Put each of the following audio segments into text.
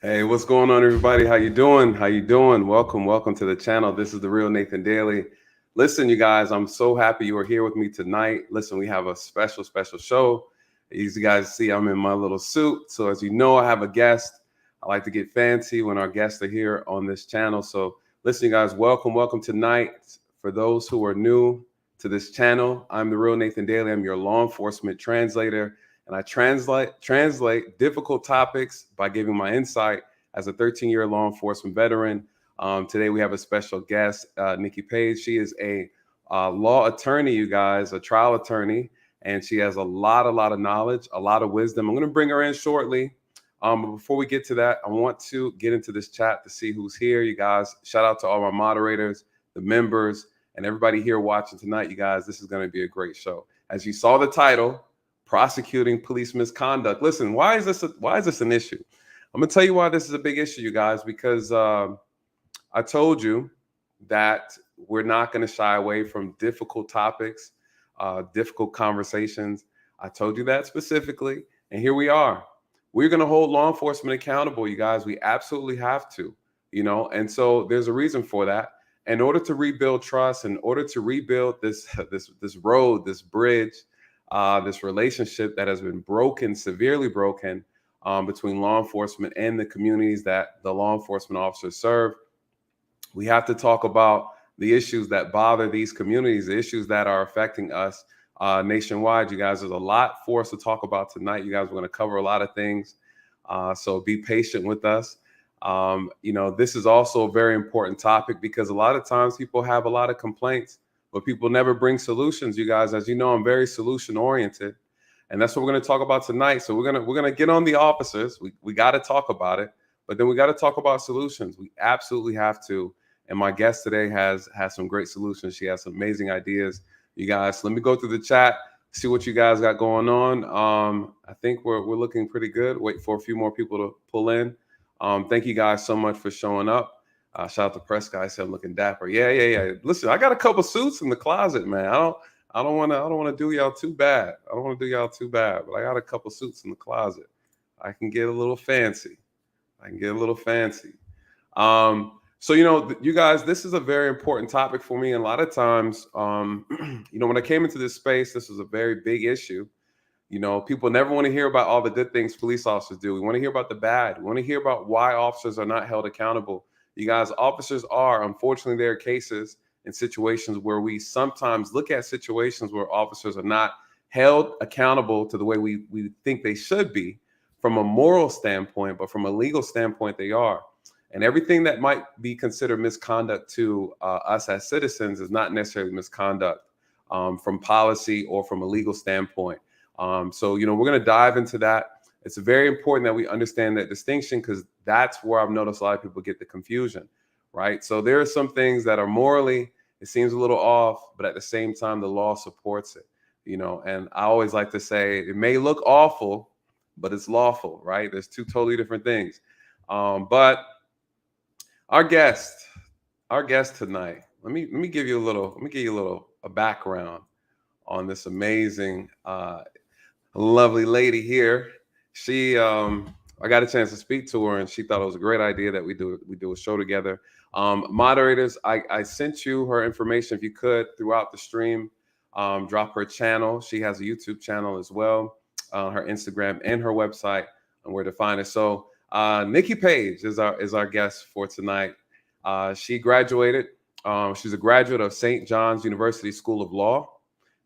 Hey, what's going on, everybody? How you doing? How you doing? Welcome to the channel. This is the real Nathan Daley. Listen, you guys, I'm so happy you are here with me tonight. Listen, we have a special show. As you guys see, I'm in my little suit. So as you know, I have a guest. I like to get fancy when our guests are here on this channel. So listen, you guys, welcome tonight. For those who are new to this channel, I'm the real Nathan Daley. I'm your law enforcement translator. And I translate difficult topics by giving my insight as a 13-year law enforcement veteran. Today we have a special guest, Nicci Page. She is a law attorney, you guys, a trial attorney, and she has a lot of knowledge, a lot of wisdom. I'm going to bring her in shortly. But before we get to that, I want to get into this chat to see who's here. You guys, shout out to all my moderators, the members, and everybody here watching tonight. You guys, this is going to be a great show. As you saw the title, Prosecuting Police Misconduct. Listen, why is this an issue? I'm gonna tell you why this is a big issue, you guys, because I told you that we're not gonna shy away from difficult topics, difficult conversations. I told you that specifically, and here we are. We're gonna hold law enforcement accountable, you guys. We absolutely have to, and so there's a reason for that. In order to rebuild trust, in order to rebuild this road, this bridge, this relationship that has been broken, severely broken, between law enforcement and the communities that the law enforcement officers serve. We have to talk about the issues that bother these communities, the issues that are affecting us nationwide. You guys, there's a lot for us to talk about tonight. You guys, we're going to cover a lot of things, so be patient with us. This is also a very important topic because a lot of times people have a lot of complaints, but people never bring solutions. You guys, as you know, I'm very solution oriented, and that's what we're going to talk about tonight. So we're gonna get on the officers. We got to talk about it, but then we got to talk about solutions. We absolutely have to. And my guest today has some great solutions. She has some amazing ideas. You guys, let me go through the chat, see what you guys got going on. I think we're looking pretty good. Wait for a few more people to pull in. Thank you guys so much for showing up. Shout out to Press Guy, said I'm looking dapper. Yeah. Listen, I got a couple suits in the closet, man. I don't want to do y'all too bad. But I got a couple suits in the closet. I can get a little fancy. So you guys, this is a very important topic for me. And a lot of times, when I came into this space, this was a very big issue. People never want to hear about all the good things police officers do. We want to hear about the bad. We want to hear about why officers are not held accountable. You guys, officers are, unfortunately, there are cases and situations where we sometimes look at situations where officers are not held accountable to the way we think they should be from a moral standpoint, but from a legal standpoint, they are. And everything that might be considered misconduct to us as citizens is not necessarily misconduct from policy or from a legal standpoint. So we're going to dive into that. It's very important that we understand that distinction because that's where I've noticed a lot of people get the confusion, right? So there are some things that are morally, it seems a little off, but at the same time, the law supports it, and I always like to say it may look awful, but it's lawful, right? There's two totally different things. But our guest tonight, let me give you a background on this amazing, lovely lady here. She, I got a chance to speak to her, and she thought it was a great idea that we do a show together. Moderators, I sent you her information. If you could, throughout the stream, drop her channel. She has a YouTube channel as well, her Instagram and her website, and where to find it. So, Nicci Page is our guest for tonight. She graduated. She's a graduate of St. John's University School of Law.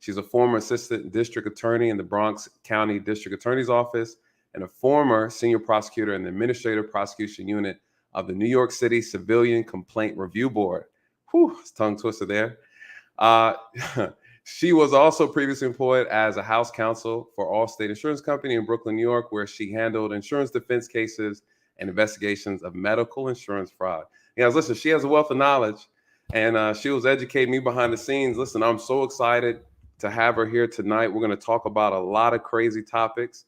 She's a former assistant district attorney in the Bronx County District Attorney's Office and a former senior prosecutor in the Administrative Prosecution Unit of the New York City Civilian Complaint Review Board. Whew, it's tongue twister there. She was also previously employed as a house counsel for Allstate Insurance Company in Brooklyn, New York, where she handled insurance defense cases and investigations of medical insurance fraud. Listen, she has a wealth of knowledge, and she was educating me behind the scenes. Listen, I'm so excited to have her here tonight. We're going to talk about a lot of crazy topics.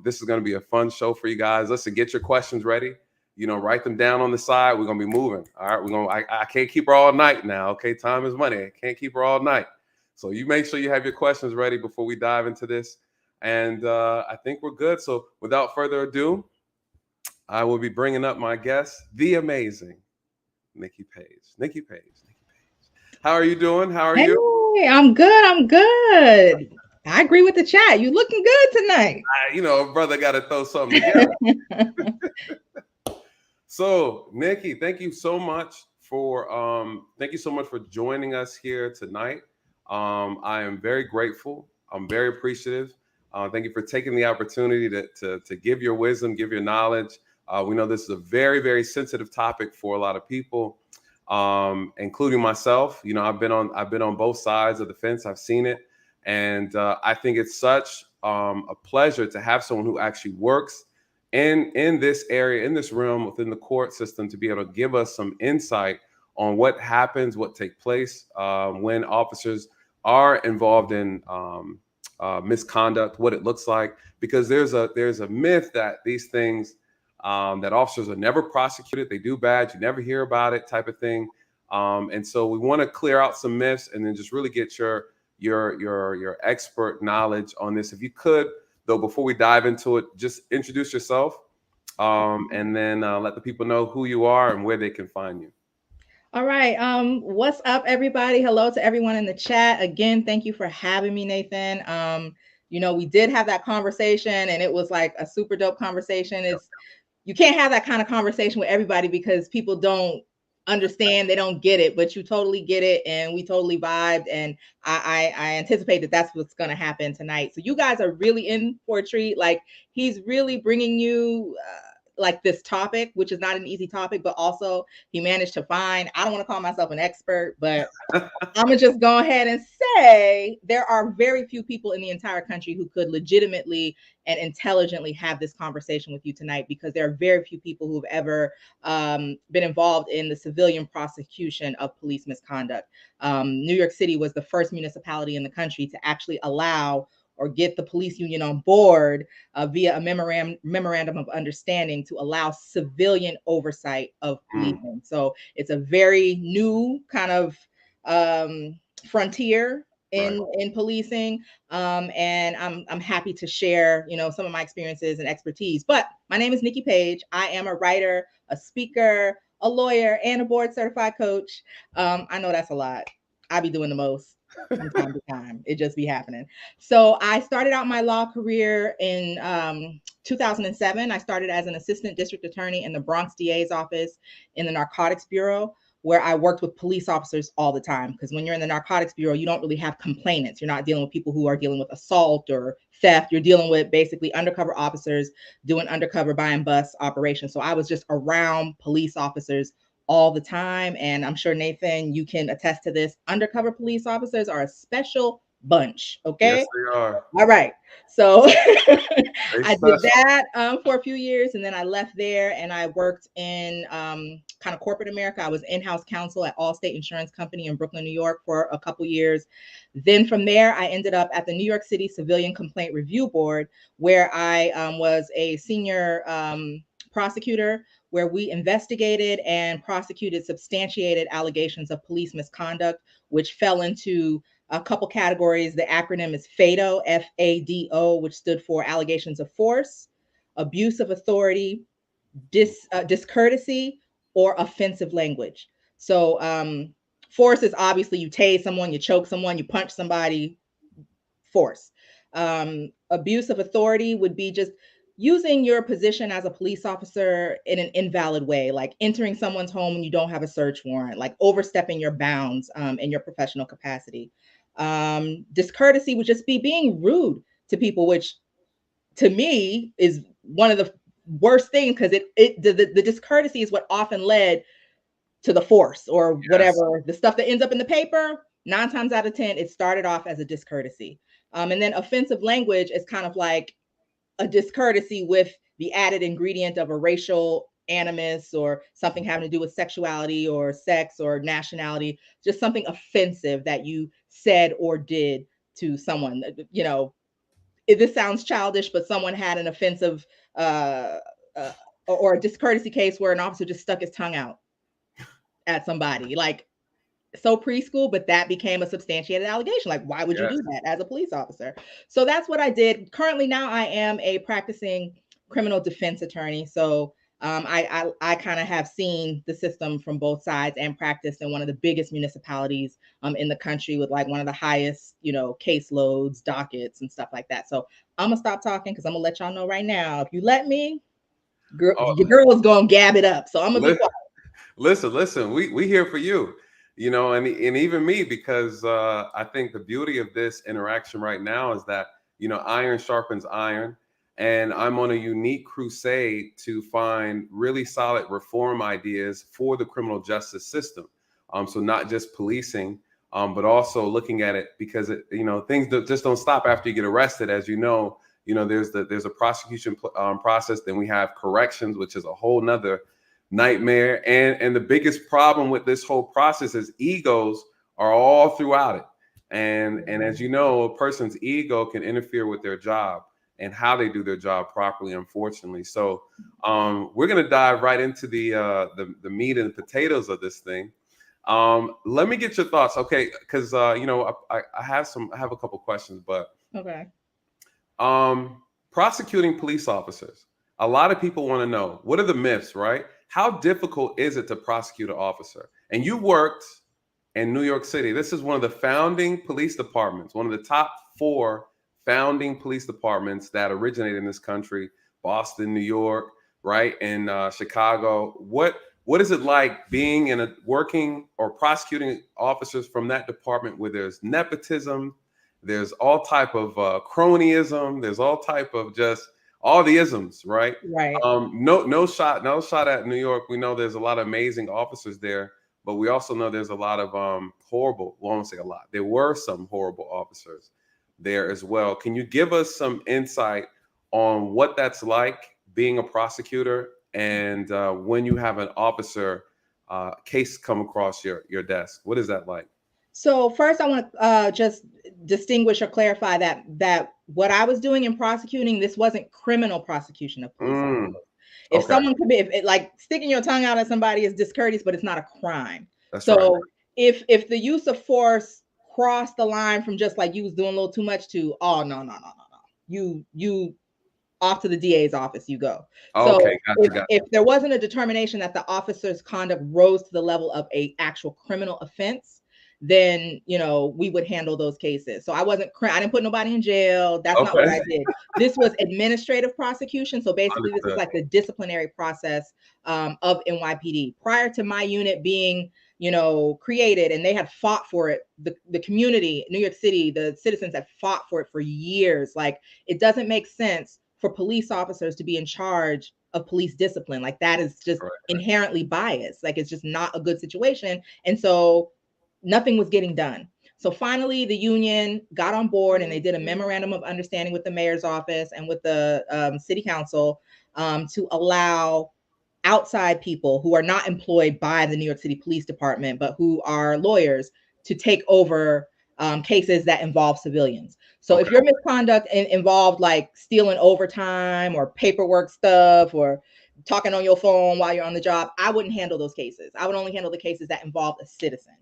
This is going to be a fun show for you guys. Listen, get your questions ready. Write them down on the side. We're going to be moving. All right. I can't keep her all night now. Okay. Time is money. I can't keep her all night. So you make sure you have your questions ready before we dive into this. And I think we're good. So without further ado, I will be bringing up my guest, the amazing Nicci Page. Nicci Page. Nicci Page. How are you doing? How are you? Hey, I'm good. I'm good. I agree with the chat. You looking good tonight. Brother got to throw something together. So, Nicci, thank you so much for joining us here tonight. I am very grateful. I'm very appreciative. Thank you for taking the opportunity to give your wisdom, give your knowledge. We know this is a very, very sensitive topic for a lot of people, including myself. I've been on both sides of the fence. I've seen it, and I think it's such a pleasure to have someone who actually works in this area, in this realm, within the court system, to be able to give us some insight on what happens, what takes place when officers are involved in misconduct, what it looks like. Because there's a myth that these things that officers are never prosecuted, they do bad, you never hear about it, type of thing. And so we want to clear out some myths and then just really get your expert knowledge on this. If you could, though, before we dive into it, just introduce yourself and then let the people know who you are and where they can find you. All right. What's up, everybody? Hello to everyone in the chat. Again, thank you for having me, Nathan. We did have that conversation and it was like a super dope conversation. You can't have that kind of conversation with everybody because people don't understand, they don't get it, but you totally get it, and we totally vibed, and I anticipate that that's what's going to happen tonight. So you guys are really in for a treat. Like, he's really bringing you like this topic, which is not an easy topic, but also he managed to find, I don't want to call myself an expert, but I'm gonna just go ahead and say there are very few people in the entire country who could legitimately and intelligently have this conversation with you tonight, because there are very few people who've ever been involved in the civilian prosecution of police misconduct. New York City was the first municipality in the country to actually allow or get the police union on board via a memorandum of understanding to allow civilian oversight of policing. So it's a very new kind of frontier in policing, and I'm happy to share some of my experiences and expertise. But my name is Nicci Page. I am a writer, a speaker, a lawyer, and a board certified coach. I know that's a lot. I be doing the most from time to time. It just be happening. So I started out my law career in 2007. I started as an assistant district attorney in the Bronx DA's office in the Narcotics Bureau, where I worked with police officers all the time. Because when you're in the Narcotics Bureau, you don't really have complainants. You're not dealing with people who are dealing with assault or theft. You're dealing with basically undercover officers doing undercover buy and bust operations. So I was just around police officers all the time. And I'm sure, Nathan, you can attest to this. Undercover police officers are a special bunch. Okay. Yes, they are. All right. So I did that for a few years, and then I left there and I worked in kind of corporate America. I was in-house counsel at Allstate Insurance Company in Brooklyn, New York for a couple years. Then from there, I ended up at the New York City Civilian Complaint Review Board, where I was a senior prosecutor, where we investigated and prosecuted substantiated allegations of police misconduct, which fell into a couple categories. The acronym is FADO, FADO, which stood for allegations of force, abuse of authority, discourtesy, or offensive language. So force is obviously you tase someone, you choke someone, you punch somebody, force. Abuse of authority would be just using your position as a police officer in an invalid way, like entering someone's home when you don't have a search warrant, like overstepping your bounds in your professional capacity. Discourtesy would just be being rude to people, which to me is one of the worst things, because the discourtesy is what often led to the force or whatever, the stuff that ends up in the paper. 9 times out of 10, it started off as a discourtesy. And then offensive language is kind of like a discourtesy with the added ingredient of a racial animus or something having to do with sexuality or sex or nationality, just something offensive that you said or did to someone. This sounds childish, but someone had an offensive or a discourtesy case where an officer just stuck his tongue out at somebody, like so preschool, but that became a substantiated allegation. Like, why would you do that as a police officer? So that's what I did. Currently now I am a practicing criminal defense attorney. So I kind of have seen the system from both sides and practiced in one of the biggest municipalities in the country with like one of the highest, caseloads, dockets, and stuff like that. So I'm gonna stop talking because I'm gonna let y'all know right now. If you let me, your girl's gonna gab it up. So I'm gonna be quiet. Listen. We here for you, and even me, because I think the beauty of this interaction right now is that iron sharpens iron. And I'm on a unique crusade to find really solid reform ideas for the criminal justice system. So not just policing, but also looking at it because things just don't stop after you get arrested. As there's a prosecution process. Then we have corrections, which is a whole nother nightmare. And the biggest problem with this whole process is egos are all throughout it. And as you know, a person's ego can interfere with their job and how they do their job properly, unfortunately. So we're going to dive right into the meat and potatoes of this thing. Let me get your thoughts, okay? Because I have a couple questions, but okay. Prosecuting police officers. A lot of people want to know, what are the myths, right? How difficult is it to prosecute an officer? And you worked in New York City. This is one of the founding police departments, one of the top 4 founding police departments that originated in this country: Boston, New York, right, and Chicago. What is it like being working or prosecuting officers from that department where there's nepotism, there's all type of cronyism, there's all type of just all the isms, right? Right. No shot at New York. We know there's a lot of amazing officers there, but we also know there's a lot of horrible. Well, I won't say a lot. There were some horrible officers there as well. Can you give us some insight on what that's like being a prosecutor and when you have an officer case come across your desk? What is that like? So first, I want to just distinguish or clarify that what I was doing in prosecuting, this wasn't criminal prosecution of police officers. If someone could be, like sticking your tongue out at somebody is discourteous, but it's not a crime. That's right. If the use of force crossed the line from just like you was doing a little too much to, oh no, you off to the DA's office you go. Okay, so gotcha. If there wasn't a determination that the officer's conduct rose to the level of a actual criminal offense, then we would handle those cases. So I didn't put nobody in jail. That's not what I did. This was administrative prosecution. So basically this is like the disciplinary process of NYPD. Prior to my unit being created, and they had fought for it, the community, New York City, the citizens had fought for it for years. Like, it doesn't make sense for police officers to be in charge of police discipline. Like, that is just inherently biased. Like, it's just not a good situation. And so nothing was getting done. So finally, the union got on board and they did a memorandum of understanding with the mayor's office and with the city council to allow outside people who are not employed by the New York City Police Department, but who are lawyers, to take over cases that involve civilians. So if your misconduct involved like stealing overtime or paperwork stuff or talking on your phone while you're on the job, I wouldn't handle those cases. I would only handle the cases that involve a citizen.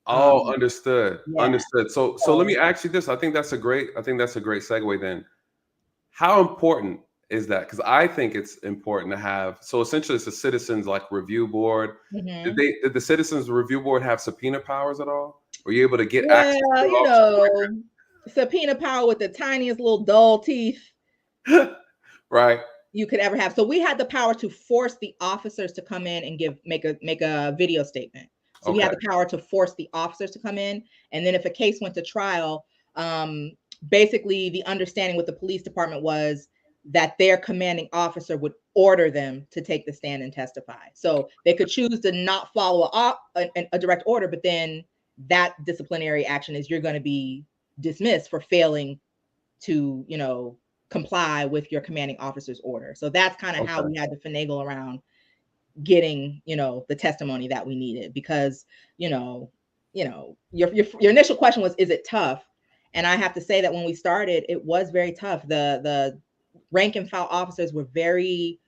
Understood. Yeah. Understood. So let me ask you this. I think that's a great segue then. How important is that? Because I think it's important to have. So essentially, it's a citizens like review board. Mm-hmm. Did the citizens review board have subpoena powers at all? Were you able to get access to subpoena power with the tiniest little dull teeth, right? You could ever have. So we had the power to force the officers to come in and make a video statement. So we had the power to force the officers to come in, and then if a case went to trial, basically the understanding with the police department was that their commanding officer would order them to take the stand and testify. So they could choose to not follow a direct order, but then that disciplinary action is you're going to be dismissed for failing to, comply with your commanding officer's order. So that's kind of how we had to finagle around getting, the testimony that we needed, because, your initial question was, is it tough? And I have to say that when we started, it was very tough. The rank and file officers were very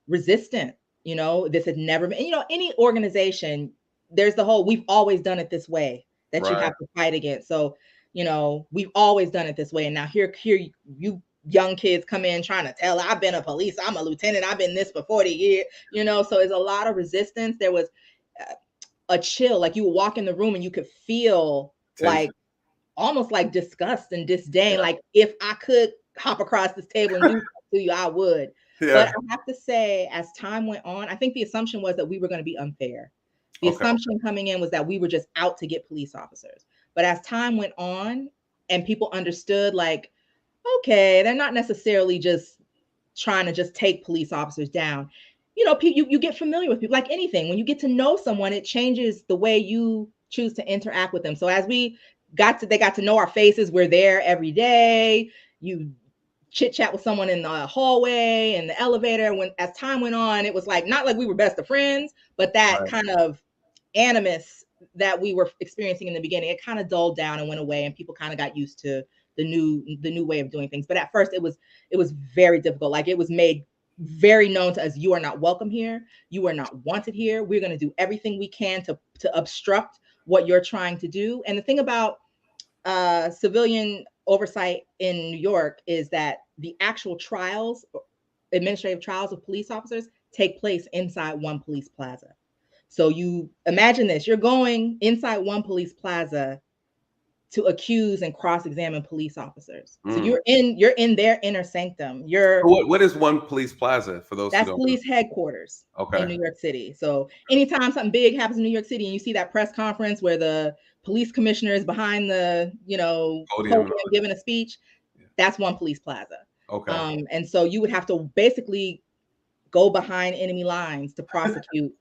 resistant. This had never been, any organization, there's the whole, we've always done it this way that you have to fight against. So, we've always done it this way. And now here you young kids come in trying to tell, I've been a police, I'm a lieutenant, I've been this for 40 years, so it's a lot of resistance. There was a chill, like you would walk in the room and you could feel like almost like disgust and disdain. Like if I could hop across this table and do something to you, I would. But I have to say, as time went on, I think the assumption was that we were going to be unfair. The assumption coming in was that we were just out to get police officers. But as time went on and people understood, like, okay, they're not necessarily just trying to just take police officers down. You get familiar with people, like anything. When you get to know someone, it changes the way you choose to interact with them. So as they got to know our faces, we're there every day. You chit chat with someone in the hallway and the elevator. As time went on, it was like, not like we were best of friends, but that kind of animus that we were experiencing in the beginning, it kind of dulled down and went away, and people kind of got used to the new way of doing things. But at first it was very difficult. Like, it was made very known to us, you are not welcome here, you are not wanted here, we're going to do everything we can to obstruct what you're trying to do. And the thing about civilian oversight in New York is that the actual trials, administrative trials of police officers, take place inside one police plaza. So you imagine this, you're going inside one police plaza to accuse and cross-examine police officers. So you're in their inner sanctum. What is one police plaza for those? That's police headquarters in New York City. So anytime something big happens in New York City and you see that press conference where the police commissioner is behind the podium giving a speech, that's one police plaza. And so you would have to basically go behind enemy lines to prosecute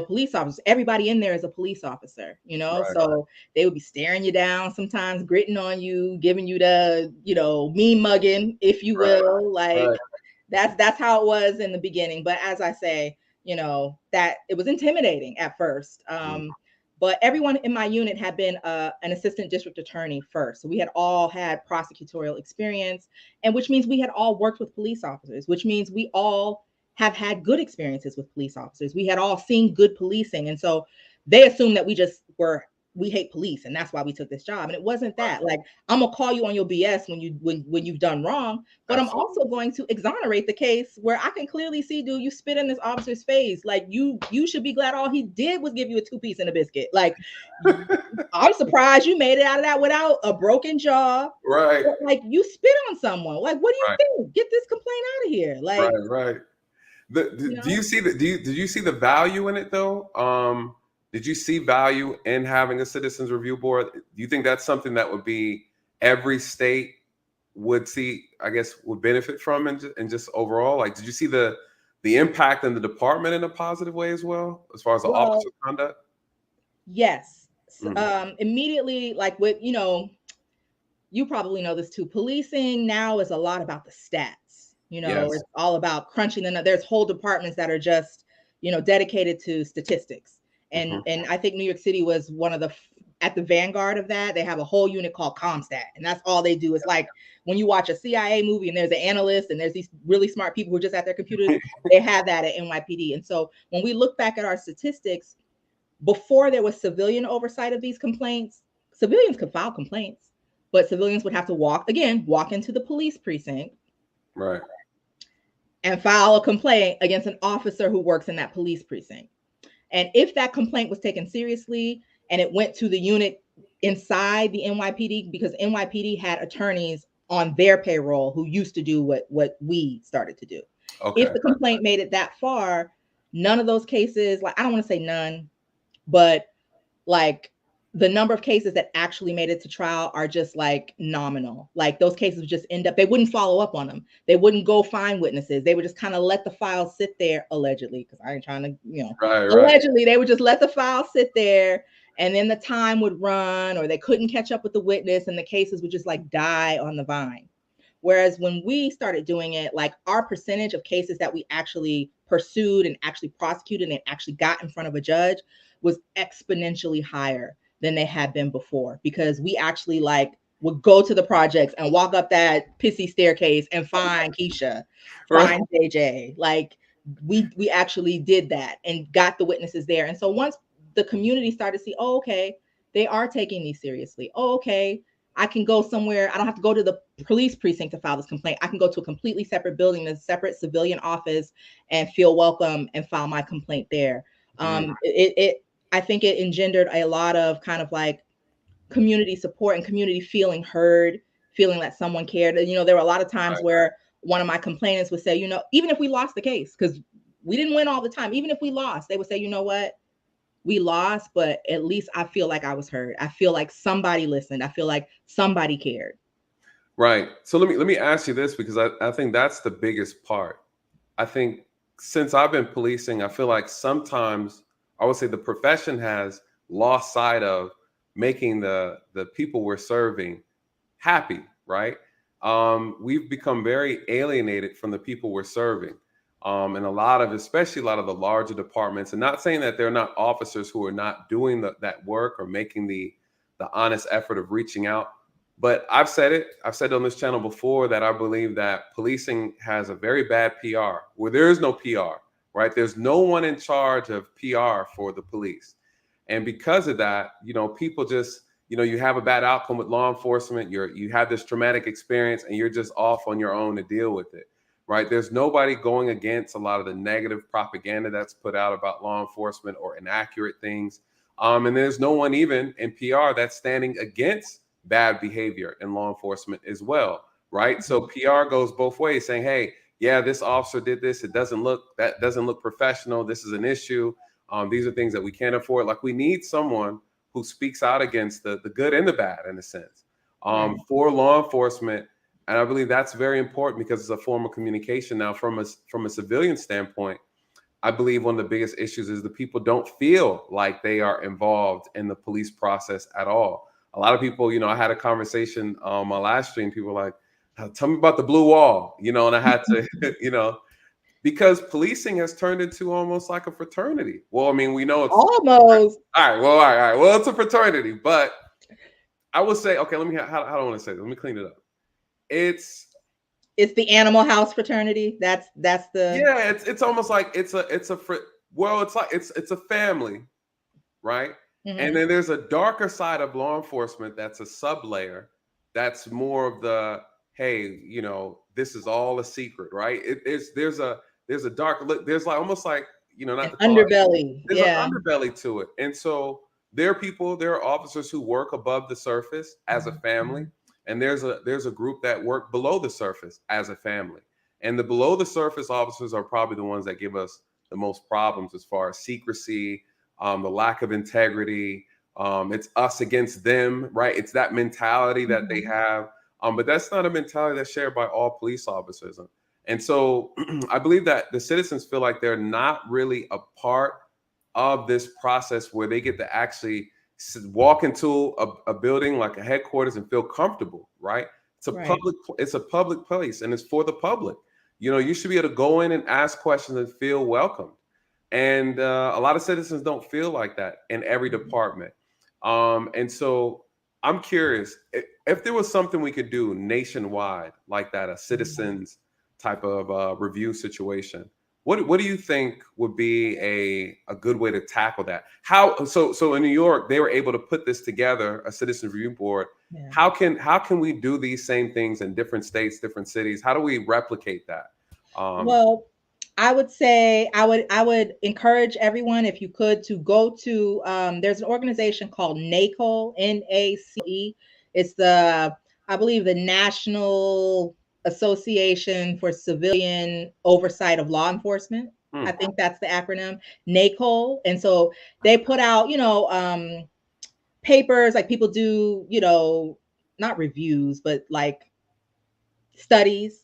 police officers. Everybody in there is a police officer, so they would be staring you down, sometimes gritting on you, giving you the, mean mugging, if you will. That's how it was in the beginning. But as I say, that it was intimidating at first. But everyone in my unit had been an assistant district attorney first. So we had all had prosecutorial experience, and which means we had all worked with police officers, which means we all have had good experiences with police officers. We had all seen good policing. And so they assumed that we hate police, and that's why we took this job. And it wasn't that. Like, I'm gonna call you on your BS when you've done wrong, but I'm also going to exonerate the case where I can clearly see, dude, you spit in this officer's face. Like, you should be glad all he did was give you a 2-piece and a biscuit. Like, I'm surprised you made it out of that without a broken jaw. Right. Like, you spit on someone. Like, what do you think? Get this complaint out of here. Like, right. Did you see the value in it though? Did you see value in having a citizens review board? Do you think that's something that would be every state would see, I guess, would benefit from, and just overall? Like, did you see the impact in the department in a positive way as well, as far as the officer conduct? Yes. Immediately, like with, you probably know this too, policing now is a lot about the stats. It's all about crunching the numbers. There's whole departments that are just, dedicated to statistics. And I think New York City was one of at the vanguard of that. They have a whole unit called ComStat, and that's all they do. Is like when you watch a CIA movie and there's an analyst and there's these really smart people who are just at their computers, they have that at NYPD. And so when we look back at our statistics, before there was civilian oversight of these complaints, civilians could file complaints, but civilians would have to walk into the police precinct. Right. And file a complaint against an officer who works in that police precinct. And if that complaint was taken seriously and it went to the unit inside the NYPD, because NYPD had attorneys on their payroll who used to do what we started to do. If the complaint made it that far, none of those cases, like, I don't want to say none, but like the number of cases that actually made it to trial are just like nominal. Like, those cases would just end up, they wouldn't follow up on them. They wouldn't go find witnesses. They would just kind of let the file sit there, allegedly, because I ain't trying to, allegedly, they would just let the file sit there, and then the time would run, or they couldn't catch up with the witness, and the cases would just like die on the vine. Whereas when we started doing it, like, our percentage of cases that we actually pursued and actually prosecuted and actually got in front of a judge was exponentially higher than they had been before, because we actually would go to the projects and walk up that pissy staircase and find Keisha, find JJ. Like, we actually did that and got the witnesses there. And so once the community started to see, oh, okay, they are taking these seriously. Oh, okay, I can go somewhere. I don't have to go to the police precinct to file this complaint. I can go to a completely separate building, a separate civilian office, and feel welcome and file my complaint there. I think it engendered a lot of kind of like community support and community feeling heard, feeling that someone cared. And, there were a lot of times where one of my complainants would say, even if we lost the case, because we didn't win all the time, even if we lost, they would say, you know what? We lost, but at least I feel like I was heard. I feel like somebody listened. I feel like somebody cared. Right. So let me ask you this, because I think that's the biggest part. I think since I've been policing, I feel like sometimes I would say the profession has lost sight of making the people we're serving happy, right? We've become very alienated from the people we're serving. And especially a lot of the larger departments, and not saying that they're not officers who are not doing that work or making the honest effort of reaching out. But I've said it on this channel before, that I believe that policing has a very bad PR, where there is no PR, right? There's no one in charge of PR for the police. And because of that, people just, you have a bad outcome with law enforcement. You have this traumatic experience and you're just off on your own to deal with it. Right. There's nobody going against a lot of the negative propaganda that's put out about law enforcement or inaccurate things. And there's no one even in PR that's standing against bad behavior in law enforcement as well. Right. So PR goes both ways, saying, hey, yeah, this officer did this. That doesn't look professional. This is an issue. These are things that we can't afford. Like, we need someone who speaks out against the good and the bad, in a sense, for law enforcement. And I believe that's very important, because it's a form of communication. Now, from a civilian standpoint, I believe one of the biggest issues is the people don't feel like they are involved in the police process at all. A lot of people, I had a conversation on my last stream. People were like, tell me about the blue wall, and I had to, because policing has turned into almost like a fraternity. Well, I mean, we know it's almost. All right. Well, it's a fraternity, but I would say, okay, how do I want to say this? Let me clean it up. It's the Animal House fraternity. That's the it's almost like it's a family, right? Mm-hmm. And then there's a darker side of law enforcement that's a sub-layer, that's more of the, hey, this is all a secret, right? There's a dark look. There's like almost like, not an underbelly. There's an underbelly to it. And so there are officers who work above the surface as a family. And there's a group that work below the surface as a family. And the below the surface officers are probably the ones that give us the most problems as far as secrecy, the lack of integrity. It's us against them, right? It's that mentality that they have. But that's not a mentality that's shared by all police officers. And so I believe that the citizens feel like they're not really a part of this process, where they get to actually walk into a building like a headquarters and feel comfortable, right? It's a public place, and it's for the public. You should be able to go in and ask questions and feel welcomed. And a lot of citizens don't feel like that in every department. And so I'm curious if there was something we could do nationwide like that, a citizens type of review situation. What do you think would be a good way to tackle that? So in New York, they were able to put this together, a citizen review board. Yeah. How can we do these same things in different states, different cities? How do we replicate that? Well, I would say I would encourage everyone, if you could, to go to there's an organization called NACE, NACE. It's I believe the National Association for Civilian Oversight of Law Enforcement. I think that's the acronym, NACE. And so they put out, papers, like people do, not reviews, but like studies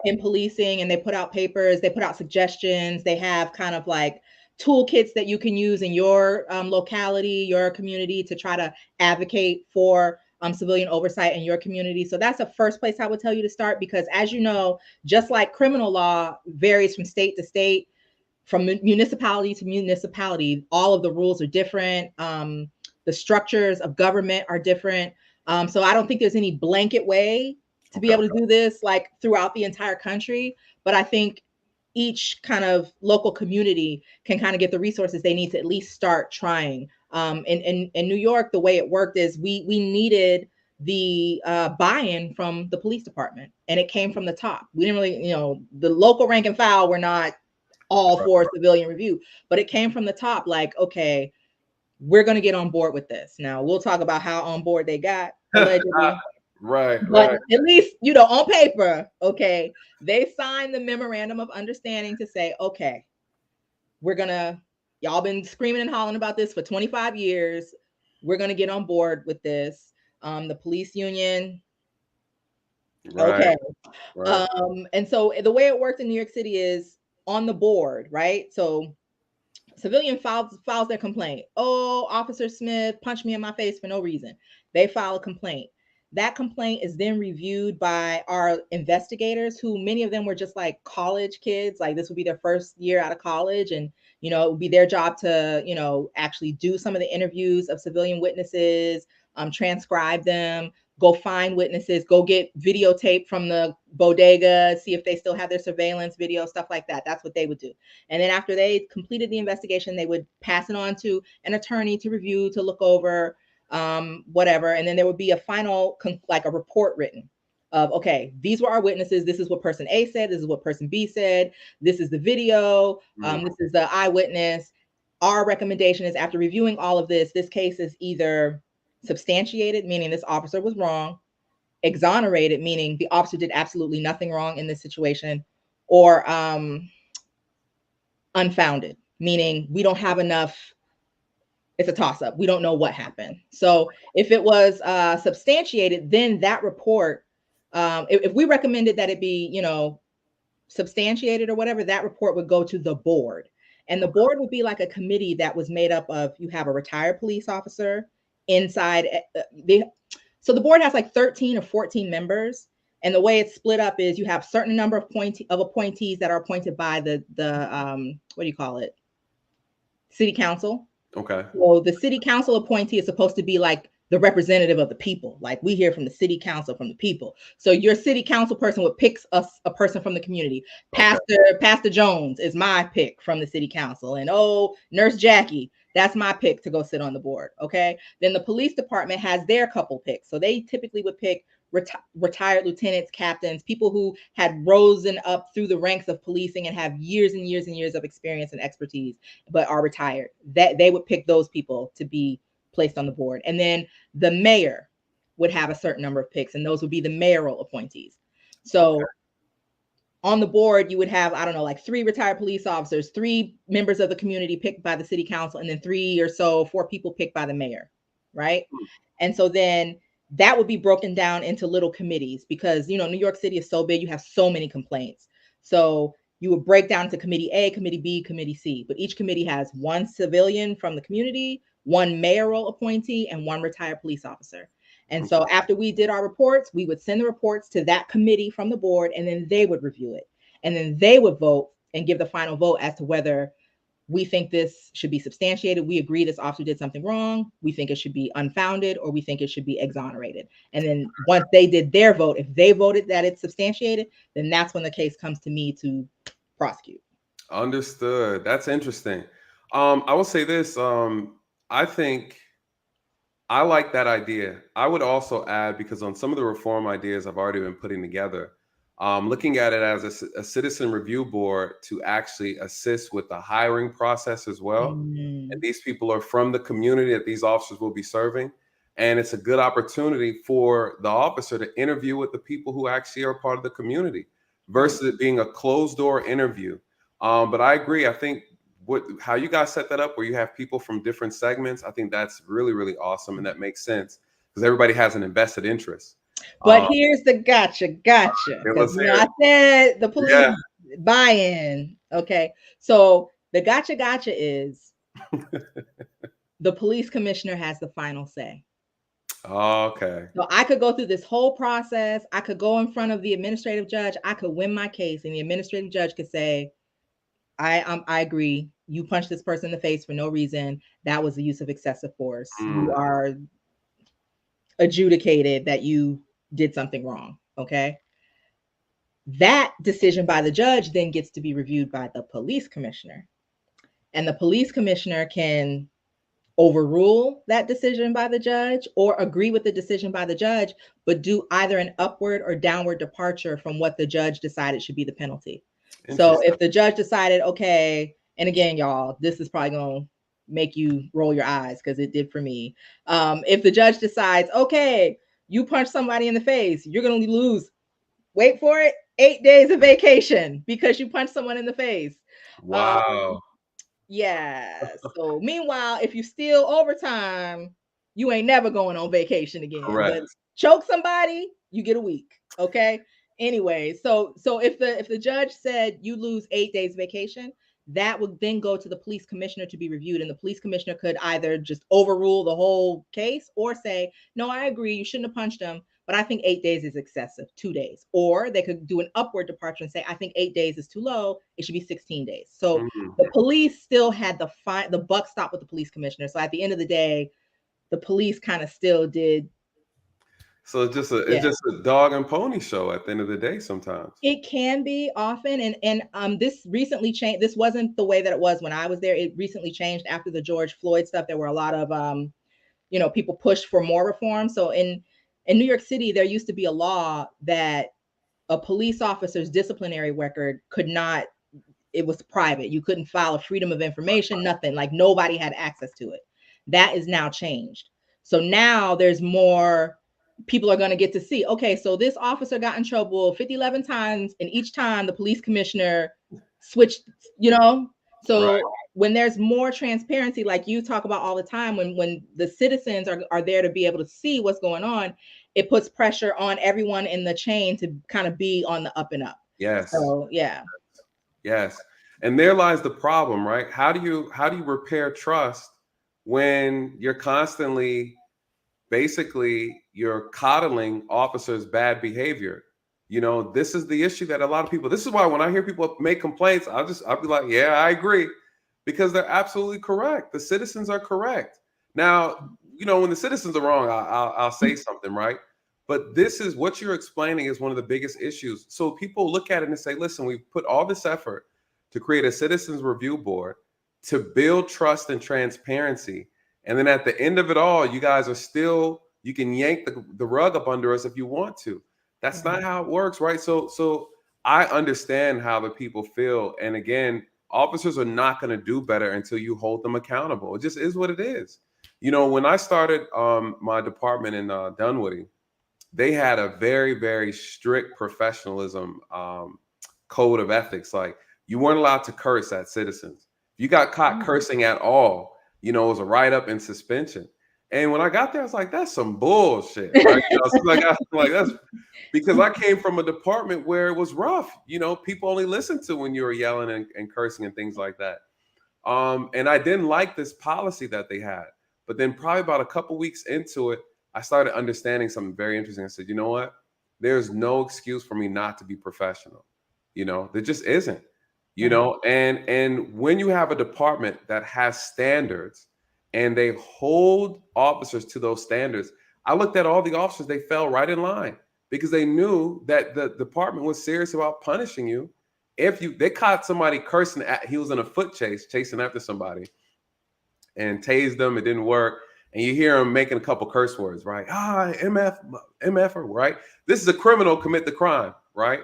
in policing, and they put out papers, they put out suggestions. They have kind of like toolkits that you can use in your locality, your community, to try to advocate for civilian oversight in your community. So that's the first place I would tell you to start, because as you know, just like criminal law varies from state to state, from municipality to municipality, all of the rules are different. The structures of government are different. So I don't think there's any blanket way to be able to do this like throughout the entire country. But I think each kind of local community can kind of get the resources they need to at least start trying. In New York, the way it worked is we needed the buy-in from the police department, and it came from the top. We didn't really, the local rank and file were not all for civilian review, but it came from the top. Like, okay, we're going to get on board with this. Now we'll talk about how on board they got, allegedly. But at least, on paper, okay, they signed the memorandum of understanding to say, okay, y'all been screaming and hollering about this for 25 years. We're going to get on board with this. The police union. Okay. And so the way it worked in New York City is on the board, right? So civilian files their complaint. Oh, Officer Smith punched me in my face for no reason. They file a complaint. That complaint is then reviewed by our investigators, who many of them were just like college kids. Like, this would be their first year out of college. And, it would be their job to, actually do some of the interviews of civilian witnesses, transcribe them, go find witnesses, go get videotape from the bodega, see if they still have their surveillance video, stuff like that. That's what they would do. And then after they completed the investigation, they would pass it on to an attorney to review, to look over, whatever. And then there would be a final, like a report written of, okay, these were our witnesses. This is what person A said. This is what person B said. This is the video. This is the eyewitness. Our recommendation is, after reviewing all of this case is either substantiated, meaning this officer was wrong, exonerated, meaning the officer did absolutely nothing wrong in this situation, or unfounded, meaning we don't have enough. It's a toss-up. We don't know what happened. So if it was substantiated, then that report, if we recommended that it be, substantiated or whatever, that report would go to the board. And the board would be like a committee that was made up of, you have a retired police officer inside. So the board has like 13 or 14 members. And the way it's split up is you have a certain number of appointees that are appointed by the what do you call it? City council. Okay. So the city council appointee is supposed to be like the representative of the people. Like, we hear from the city council, from the people. So your city council person would pick a person from the community. Pastor Jones is my pick from the city council. And Nurse Jackie, that's my pick to go sit on the board. Okay. Then the police department has their couple picks. So they typically would pick retired lieutenants, captains, people who had risen up through the ranks of policing and have years and years and years of experience and expertise, but are retired. That they would pick those people to be placed on the board. And then the mayor would have a certain number of picks, and those would be the mayoral appointees. So on the board, you would have, I don't know, like 3 retired police officers, 3 members of the community picked by the city council, and then 4 people picked by the mayor, right? And so then that would be broken down into little committees, because, New York City is so big, you have so many complaints. So you would break down to committee A, committee B, committee C, but each committee has 1 civilian from the community, 1 mayoral appointee, and 1 retired police officer. And so after we did our reports, we would send the reports to that committee from the board, and then they would review it. And then they would vote and give the final vote as to whether we think this should be substantiated. We agree this officer did something wrong. We think it should be unfounded, or we think it should be exonerated. And then once they did their vote, if they voted that it's substantiated, then that's when the case comes to me to prosecute. Understood. That's interesting. I will say this. I think I like that idea. I would also add, because on some of the reform ideas I've already been putting together, looking at it as a citizen review board to actually assist with the hiring process as well. And these people are from the community that these officers will be serving. And it's a good opportunity for the officer to interview with the people who actually are part of the community, versus it being a closed door interview. But I agree. I think how you guys set that up, where you have people from different segments, I think that's really, really awesome. And that makes sense, because everybody has an invested interest. But here's the gotcha. I said the police buy-in. Okay. So the gotcha is the police commissioner has the final say. Okay. So I could go through this whole process. I could go in front of the administrative judge. I could win my case, and the administrative judge could say, I agree. You punched this person in the face for no reason. That was the use of excessive force. You are adjudicated that you did something wrong. Okay. That decision by the judge then gets to be reviewed by the police commissioner. And the police commissioner can overrule that decision by the judge or agree with the decision by the judge, but do either an upward or downward departure from what the judge decided should be the penalty. So if the judge decided, okay, and again, y'all, this is probably going to make you roll your eyes because it did for me. If the judge decides, okay, you punch somebody in the face, you're going to lose, wait for it, 8 days of vacation because you punched someone in the face. Wow. Yeah. So meanwhile, if you steal overtime, you ain't never going on vacation again. Correct. But choke somebody, you get a week. Okay. Anyway, so if the judge said you lose 8 days vacation, that would then go to the police commissioner to be reviewed, and the police commissioner could either just overrule the whole case or say, no, I agree, you shouldn't have punched him, but I think 8 days is excessive, 2 days. Or they could do an upward departure and say, I think 8 days is too low, it should be 16 days. So the police still had the buck stopped with the police commissioner. So at the end of the day, the police kind of still did. So it's just a dog and pony show at the end of the day sometimes. It can be often. And this recently changed. This wasn't the way that it was when I was there. It recently changed after the George Floyd stuff. There were a lot of people pushed for more reform. So in New York City, there used to be a law that a police officer's disciplinary record could not, it was private. You couldn't file a freedom of information, nothing, like nobody had access to it. That is now changed. So now there's more, people are going to get to see, okay, so this officer got in trouble 11 times, and each time the police commissioner switched, So right. When there's more transparency, like you talk about all the time, when the citizens are there to be able to see what's going on, it puts pressure on everyone in the chain to kind of be on the up and up. Yes. So yeah. Yes. And there lies the problem, right? How do you repair trust when you're constantly, basically, you're coddling officers' bad behavior? This is the issue that a lot of people, this is why when I hear people make complaints, I'll be like, yeah, I agree, because they're absolutely correct. The citizens are correct. Now, when the citizens are wrong, I'll say something, right? But this is what you're explaining is one of the biggest issues. So people look at it and say, listen, we've put all this effort to create a citizens review board to build trust and transparency. And then at the end of it all, you guys are still, you can yank the rug up under us if you want to. That's not how it works, right? So I understand how the people feel. And again, officers are not going to do better until you hold them accountable. It just is what it is. When I started my department in Dunwoody, they had a very, very strict professionalism code of ethics. Like, you weren't allowed to curse at citizens. If you got caught cursing at all, it was a write-up and suspension. And when I got there, I was like, that's some bullshit, right? That's because I came from a department where it was rough. People only listened to when you were yelling and cursing and things like that. And I didn't like this policy that they had. But then probably about a couple weeks into it, I started understanding something very interesting. I said, you know what? There's no excuse for me not to be professional. There just isn't. And when you have a department that has standards and they hold officers to those standards, I looked at all the officers, they fell right in line because they knew that the department was serious about punishing you. If they caught somebody cursing he was in a foot chase, chasing after somebody and tased them, it didn't work. And you hear him making a couple curse words, right? MF, right? This is a criminal, commit the crime, right?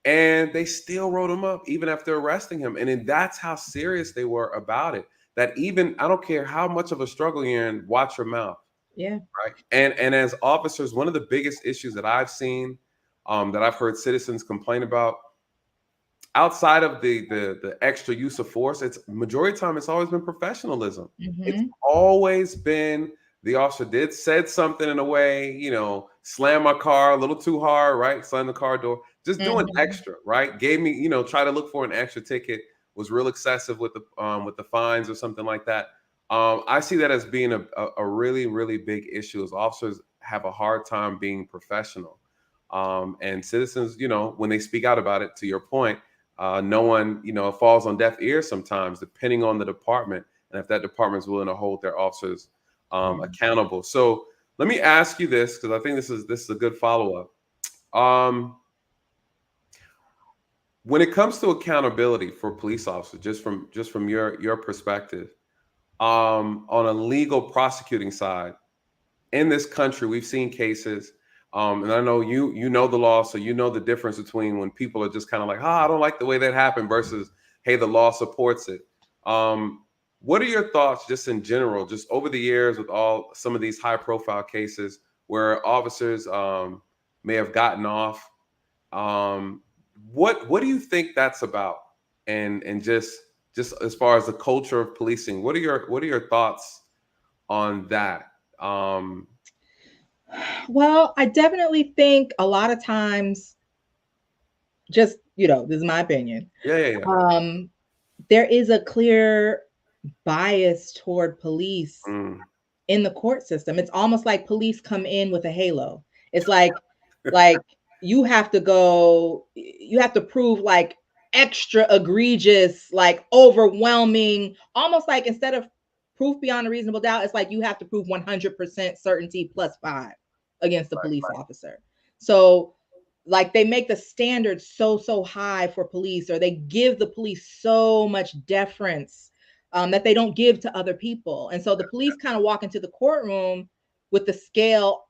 And they still wrote him up even after arresting him. And then that's how serious they were about it. That even, I don't care how much of a struggle you're in, watch your mouth. Yeah. Right. And as officers, one of the biggest issues that I've seen, that I've heard citizens complain about, outside of the extra use of force, it's majority of the time, it's always been professionalism. It's always been the officer said something in a way, slammed my car a little too hard, right? Slammed the car door, just doing extra, right? Gave me, try to look for an extra ticket, was real excessive with the fines or something like that. I see that as being a really, really big issue, as officers have a hard time being professional. And citizens, when they speak out about it, to your point, no one, it falls on deaf ears sometimes, depending on the department, and if that department is willing to hold their officers accountable. So let me ask you this, because I think this is a good follow-up. When it comes to accountability for police officers, just from your perspective, on a legal prosecuting side in this country, we've seen cases, and I know you know the law, so you know the difference between when people are just kind of like, I don't like the way that happened, versus, hey, the law supports it. What are your thoughts just in general, just over the years with some of these high profile cases where officers may have gotten off? What do you think that's about? And just as far as the culture of policing, what are your thoughts on that? Well, I definitely think a lot of times, just, this is my opinion. Yeah. There is a clear bias toward police in the court system. It's almost like police come in with a halo. It's like you have to prove like extra egregious, like overwhelming, almost like instead of proof beyond a reasonable doubt, it's like you have to prove 100% certainty +5 against the police officer. So like they make the standards so high for police, or they give the police so much deference that they don't give to other people. And so the police kind of walk into the courtroom with the scale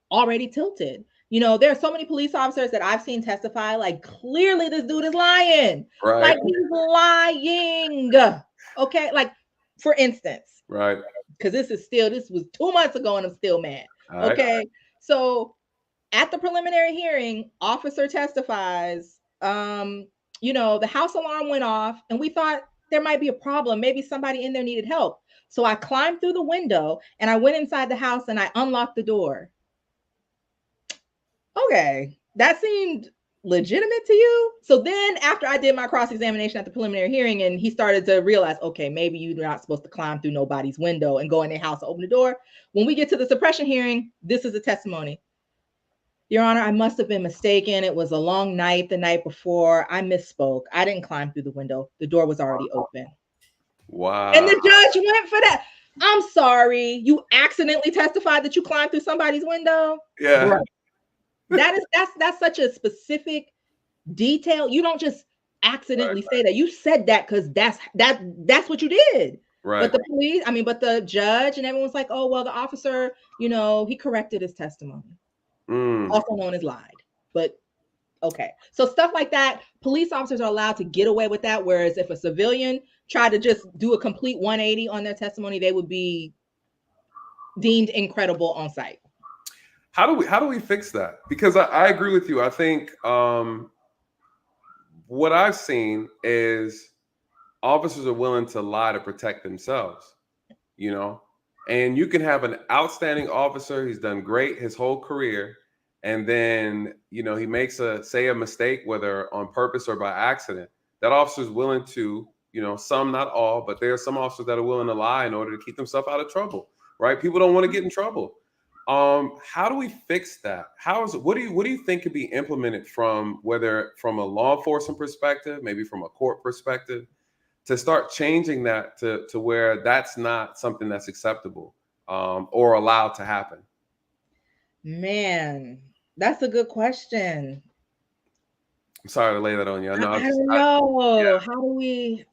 already tilted. There are so many police officers that I've seen testify, like, clearly this dude is lying. Right. Like, he's lying. Okay. Like, for instance, right. Because this was 2 months ago and I'm still mad. Okay. Right. So at the preliminary hearing, officer testifies, the house alarm went off and we thought there might be a problem. Maybe somebody in there needed help. So I climbed through the window and I went inside the house and I unlocked the door. Okay, that seemed legitimate to you? So then after I did my cross-examination at the preliminary hearing and he started to realize, okay, maybe you're not supposed to climb through nobody's window and go in their house and open the door. When we get to the suppression hearing, this is a testimony. Your Honor, I must have been mistaken. It was a long night the night before. I misspoke. I didn't climb through the window. The door was already open. Wow. And the judge went for that. I'm sorry. You accidentally testified that you climbed through somebody's window? Yeah. Right. That's such a specific detail. You don't just accidentally say that. You said that because that's what you did. Right. But the judge and everyone's like, oh, well, the officer, he corrected his testimony. Also known as lied. But okay. So stuff like that, police officers are allowed to get away with that. Whereas if a civilian tried to just do a complete 180 on their testimony, they would be deemed incredible on site. How do we fix that? Because I agree with you. I think what I've seen is officers are willing to lie to protect themselves, and you can have an outstanding officer. He's done great his whole career. And then, he makes a mistake, whether on purpose or by accident. That officer is willing to, some, not all, but there are some officers that are willing to lie in order to keep themselves out of trouble, right? People don't want to get in trouble. How do we fix that? What do you think could be implemented whether from a law enforcement perspective, maybe from a court perspective, to start changing that to where that's not something that's acceptable or allowed to happen? Man, that's a good question. I'm sorry to lay that on you. I don't know. Yeah. How do we?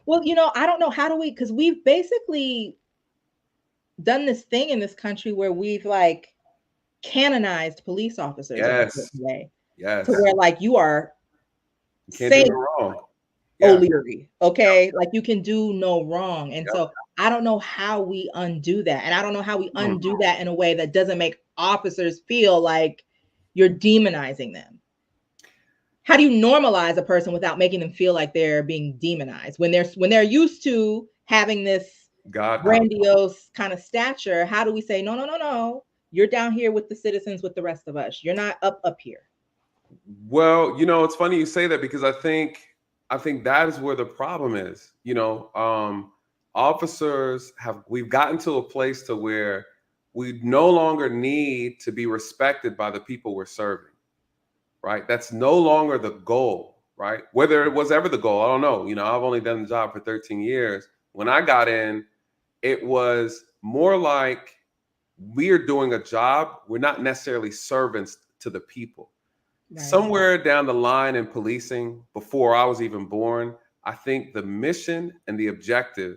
Well, I don't know. How do we? Because we've basically done this thing in this country where we've like canonized police officers in a certain way. Yes. To where like you are saying wrong. O'Leary, okay? Like you can do no wrong. And so I don't know how we undo that. And I don't know how we undo that in a way that doesn't make officers feel like you're demonizing them. How do you normalize a person without making them feel like they're being demonized when they're used to having this grandiose kind of stature? How do we say, no, you're down here with the citizens, with the rest of us. You're not up here. Well, it's funny you say that, because I think that is where the problem is. Officers we've gotten to a place to where we no longer need to be respected by the people we're serving, right? That's no longer the goal, right? Whether it was ever the goal, I don't know. I've only done the job for 13 years. When I got in, it was more like we're doing a job. We're not necessarily servants to the people. Right. Somewhere down the line in policing, before I was even born, I think the mission and the objective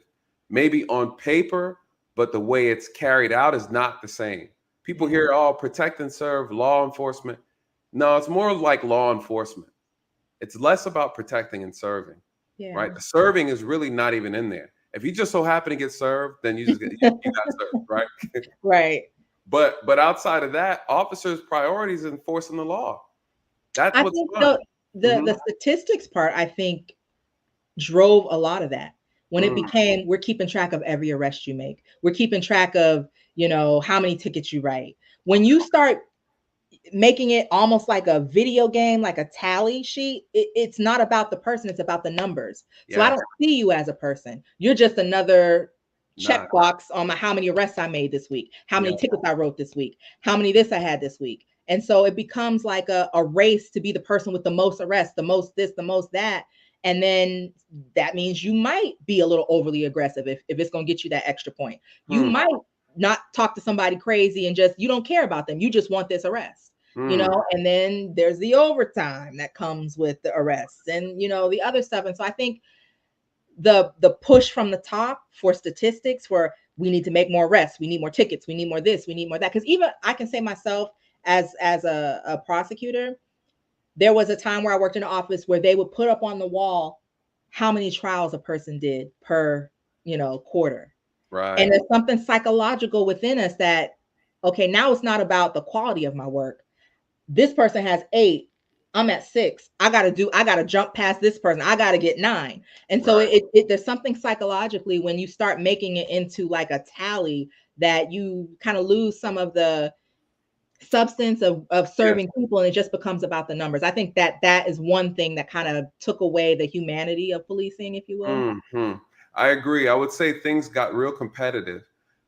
maybe on paper, but the way it's carried out is not the same. People hear, oh, protect and serve, law enforcement. No, it's more like law enforcement. It's less about protecting and serving, right? The serving is really not even in there. If you just so happen to get served, then you just you got served, right? Right. But outside of that, officers' priorities is enforcing the law. That's I what's think fun. the statistics part, I think, drove a lot of that. When it became, we're keeping track of every arrest you make. We're keeping track of, how many tickets you write. When you start making it almost like a video game, like a tally sheet, it's not about the person, it's about the numbers. So I don't see you as a person. You're just another checkbox on how many arrests I made this week, how many tickets I wrote this week, how many this I had this week. And so it becomes like a race to be the person with the most arrests, the most this, the most that. And then that means you might be a little overly aggressive if it's going to get you that extra point. You might not talk to somebody crazy and you don't care about them. You just want this arrest, and then there's the overtime that comes with the arrests and, the other stuff. And so I think the push from the top for statistics, for we need to make more arrests, we need more tickets, we need more this, we need more that. Because even I can say myself as a prosecutor, there was a time where I worked in an office where they would put up on the wall how many trials a person did per, quarter. Right. And there's something psychological within us that, okay, now it's not about the quality of my work. This person has 8, I'm at 6. I got to jump past this person. I got to get 9. And so there's something psychologically when you start making it into like a tally that you kind of lose some of the substance of serving people, and it just becomes about the numbers. I think that is one thing that kind of took away the humanity of policing, if you will. I agree. I would say things got real competitive.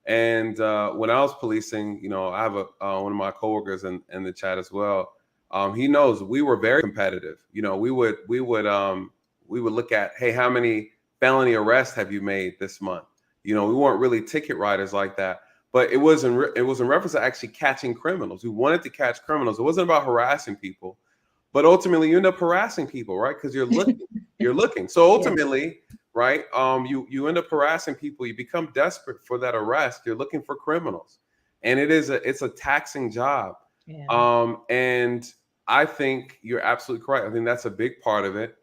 And when I was policing, I have one of my coworkers in the chat as well. He knows we were very competitive. We would look at, hey, how many felony arrests have you made this month? We weren't really ticket writers like that. But it was in reference to actually catching criminals. We wanted to catch criminals. It wasn't about harassing people, but ultimately you end up harassing people, right? Because you're looking. So ultimately, right, you end up harassing people. You become desperate for that arrest. You're looking for criminals, and it's a taxing job. And I think you're absolutely correct. I think that's a big part of it,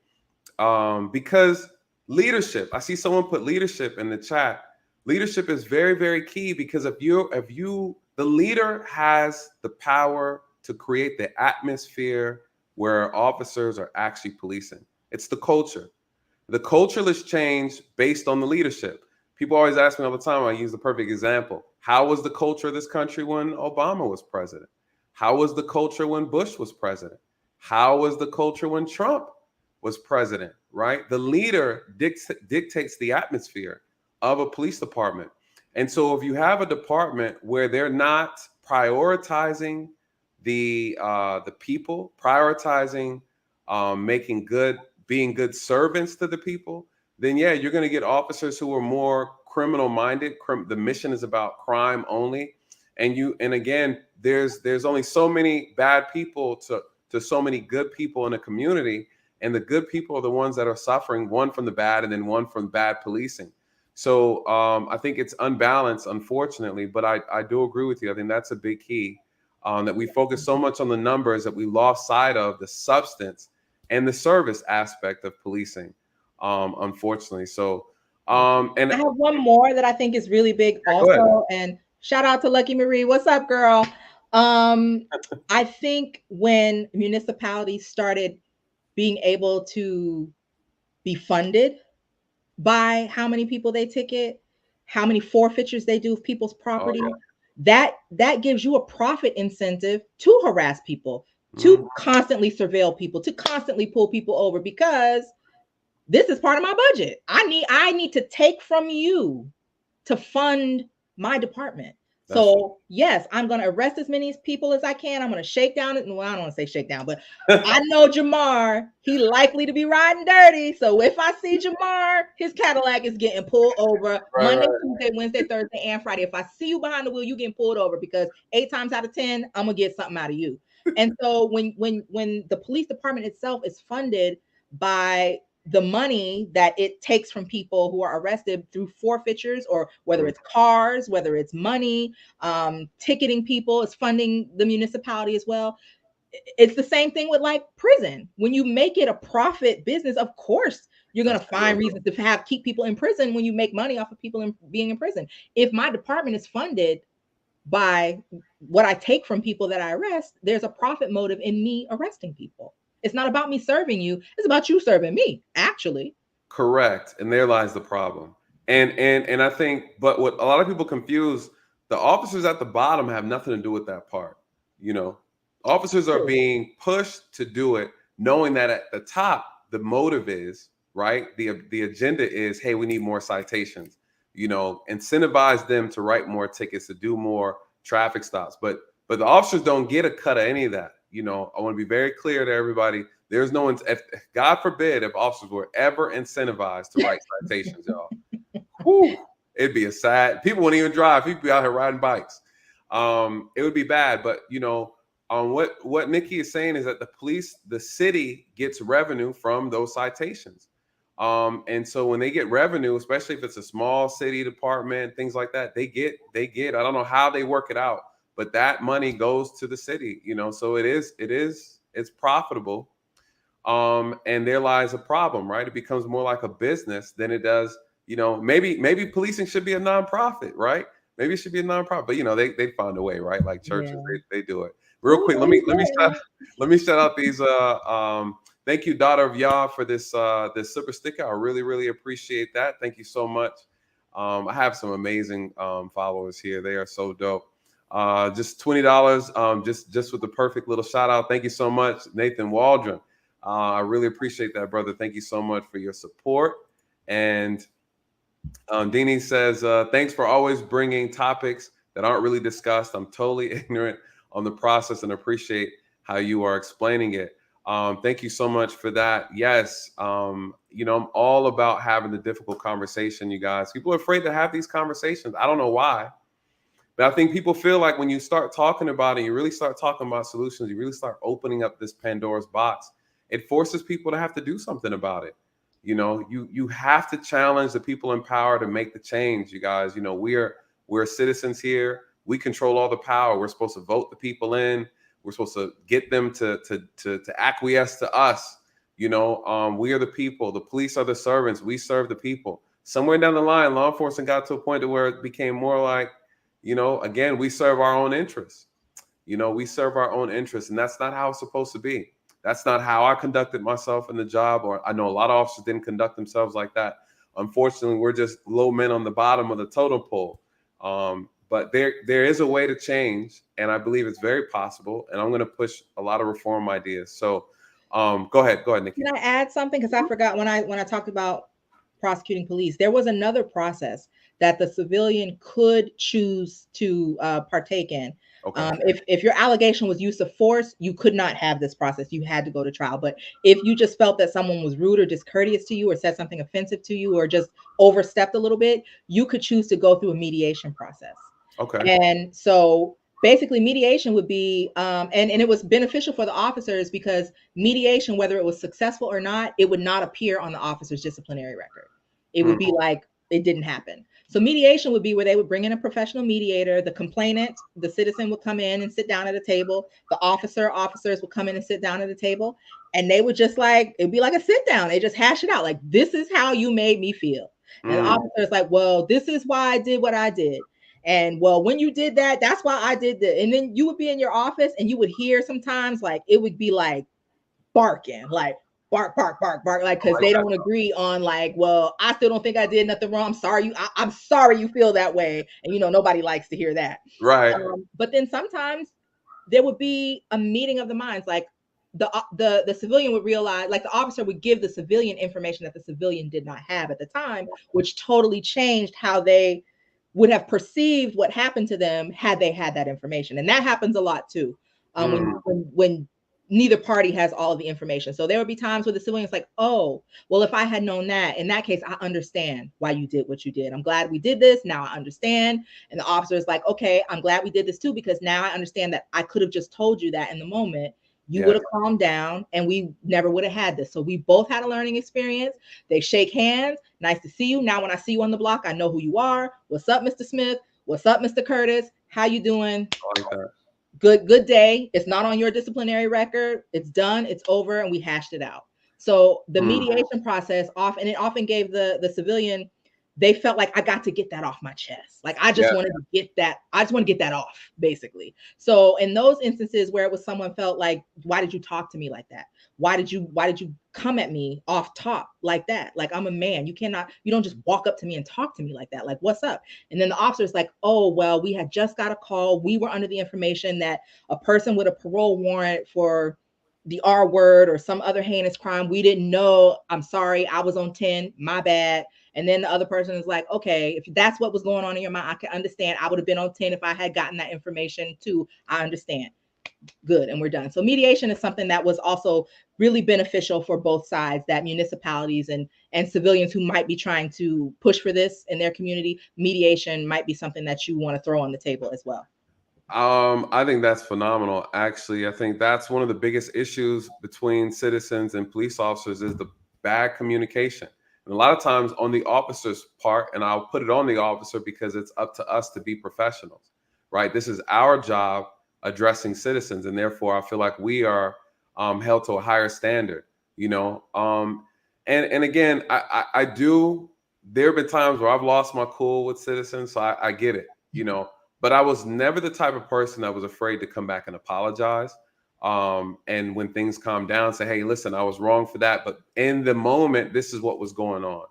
because leadership. I see someone put leadership in the chat. Leadership is very, very key, because if the leader has the power to create the atmosphere where officers are actually policing. It's the culture. The cultureless change based on the leadership. People always ask me all the time, I use the perfect example. How was the culture of this country when Obama was president? How was the culture when Bush was president? How was the culture when Trump was president, right? The leader dictates the atmosphere of a police department. And so if you have a department where they're not prioritizing the people, prioritizing being good servants to the people, then you're going to get officers who are more criminal minded. The mission is about crime only. And again, there's only so many bad people to so many good people in a community. And the good people are the ones that are suffering, one from the bad and then one from bad policing. So I think it's unbalanced, unfortunately, but I do agree with you. I think that's a big key, that we focus so much on the numbers that we lost sight of the substance and the service aspect of policing, unfortunately. So and I have one more that I think is really big also. And shout out to Lucky Marie. What's up, girl? I think when municipalities started being able to be funded by how many people they ticket, how many forfeitures they do of people's property, that gives you a profit incentive to harass people, to constantly surveil people, to constantly pull people over, because this is part of my budget. I need to take from you to fund my department. So yes, I'm going to arrest as many people as I can. I'm going to shake down. Well, I don't want to say shake down, but I know Jamar, he likely to be riding dirty. So if I see Jamar, his Cadillac is getting pulled over Monday, Tuesday, Wednesday, Thursday, and Friday. If I see you behind the wheel, you getting pulled over, because 8 times out of 10, I'm going to get something out of you. And so when the police department itself is funded by the money that it takes from people who are arrested through forfeitures, or whether it's cars, whether it's money, ticketing people, is funding the municipality as well. It's the same thing with like prison. When you make it a profit business, of course you're going to find reasons to keep people in prison when you make money off of people being in prison. If my department is funded by what I take from people that I arrest, there's a profit motive in me arresting people. It's not about me serving you. It's about you serving me, actually. Correct. And there lies the problem. And I think, but what a lot of people confuse, the officers at the bottom have nothing to do with that part. You know, officers are being pushed to do it, knowing that at the top, the motive is, right? The agenda is, hey, we need more citations, you know, incentivize them to write more tickets, to do more traffic stops. But the officers don't get a cut of any of that. You know, I want to be very clear to everybody. There's no one, God forbid, if officers were ever incentivized to write citations, y'all. Whew, it'd be a sad, people wouldn't even drive. People be out here riding bikes. It would be bad. But, you know, what Nicci is saying is that the city gets revenue from those citations. And so when they get revenue, especially if it's a small city department, things like that, they get, I don't know how they work it out, but that money goes to the city, you know, so it's profitable. And there lies a problem, right? It becomes more like a business than it does, you know, maybe policing should be a nonprofit, right? Maybe it should be a nonprofit, but you know, they find a way, right? Like churches, they do it. Real quick, let me shout out these thank you, Daughter of Yah, for this super sticker. I really appreciate that. Thank you so much. I have some amazing followers here. They are so dope. Just $20, just with the perfect little shout out. Thank you so much, Nathan Waldron. I really appreciate that, brother. Thank you so much for your support. And Deanie says, thanks for always bringing topics that aren't really discussed. I'm totally ignorant on the process and appreciate how you are explaining it. Thank you so much for that. Yes. You know, I'm all about having the difficult conversation, you guys. People are afraid to have these conversations. I don't know why, but I think people feel like when you start talking about it, you really start talking about solutions, you really start opening up this Pandora's box, it forces people to have to do something about it. You know, you have to challenge the people in power to make the change, you guys. You know, we're citizens here. We control all the power. We're supposed to vote the people in. We're supposed to get them to acquiesce to us. You know, we are the people. The police are the servants. We serve the people. Somewhere down the line, law enforcement got to a point to where it became more like, you know, again, we serve our own interests. You know, we serve our own interests, and that's not how it's supposed to be. That's not how I conducted myself in the job, or I know a lot of officers didn't conduct themselves like that. Unfortunately, we're just low men on the bottom of the totem pole. But there is a way to change, and I believe it's very possible. And I'm going to push a lot of reform ideas. So go ahead, Nicci. Can I add something? Because I forgot when I talked about prosecuting police, there was another process that the civilian could choose to partake in. Okay. If your allegation was use of force, you could not have this process. You had to go to trial. But if you just felt that someone was rude or discourteous to you, or said something offensive to you, or just overstepped a little bit, you could choose to go through a mediation process. Okay. And so basically mediation would be, and it was beneficial for the officers, because mediation, whether it was successful or not, it would not appear on the officer's disciplinary record. It would be like it didn't happen. So mediation would be where they would bring in a professional mediator. The complainant, the citizen, would come in and sit down at a table. The officers would come in and sit down at a table, and they would just like, it'd be like a sit down. They just hash it out. Like, this is how you made me feel. And the officer's like, well, this is why I did what I did. And well, when you did that, that's why I did that. And then you would be in your office and you would hear sometimes, like, it would be like barking, like bark, like, because they don't agree on, like, well, I still don't think I did nothing wrong. I'm sorry you feel that way. And, you know, nobody likes to hear that. Right. But then sometimes there would be a meeting of the minds. Like the civilian would realize, like, the officer would give the civilian information that the civilian did not have at the time, which totally changed how they would have perceived what happened to them had they had that information. And that happens a lot too, when neither party has all of the information. So there would be times where the civilian's like, oh, well, if I had known that, in that case, I understand why you did what you did. I'm glad we did this. Now I understand. And the officer is like, okay, I'm glad we did this too, because now I understand that I could have just told you that in the moment. You would have calmed down and we never would have had this. So we both had a learning experience. They shake hands. Nice to see you. Now, when I see you on the block, I know who you are. What's up, Mr. Smith? What's up, Mr. Curtis? How you doing? I like that. Good day. It's not on your disciplinary record. It's done. It's over. And we hashed it out. So the mediation process it often gave the civilian, they felt like I got to get that off my chest. Like I just wanted to get that. I just want to get that off, basically. So in those instances where it was someone felt like, why did you talk to me like that? Why did you come at me off top like that? Like I'm a man. You don't just walk up to me and talk to me like that. Like, what's up? And then the officer's like, oh, well, we had just got a call. We were under the information that a person with a parole warrant for the R word or some other heinous crime. We didn't know. I'm sorry. I was on 10. My bad. And then the other person is like, okay, if that's what was going on in your mind, I can understand. I would have been on 10 if I had gotten that information too. I understand. Good. And we're done. So mediation is something that was also really beneficial for both sides, that municipalities and civilians who might be trying to push for this in their community, mediation might be something that you want to throw on the table as well. I think that's phenomenal. Actually, I think that's one of the biggest issues between citizens and police officers is the bad communication. And a lot of times on the officer's part, and I'll put it on the officer because it's up to us to be professionals, right? This is our job addressing citizens. And therefore I feel like we are held to a higher standard, you know? And again, I do, there have been times where I've lost my cool with citizens. So I get it, you know, but I was never the type of person that was afraid to come back and apologize. And when things calm down, say, hey, listen, I was wrong for that. But in the moment, this is what was going on.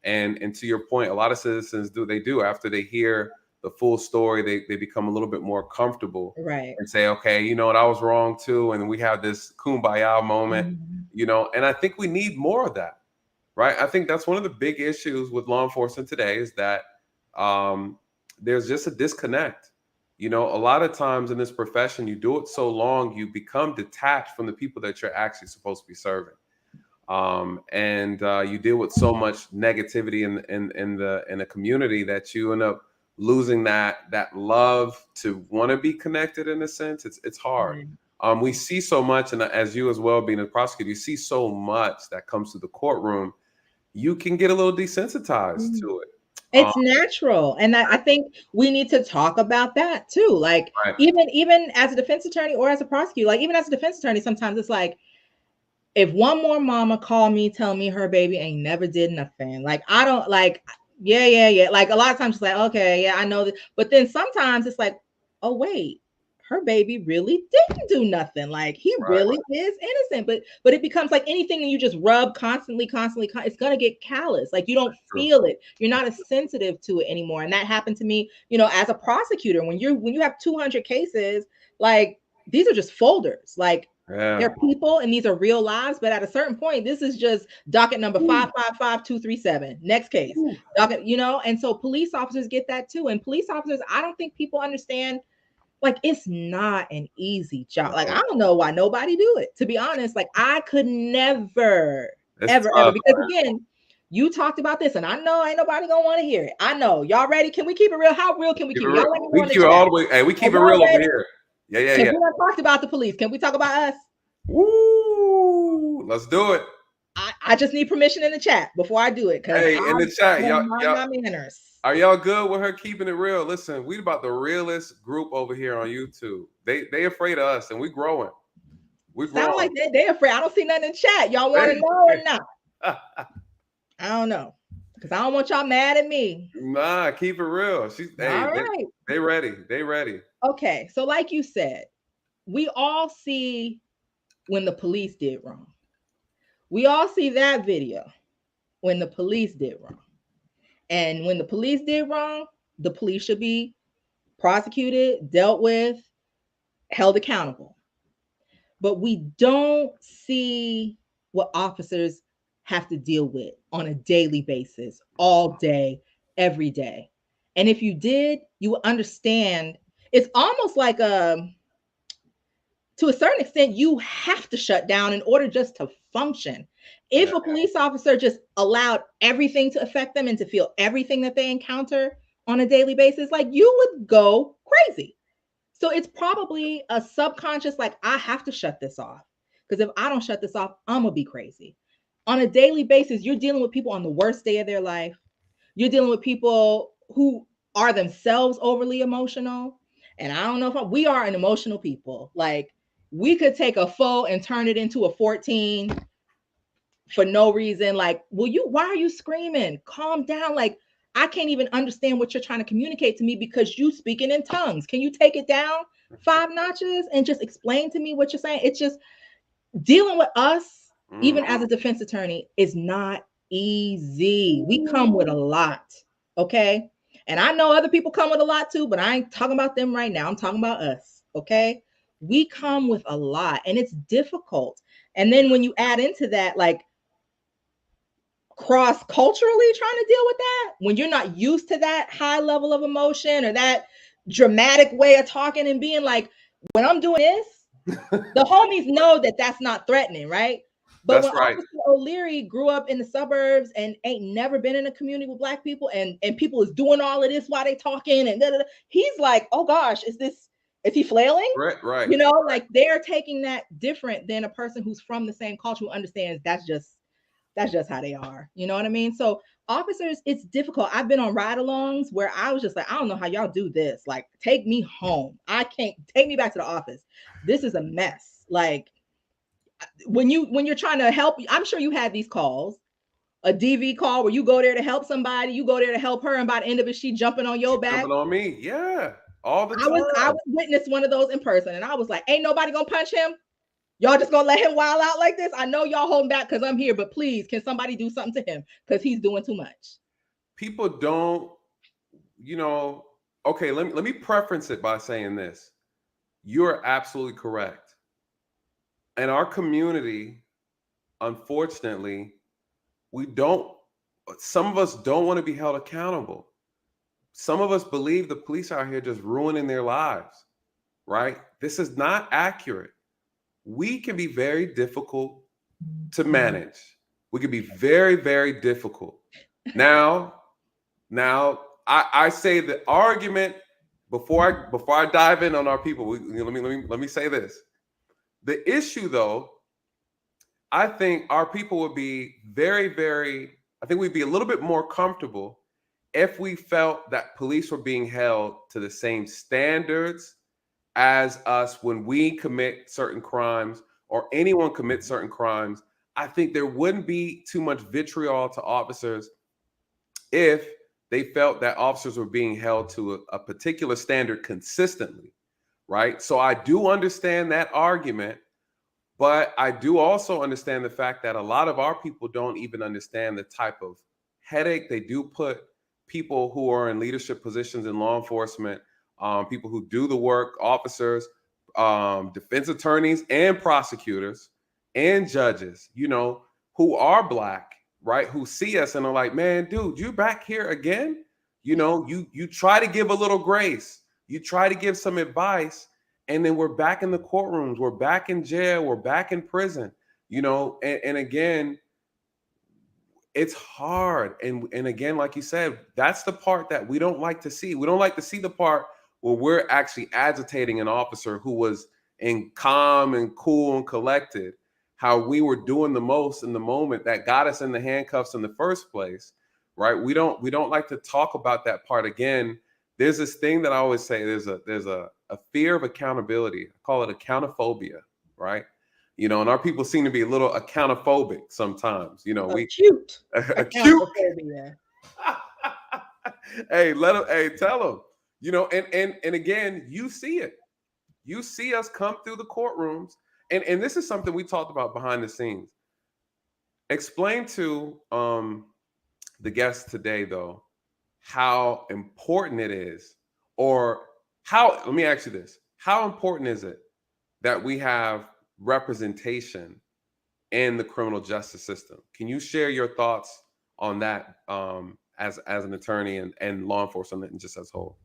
And to your point, a lot of citizens do after they hear the full story, they become a little bit more comfortable, right? And say, okay, you know what, I was wrong too. And we have this kumbaya moment, you know, and I think we need more of that, right? I think that's one of the big issues with law enforcement today is that there's just a disconnect. You know, a lot of times in this profession, you do it so long, you become detached from the people that you're actually supposed to be serving. And you deal with so much negativity in the community that you end up losing that love to want to be connected. In a sense, it's hard. We see so much, and as you as well being a prosecutor, you see so much that comes to the courtroom. You can get a little desensitized to it. It's natural. And I think we need to talk about that too. Like even as a defense attorney or as a prosecutor, like even as a defense attorney, sometimes it's like, if one more mama call me, tell me her baby ain't never did nothing. Like, I don't like, yeah. Like a lot of times it's like, okay, yeah, I know that. But then sometimes it's like, oh, wait, her baby really didn't do nothing. Like he really is innocent. But it becomes like anything that you just rub constantly, it's gonna get callous. Like you don't feel it. You're not as sensitive to it anymore. And that happened to me, you know, as a prosecutor. When you have 200 cases, like these are just folders. Like they're people and these are real lives. But at a certain point, this is just docket number 555237. Next case. Docket, you know, and so police officers get that too. And police officers, I don't think people understand. Like, it's not an easy job. Like, I don't know why nobody do it. To be honest, like, I could never, ever, because again, you talked about this, and I know ain't nobody gonna want to hear it. I know. Y'all ready? Can we keep it real? How real can we keep it? Y'all let me we keep it all the way. Hey, we keep it real over here. Yeah. We done talked about the police. Can we talk about us? Woo! Let's do it. I just need permission in the chat before I do it. Hey, in the chat, y'all. My manners. Are y'all good with her keeping it real? Listen, we about the realest group over here on YouTube. They afraid of us, and we growing. Sound like they afraid. I don't see nothing in chat. Y'all want to know or not? I don't know, because I don't want y'all mad at me. Nah, keep it real. All right. They ready. They ready. Okay, so like you said, we all see when the police did wrong. We all see that video when the police did wrong. And when the police did wrong, the police should be prosecuted, dealt with, held accountable. But we don't see what officers have to deal with on a daily basis, all day, every day. And if you did, you would understand. It's almost like to a certain extent, you have to shut down in order just to function. If a police officer just allowed everything to affect them and to feel everything that they encounter on a daily basis, like you would go crazy. So it's probably a subconscious, like, I have to shut this off. Because if I don't shut this off, I'm gonna be crazy. On a daily basis, you're dealing with people on the worst day of their life. You're dealing with people who are themselves overly emotional. And I don't know if we are an emotional people. Like, we could take a foe and turn it into a 14 for no reason. Like, why are you screaming? Calm down. Like, I can't even understand what you're trying to communicate to me because you speaking in tongues. Can you take it down 5 notches and just explain to me what you're saying? It's just dealing with us, even as a defense attorney, is not easy. We come with a lot. Okay. And I know other people come with a lot too, but I ain't talking about them right now. I'm talking about us. Okay. We come with a lot and it's difficult. And then when you add into that, like, cross-culturally trying to deal with that, when you're not used to that high level of emotion or that dramatic way of talking and being like, when I'm doing this, the homies know that that's not threatening, right? But that's when right. Officer O'Leary grew up in the suburbs and ain't never been in a community with Black people, and people is doing all of this while they talking and he's like, oh gosh, is he flailing? Right. You know, like, they're taking that different than a person who's from the same culture who understands that's just how they are. You know what I mean? So officers, it's difficult. I've been on ride-alongs where I was just like, I don't know how y'all do this. Like, take me home. I can't, take me back to the office. This is a mess. Like, when you're trying to help, I'm sure you had these calls, a DV call where you go there to help somebody, you go there to help her, and by the end of it, she jumping on your back. Jumping on me. Yeah. All the time. I was witness one of those in person, and I was like, ain't nobody gonna punch him. Y'all just gonna let him wild out like this? I know y'all holding back because I'm here, but please, can somebody do something to him? Because he's doing too much. People don't, okay, let me preference it by saying this. You're absolutely correct. In our community, unfortunately, some of us don't want to be held accountable. Some of us believe the police out here just ruining their lives, right? This is not accurate. We can be very difficult to manage. We can be very, very difficult. Now, I say the argument before I dive in on our people. Let me say this. The issue, though, I think our people would be very, very. I think we'd be a little bit more comfortable if we felt that police were being held to the same standards as us when we commit certain crimes or anyone commits certain crimes. I think there wouldn't be too much vitriol to officers if they felt that officers were being held to a particular standard consistently, right? So I do understand that argument, but I do also understand the fact that a lot of our people don't even understand the type of headache they do put people who are in leadership positions in law enforcement, people who do the work, officers, defense attorneys and prosecutors and judges, who are Black, right? Who see us and are like, man, dude, you back here again? You try to give a little grace. You try to give some advice. And then we're back in the courtrooms. We're back in jail. We're back in prison, and again, it's hard. And again, like you said, that's the part that we don't like to see. We don't like to see the part where we're actually agitating an officer who was in calm and cool and collected, how we were doing the most in the moment that got us in the handcuffs in the first place, right? We don't like to talk about that part. Again, there's this thing that I always say, there's a fear of accountability. I call it accountophobia, right? And our people seem to be a little accountophobic sometimes. Acute. Hey, tell them, and again, you see it. You see us come through the courtrooms, and this is something we talked about behind the scenes. Explain to the guests today, though, how important it is, let me ask you this: how important is it that we have representation in the criminal justice system? Can you share your thoughts on that as an attorney and law enforcement and just as a whole?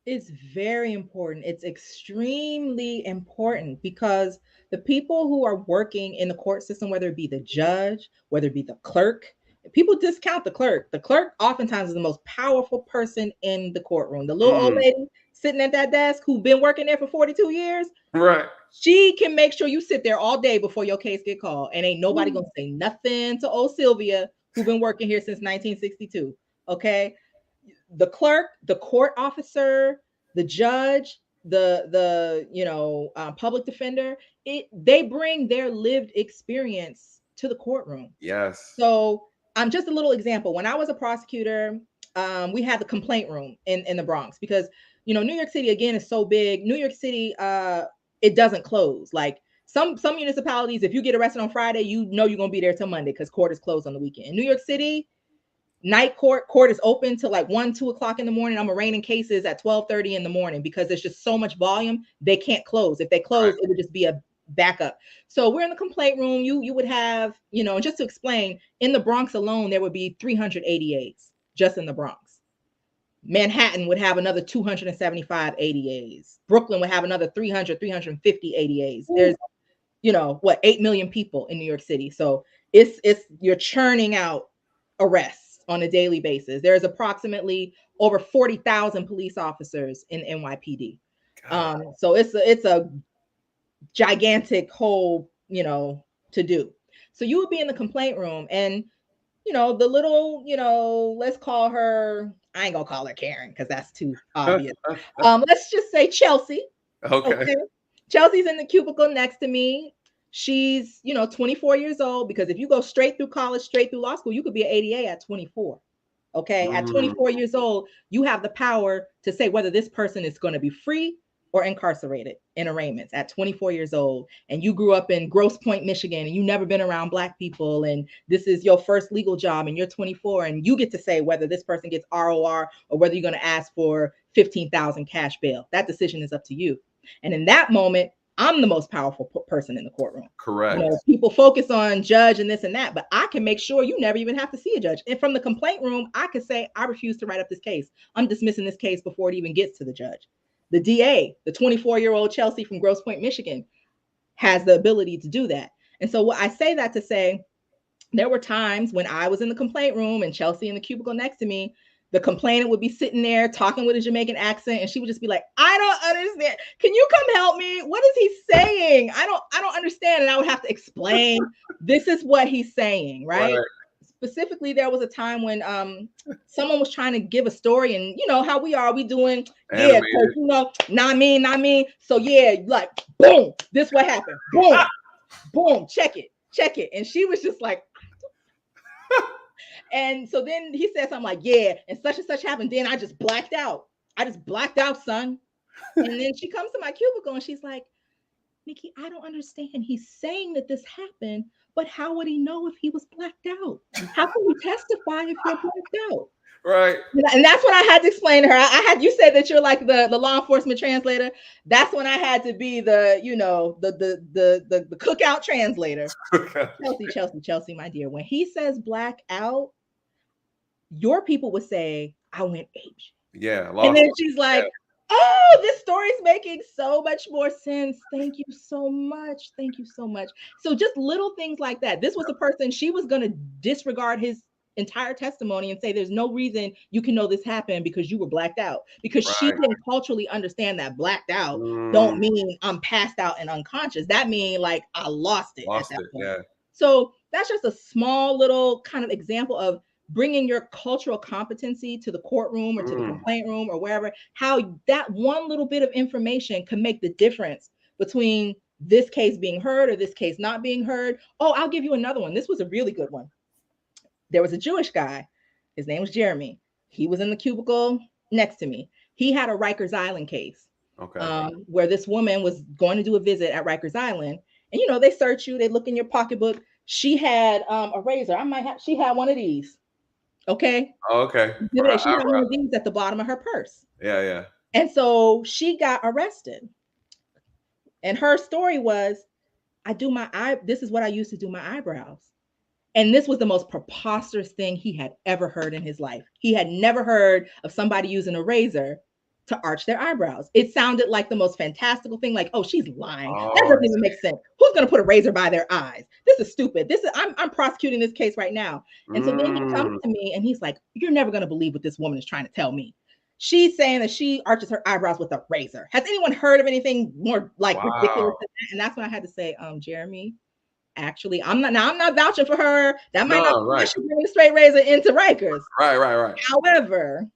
It's very important. It's extremely important because the people who are working in the court system, whether it be the judge, whether it be the clerk, people discount the clerk. The clerk oftentimes is the most powerful person in the courtroom. The little old lady sitting at that desk who've been working there for 42 years. Right. She can make sure you sit there all day before your case get called, and ain't nobody gonna say nothing to old Sylvia, who been working here since 1962. Okay, the clerk, the court officer, the judge, the public defender, they bring their lived experience to the courtroom. Yes. So just a little example. When I was a prosecutor, we had the complaint room in the Bronx because New York City again is so big. New York City, it doesn't close. Like some municipalities, if you get arrested on Friday, you're gonna be there till Monday because court is closed on the weekend. In New York City, night court is open till like 1-2 o'clock in the morning. I'm arraigning cases at 12:30 in the morning because there's just so much volume. They can't close. If they close, it would just be a backup. So we're in the complaint room. You would have, just to explain, in the Bronx alone, there would be 388s just in the Bronx. Manhattan would have another 275 ADAs. Brooklyn would have another 350 ADAs. There's, 8 million people in New York City. So you're churning out arrests on a daily basis. There's approximately over 40,000 police officers in NYPD. So it's a gigantic whole, to do. So you would be in the complaint room and, the little, let's call her, I ain't gonna call her Karen because that's too obvious. Let's just say Chelsea. Okay. Chelsea's in the cubicle next to me. She's, 24 years old, because if you go straight through college, straight through law school, you could be an ADA at 24. Okay. At 24 years old, you have the power to say whether this person is going to be free or incarcerated in arraignments at 24 years old. And you grew up in Grosse Pointe, Michigan, and you never been around Black people. And this is your first legal job and you're 24, and you get to say whether this person gets ROR or whether you're going to ask for $15,000 cash bail. That decision is up to you. And in that moment, I'm the most powerful person in the courtroom. Correct. People focus on judge and this and that, but I can make sure you never even have to see a judge. And from the complaint room, I could say, I refuse to write up this case. I'm dismissing this case before it even gets to the judge. The DA, the 24-year-old Chelsea from Grosse Pointe, Michigan, has the ability to do that. And so I say that to say, there were times when I was in the complaint room and Chelsea in the cubicle next to me, the complainant would be sitting there talking with a Jamaican accent, and she would just be like, I don't understand. Can you come help me? What is he saying? I don't understand. And I would have to explain, this is what he's saying, right? Specifically, there was a time when someone was trying to give a story, and how we doing, not me. So yeah, like, boom, this what happened. Boom, boom, check it. And she was just like, and so then he said something like, yeah, and such happened. Then I just blacked out. Son. And then she comes to my cubicle and she's like, Nicci, I don't understand. He's saying that this happened, but how would he know if he was blacked out? How can you testify if you're blacked out? Right. And that's when I had to explain to her. You said that you're like the law enforcement translator. That's when I had to be the cookout translator. Chelsea, my dear, when he says black out, your people would say, I went apeshit. Yeah. And then she's like, oh, this story's making so much more sense. Thank you so much. So just little things like that. This was a person, she was going to disregard his entire testimony and say, there's no reason you can know this happened because you were blacked out. Because she didn't culturally understand that blacked out don't mean I'm passed out and unconscious. That means like I lost it at that point. Yeah. So that's just a small little kind of example of bringing your cultural competency to the courtroom or to the complaint room or wherever, how that one little bit of information can make the difference between this case being heard or this case not being heard. Oh, I'll give you another one. This was a really good one. There was a Jewish guy. His name was Jeremy. He was in the cubicle next to me. He had a Rikers Island case where this woman was going to do a visit at Rikers Island. And, they search you. They look in your pocketbook. She had a razor. She had one of these. Okay. Oh, okay. She had one of these at the bottom of her purse. Yeah. And so she got arrested. And her story was, this is what I used to do my eyebrows. And this was the most preposterous thing he had ever heard in his life. He had never heard of somebody using a razor to arch their eyebrows. It sounded like the most fantastical thing, like, oh, she's lying. That doesn't even make sense. Who's going to put a razor by their eyes? This is stupid. I'm prosecuting this case right now. And so then he comes to me and he's like, you're never going to believe what this woman is trying to tell me. she's saying that she arches her eyebrows with a razor. Has anyone heard of anything more like ridiculous than that? And that's when I had to say, Jeremy, actually, I'm not vouching for her. That might not be why she bring a straight razor into Rikers. Right. However,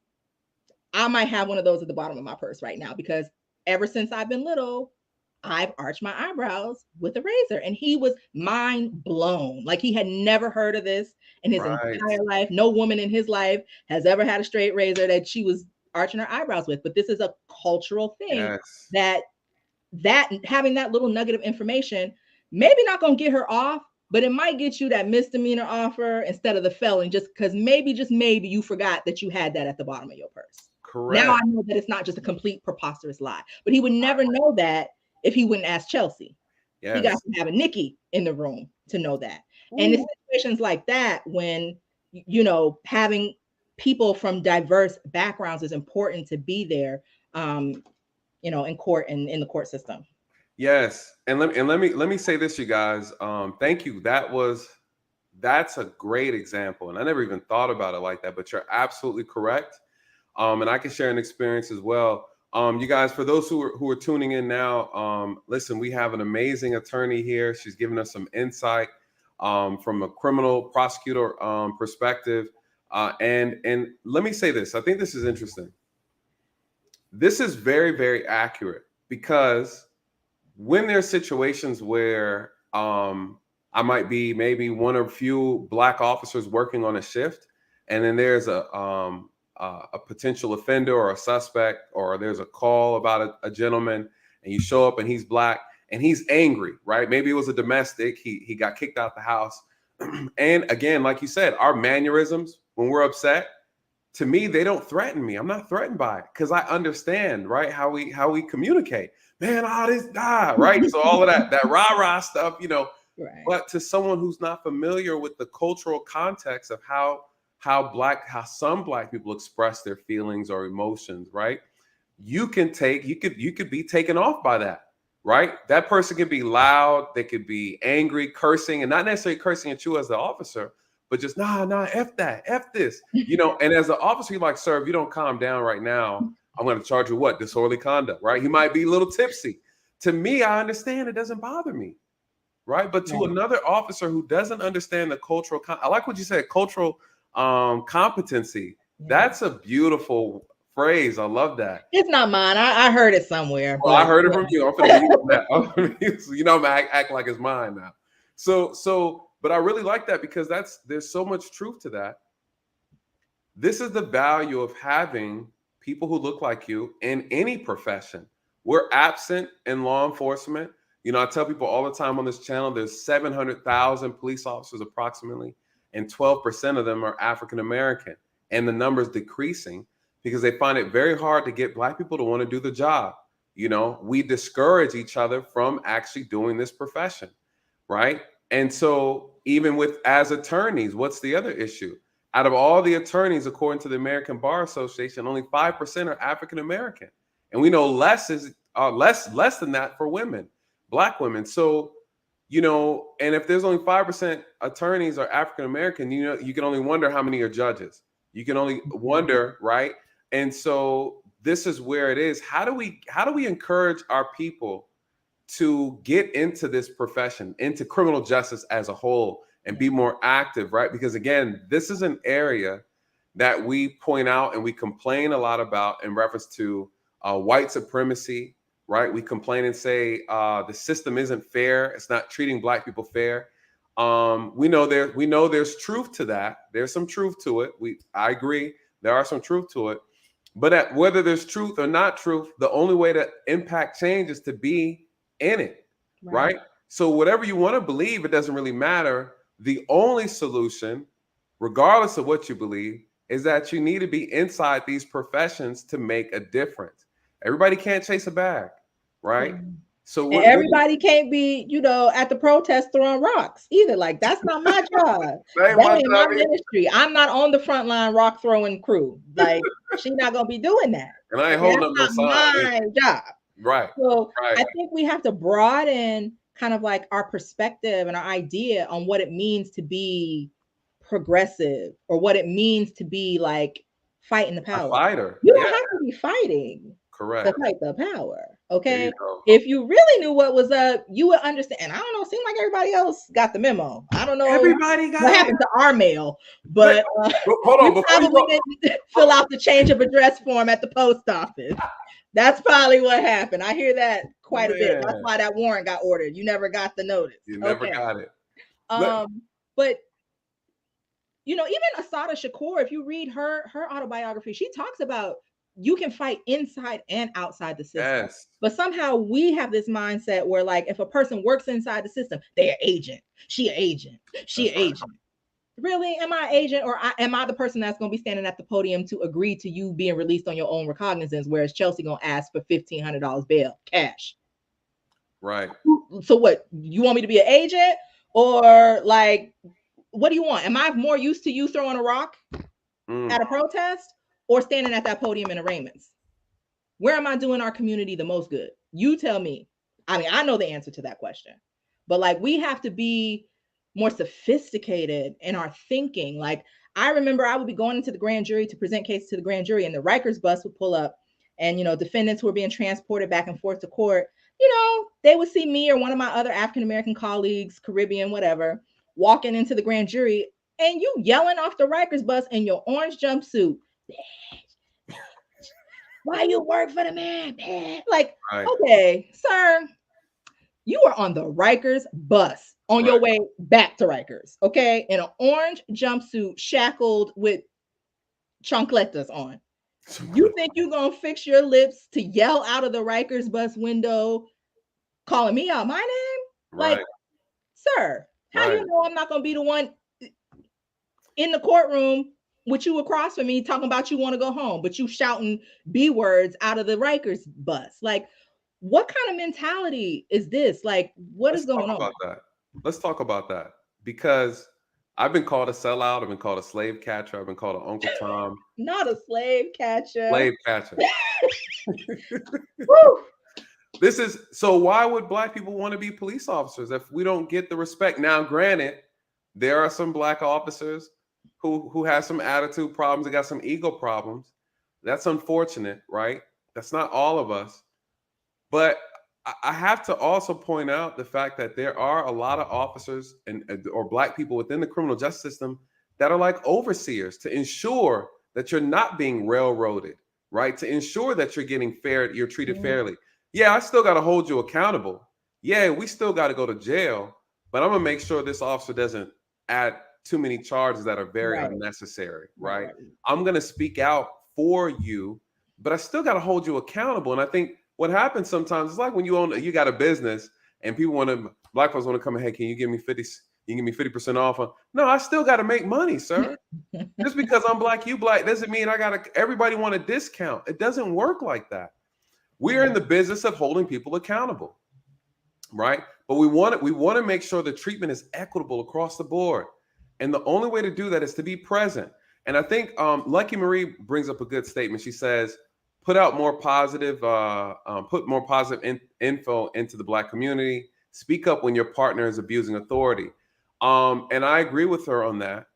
I might have one of those at the bottom of my purse right now because ever since I've been little, I've arched my eyebrows with a razor, and he was mind blown. Like he had never heard of this in his entire life. No woman in his life has ever had a straight razor that she was arching her eyebrows with. But this is a cultural thing that having that little nugget of information, maybe not going to get her off, but it might get you that misdemeanor offer instead of the felon, just because maybe you forgot that you had that at the bottom of your purse. Correct. Now I know that it's not just a complete preposterous lie, but he would never know that if he wouldn't ask Chelsea. Yes. He got to have a Nicci in the room to know that. Ooh. And in situations like that, when, having people from diverse backgrounds is important to be there, in court and in the court system. Yes. And let me say this, you guys. Thank you. That's a great example. And I never even thought about it like that, but you're absolutely correct. And I can share an experience as well. You guys, for those who are tuning in now, listen, we have an amazing attorney here. She's giving us some insight from a criminal prosecutor perspective. And let me say this. I think this is interesting. This is very, very accurate because when there's situations where I might be maybe one or few Black officers working on a shift, and then there's a potential offender or a suspect, or there's a call about a gentleman, and you show up and he's Black and he's angry, right? Maybe it was a domestic. He got kicked out the house. And again, like you said, our mannerisms when we're upset, to me, they don't threaten me. I'm not threatened by it because I understand, right, how we communicate. Man, right? So all of that rah-rah stuff, Right. But to someone who's not familiar with the cultural context of how some Black people express their feelings or emotions, right? You could be taken off by that, right? That person could be loud, they could be angry, cursing, and not necessarily cursing at you as the officer, but just F that, F this, and as an officer, you're like, sir, if you don't calm down right now, I'm going to charge you what? Disorderly conduct, right? He might be a little tipsy. To me, I understand, it doesn't bother me, right? But to another officer who doesn't understand the cultural, I like what you said, cultural competency. That's a beautiful phrase. I love that. It's not mine. I heard it somewhere. Well, I heard it from you. I'm gonna use that. I'm gonna act like it's mine now. So, but I really like that because there's so much truth to that. This is the value of having people who look like you in any profession. We're absent in law enforcement. I tell people all the time on this channel, there's 700,000 police officers approximately, and 12% of them are African American. And the number's decreasing because they find it very hard to get Black people to want to do the job. We discourage each other from actually doing this profession, right? And so even as attorneys, what's the other issue? Out of all the attorneys, according to the American Bar Association, only 5% are African American. And we know less than that for women, Black women. So, and if there's only 5% attorneys are African American, you can only wonder how many are judges. You can only wonder, right? And so this is where it is. How do we encourage our people to get into this profession, into criminal justice as a whole, and be more active, right? Because again, this is an area that we point out and we complain a lot about in reference to white supremacy, right? We complain and say the system isn't fair. It's not treating Black people fair. We know there's truth to that. There's some truth to it. I agree. There are some truth to it. But whether there's truth or not truth, the only way to impact change is to be in it, right? So whatever you want to believe, it doesn't really matter. The only solution, regardless of what you believe, is that you need to be inside these professions to make a difference. Everybody can't chase a bag, right? So everybody can't be, at the protest throwing rocks either. Like, that's not my job. That ain't my ministry. I'm not on the front line rock throwing crew. Like, she's not gonna be doing that. And I ain't holding up no sign. My job. Right. So I think we have to broaden kind of like our perspective and our idea on what it means to be progressive, or what it means to be like fighting the power. A fighter. You don't have to be fighting Correct. to fight the power. There Okay. you go. If you really knew what was up, you would understand. And I don't know, seems like everybody else got the memo. I don't know Everybody got what it. happened to our mail, but hold on, you before probably didn't fill out the change of address form at the post office. That's probably what happened. I hear that quite a bit. That's why that warrant got ordered. You never got the notice. You never got it. But you know, even Assata Shakur, if you read her autobiography, she talks about you can fight inside and outside the system. Yes. But somehow we have this mindset where, like, if a person works inside the system, they're an agent. She an agent. She an agent. Really? Am I an agent, or am I the person that's going to be standing at the podium to agree to you being released on your own recognizance, whereas Chelsea going to ask for $1,500 bail cash? Right. So what? You want me to be an agent, or like, what do you want? Am I more used to you throwing a rock at a protest or standing at that podium in arraignments? Where am I doing our community the most good? You tell me. I mean, I know the answer to that question, but like, we have to be more sophisticated in our thinking. Like, I remember I would be going into the grand jury to present cases to the grand jury, and the Rikers bus would pull up, and, you know, defendants who were being transported back and forth to court, you know, they would see me or one of my other African-American colleagues, Caribbean, whatever, walking into the grand jury, and you yelling off the Rikers bus in your orange jumpsuit. Why you work for the man? Like, okay, sir, you are on the Rikers bus on your way back to Rikers, okay? In an orange jumpsuit, shackled with chancletas on. You think you're going to fix your lips to yell out of the Rikers bus window, calling me out my name? Like, sir, how you know I'm not going to be the one in the courtroom with you across from me talking about you want to go home, but you shouting B words out of the Rikers bus? Like, what kind of mentality is this? Like, what is going on? Let's talk about that, because I've been called a sellout. I've been called a slave catcher. I've been called an Uncle Tom. Not a slave catcher. Slave catcher. So why would Black people want to be police officers if we don't get the respect? Now, granted, there are some Black officers who have some attitude problems. They got some ego problems. That's unfortunate, right? That's not all of us. But I have to also point out the fact that there are a lot of officers or Black people within the criminal justice system that are like overseers to ensure that you're not being railroaded, right? To ensure that you're getting fair, you're treated fairly. Yeah, I still got to hold you accountable. Yeah, we still got to go to jail, but I'm gonna make sure this officer doesn't add too many charges that are very unnecessary, right? I'm gonna speak out for you, but I still got to hold you accountable. And I think what happens sometimes is like when you got a business and people Black folks want to come in, hey, can you give me 50? You give me 50% off? No, I still got to make money, sir. Just because I'm Black, you Black, doesn't mean everybody want a discount. It doesn't work like that. We're in the business of holding people accountable, right? But we want to make sure the treatment is equitable across the board. And the only way to do that is to be present. And I think Lucky Marie brings up a good statement. She says, put more positive info into the Black community. Speak up when your partner is abusing authority. And I agree with her on that.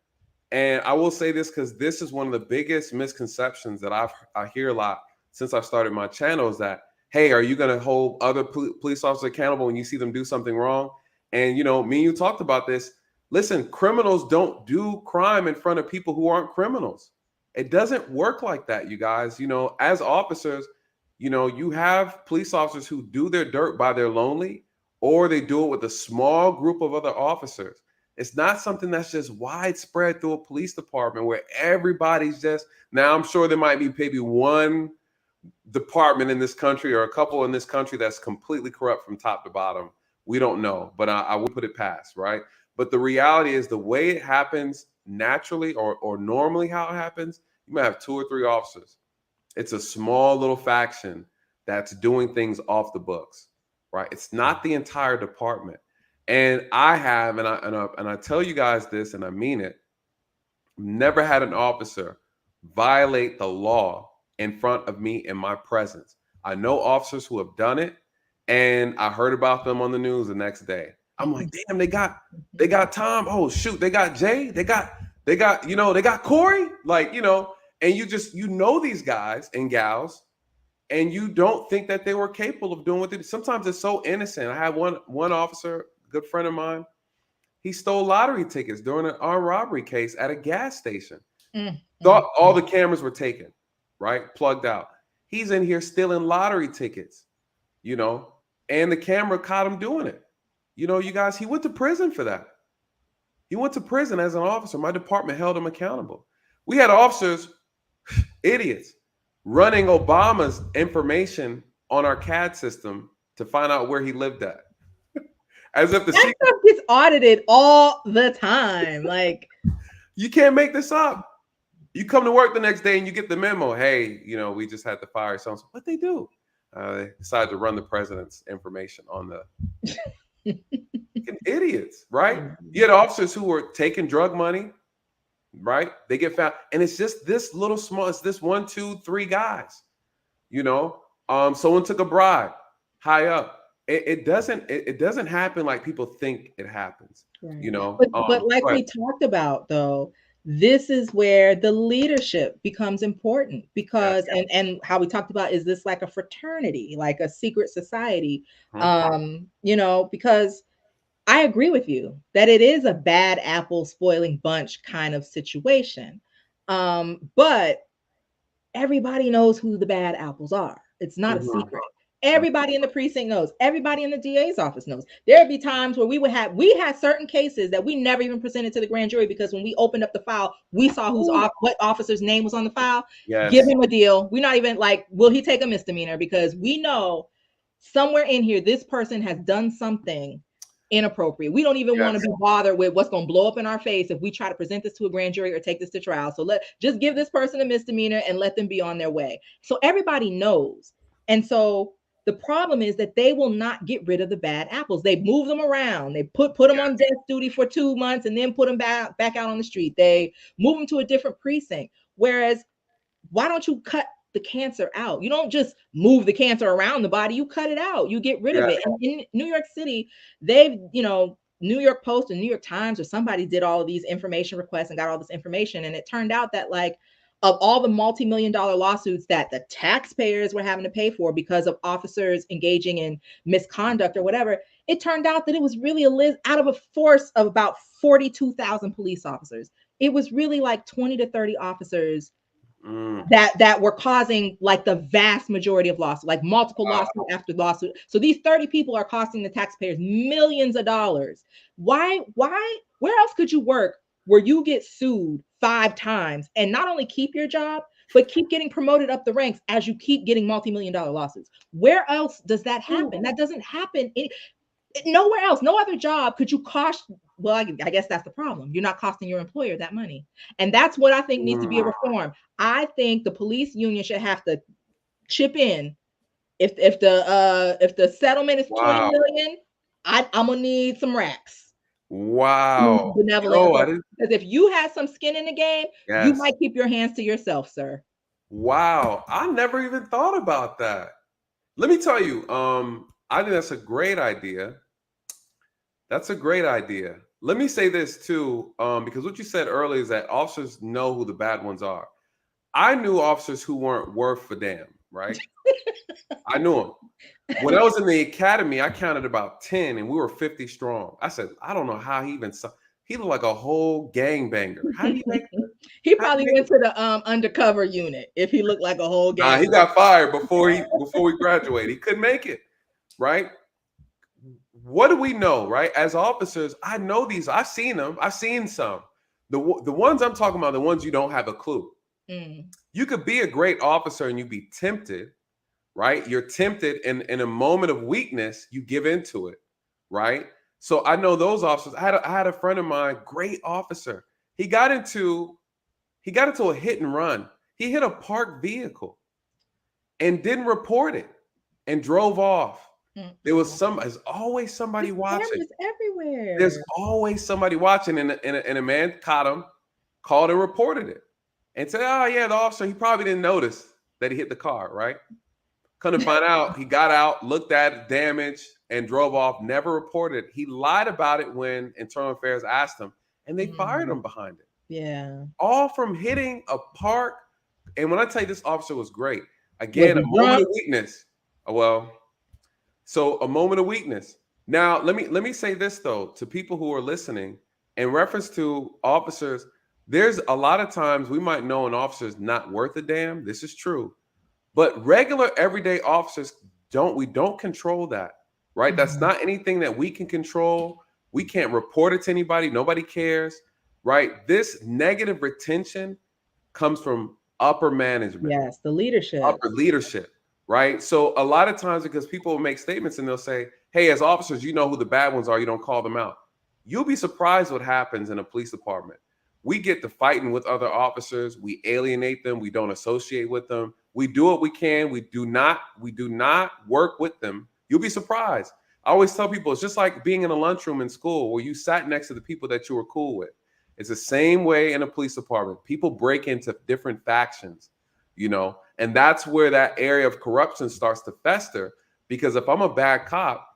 And I will say this because this is one of the biggest misconceptions that I hear a lot since I've started my channel is that, hey, are you going to hold other police officers accountable when you see them do something wrong? And, you know, me and you talked about this. Listen, criminals don't do crime in front of people who aren't criminals. It doesn't work like that, you guys. You know, as officers, you know, you have police officers who do their dirt by their lonely, or they do it with a small group of other officers. It's not something that's just widespread through a police department where everybody's just, now I'm sure there might be maybe one department in this country or a couple in this country that's completely corrupt from top to bottom. We don't know, but I will put it past, right? But the reality is the way it happens naturally or normally how it happens, you might have 2 or 3 officers. It's a small little faction that's doing things off the books, right? It's not the entire department. And I have, and I tell you guys this, and I mean it, never had an officer violate the law in front of me in my presence. I know officers who have done it, and I heard about them on the news the next day. I'm like, damn, they got Tom. Oh shoot, they got Jay. They got Corey. Like, you know, and you know these guys and gals, and you don't think that they were capable of doing what they do. Sometimes it's so innocent. I had one officer, good friend of mine, he stole lottery tickets during an armed robbery case at a gas station. Thought all the cameras were taken, right? Plugged out. He's in here stealing lottery tickets, you know, and the camera caught him doing it. You know, you guys, he went to prison for that. He went to prison as an officer. My department held him accountable. We had officers, idiots, running Obama's information on our CAD system to find out where he lived at. As if the that stuff gets audited all the time. Like, you can't make this up. You come to work the next day and you get the memo. Hey, you know, we just had to fire someone. What they do? They decided to run the president's information on the idiots, right? You had officers who were taking drug money, right? They get found, and it's just this little small. It's this 1, 2, 3 guys. You know, someone took a bribe high up. It doesn't happen like people think it happens. Right. You know, but like we talked about, though, this is where the leadership becomes important, because and how we talked about, is this like a fraternity, like a secret society? You know, because I agree with you that it is a bad apple spoiling bunch kind of situation. But everybody knows who the bad apples are. It's not a secret. Everybody in the precinct knows. Everybody in the DA's office knows. There'd be times where we had certain cases that we never even presented to the grand jury, because when we opened up the file, we saw what officer's name was on the file. Yes. Give him a deal. We're not even like, will he take a misdemeanor? Because we know somewhere in here, this person has done something inappropriate. We don't even want to be bothered with what's going to blow up in our face if we try to present this to a grand jury or take this to trial. So just give this person a misdemeanor and let them be on their way. So everybody knows. And so the problem is that they will not get rid of the bad apples. They move them around. They put them on desk duty for 2 months and then put them back out on the street. They move them to a different precinct. Whereas, why don't you cut the cancer out? You don't just move the cancer around the body. You cut it out. You get rid of it. And in New York City, they've, you know, New York Post and New York Times or somebody did all of these information requests and got all this information. And it turned out that, like, of all the multi-million-dollar lawsuits that the taxpayers were having to pay for because of officers engaging in misconduct or whatever, it turned out that it was really out of a force of about 42,000 police officers. It was really like 20 to 30 officers that were causing like the vast majority of lawsuits, like multiple lawsuit after lawsuit. So these 30 people are costing the taxpayers millions of dollars. Why? Where else could you work where you get sued 5 times and not only keep your job, but keep getting promoted up the ranks as you keep getting multi-million-dollar lawsuits? Where else does that happen? That doesn't happen nowhere else. No other job could you cost. Well, I guess that's the problem. You're not costing your employer that money. And that's what I think needs to be a reform. I think the police union should have to chip in. If the settlement is 20 million, I'm gonna need some racks. Wow. Because if you had some skin in the game, you might keep your hands to yourself, sir. Wow. I never even thought about that. Let me tell you, I think that's a great idea. That's a great idea. Let me say this too, because what you said earlier is that officers know who the bad ones are. I knew officers who weren't worth a damn, right? I knew them. When I was in the academy, I counted about 10 and we were 50 strong. I said, I don't know how he even saw. He looked like a whole gangbanger. How do you make that? He probably went to the undercover unit if he looked like a whole gangbanger. Nah, he got fired before we graduated. He couldn't make it, right? What do we know, right? As officers, I know these. I've seen them. I've seen some. The ones I'm talking about, the ones you don't have a clue. You could be a great officer and you be tempted, right? You're tempted in a moment of weakness, you give into it, right? So I know those officers. I had a friend of mine, great officer. He got into a hit and run. He hit a parked vehicle and didn't report it and drove off. There's always somebody watching. Cameras everywhere. There's always somebody watching, and a man caught him, called and reported it, and said, "Oh yeah, the officer, he probably didn't notice that he hit the car, right?" Couldn't find out. He got out, looked at damage, and drove off. Never reported it. He lied about it when Internal Affairs asked him, and they fired him behind it. Yeah, all from hitting a parked And when I tell you this officer was great, Was again, he a moment drunk? of weakness. Well, so a moment of weakness. Now, let me say this though to people who are listening in reference to officers. There's a lot of times we might know an officer is not worth a damn. This is true, but regular everyday officers don't control that, right? That's Mhm. not anything that we can control. We can't report it to anybody. Nobody cares, right? This negative retention comes from upper management, Yes, the leadership. upper leadership, right? So a lot of times, because people will make statements and they'll say, hey, as officers, you know who the bad ones are, you don't call them out. You'll be surprised what happens in a police department. We get to fighting with other officers, we alienate them, we don't associate with them, we do what we can, we do not work with them. You'll be surprised. I always tell people it's just like being in a lunchroom in school where you sat next to the people that you were cool with. It's the same way in a police department. People break into different factions, and that's where that area of corruption starts to fester. Because if I'm a bad cop,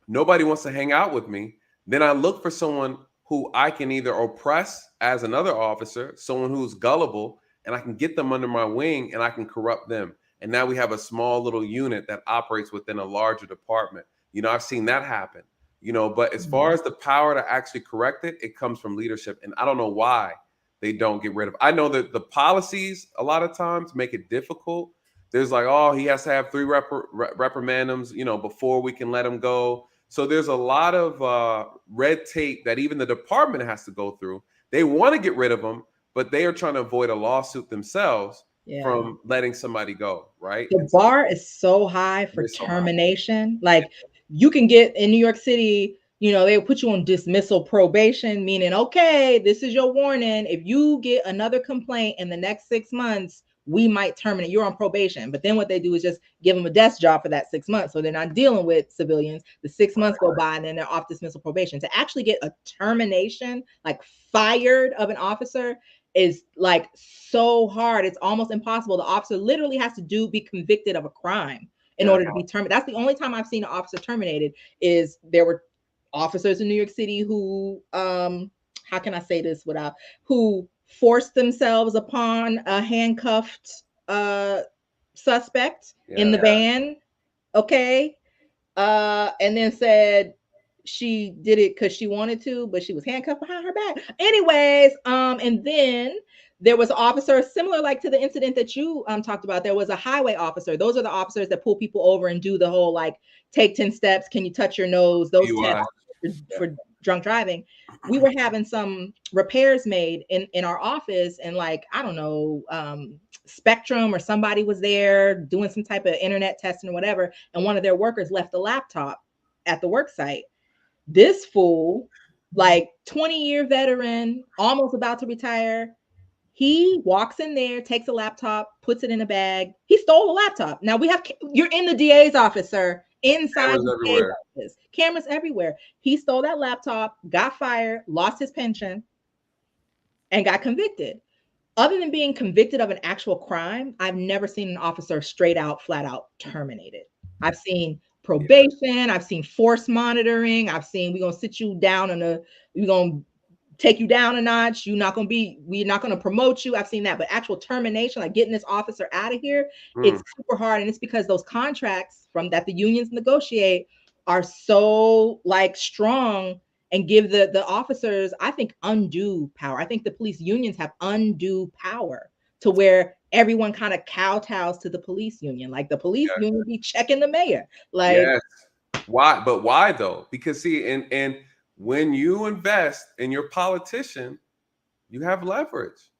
nobody wants to hang out with me. Then I look for someone who I can either oppress as another officer, someone who's gullible, and I can get them under my wing and I can corrupt them. And now we have a small little unit that operates within a larger department. I've seen that happen. But as far as the power to actually correct it, it comes from leadership. And I don't know why they don't get rid of it. I know that the policies a lot of times make it difficult. There's like, oh, he has to have 3 reprimandums, before we can let him go. So there's a lot of red tape that even the department has to go through. They want to get rid of them, but they are trying to avoid a lawsuit themselves from letting somebody go, right? The bar is so high for termination. Like, you can get in New York City, they'll put you on dismissal probation, meaning, okay, this is your warning. If you get another complaint in the next 6 months, we might terminate. You're on probation. But then what they do is just give them a desk job for that 6 months. So they're not dealing with civilians. The 6 months go by and then they're off dismissal probation. To actually get a termination, like fired of an officer, is like so hard. It's almost impossible. The officer literally has to be convicted of a crime in order to be terminated. That's the only time I've seen an officer terminated. Is there were officers in New York City who how can I say this who forced themselves upon a handcuffed suspect in the van, okay, and then said she did it because she wanted to, but she was handcuffed behind her back. Anyways, and then there was an officer similar like to the incident that you talked about. There was a highway officer. Those are the officers that pull people over and do the whole like take 10 steps. Can you touch your nose? Those tests for drunk driving. We were having some repairs made in our office, and like, I don't know, Spectrum or somebody was there doing some type of internet testing or whatever, and one of their workers left a laptop at the work site. This fool, like 20-year veteran, almost about to retire, he walks in there, takes a laptop, puts it in a bag. He stole the laptop. Now you're in the DA's office, sir, inside the DA's office. Cameras everywhere. He stole that laptop, got fired, lost his pension, and got convicted. Other than being convicted of an actual crime, I've never seen an officer straight out, flat out terminated. I've seen probation. I've seen force monitoring. I've seen we're going to sit you down we're going to take you down a notch. We're not going to promote you. I've seen that, but actual termination, like getting this officer out of here, it's super hard. And it's because those contracts that the unions negotiate are so like strong and give the officers, I think, undue power. I think the police unions have undue power to where everyone kind of kowtows to the police union. Like the police union be checking the mayor. Like, why? But why though? Because see, and when you invest in your politician, you have leverage,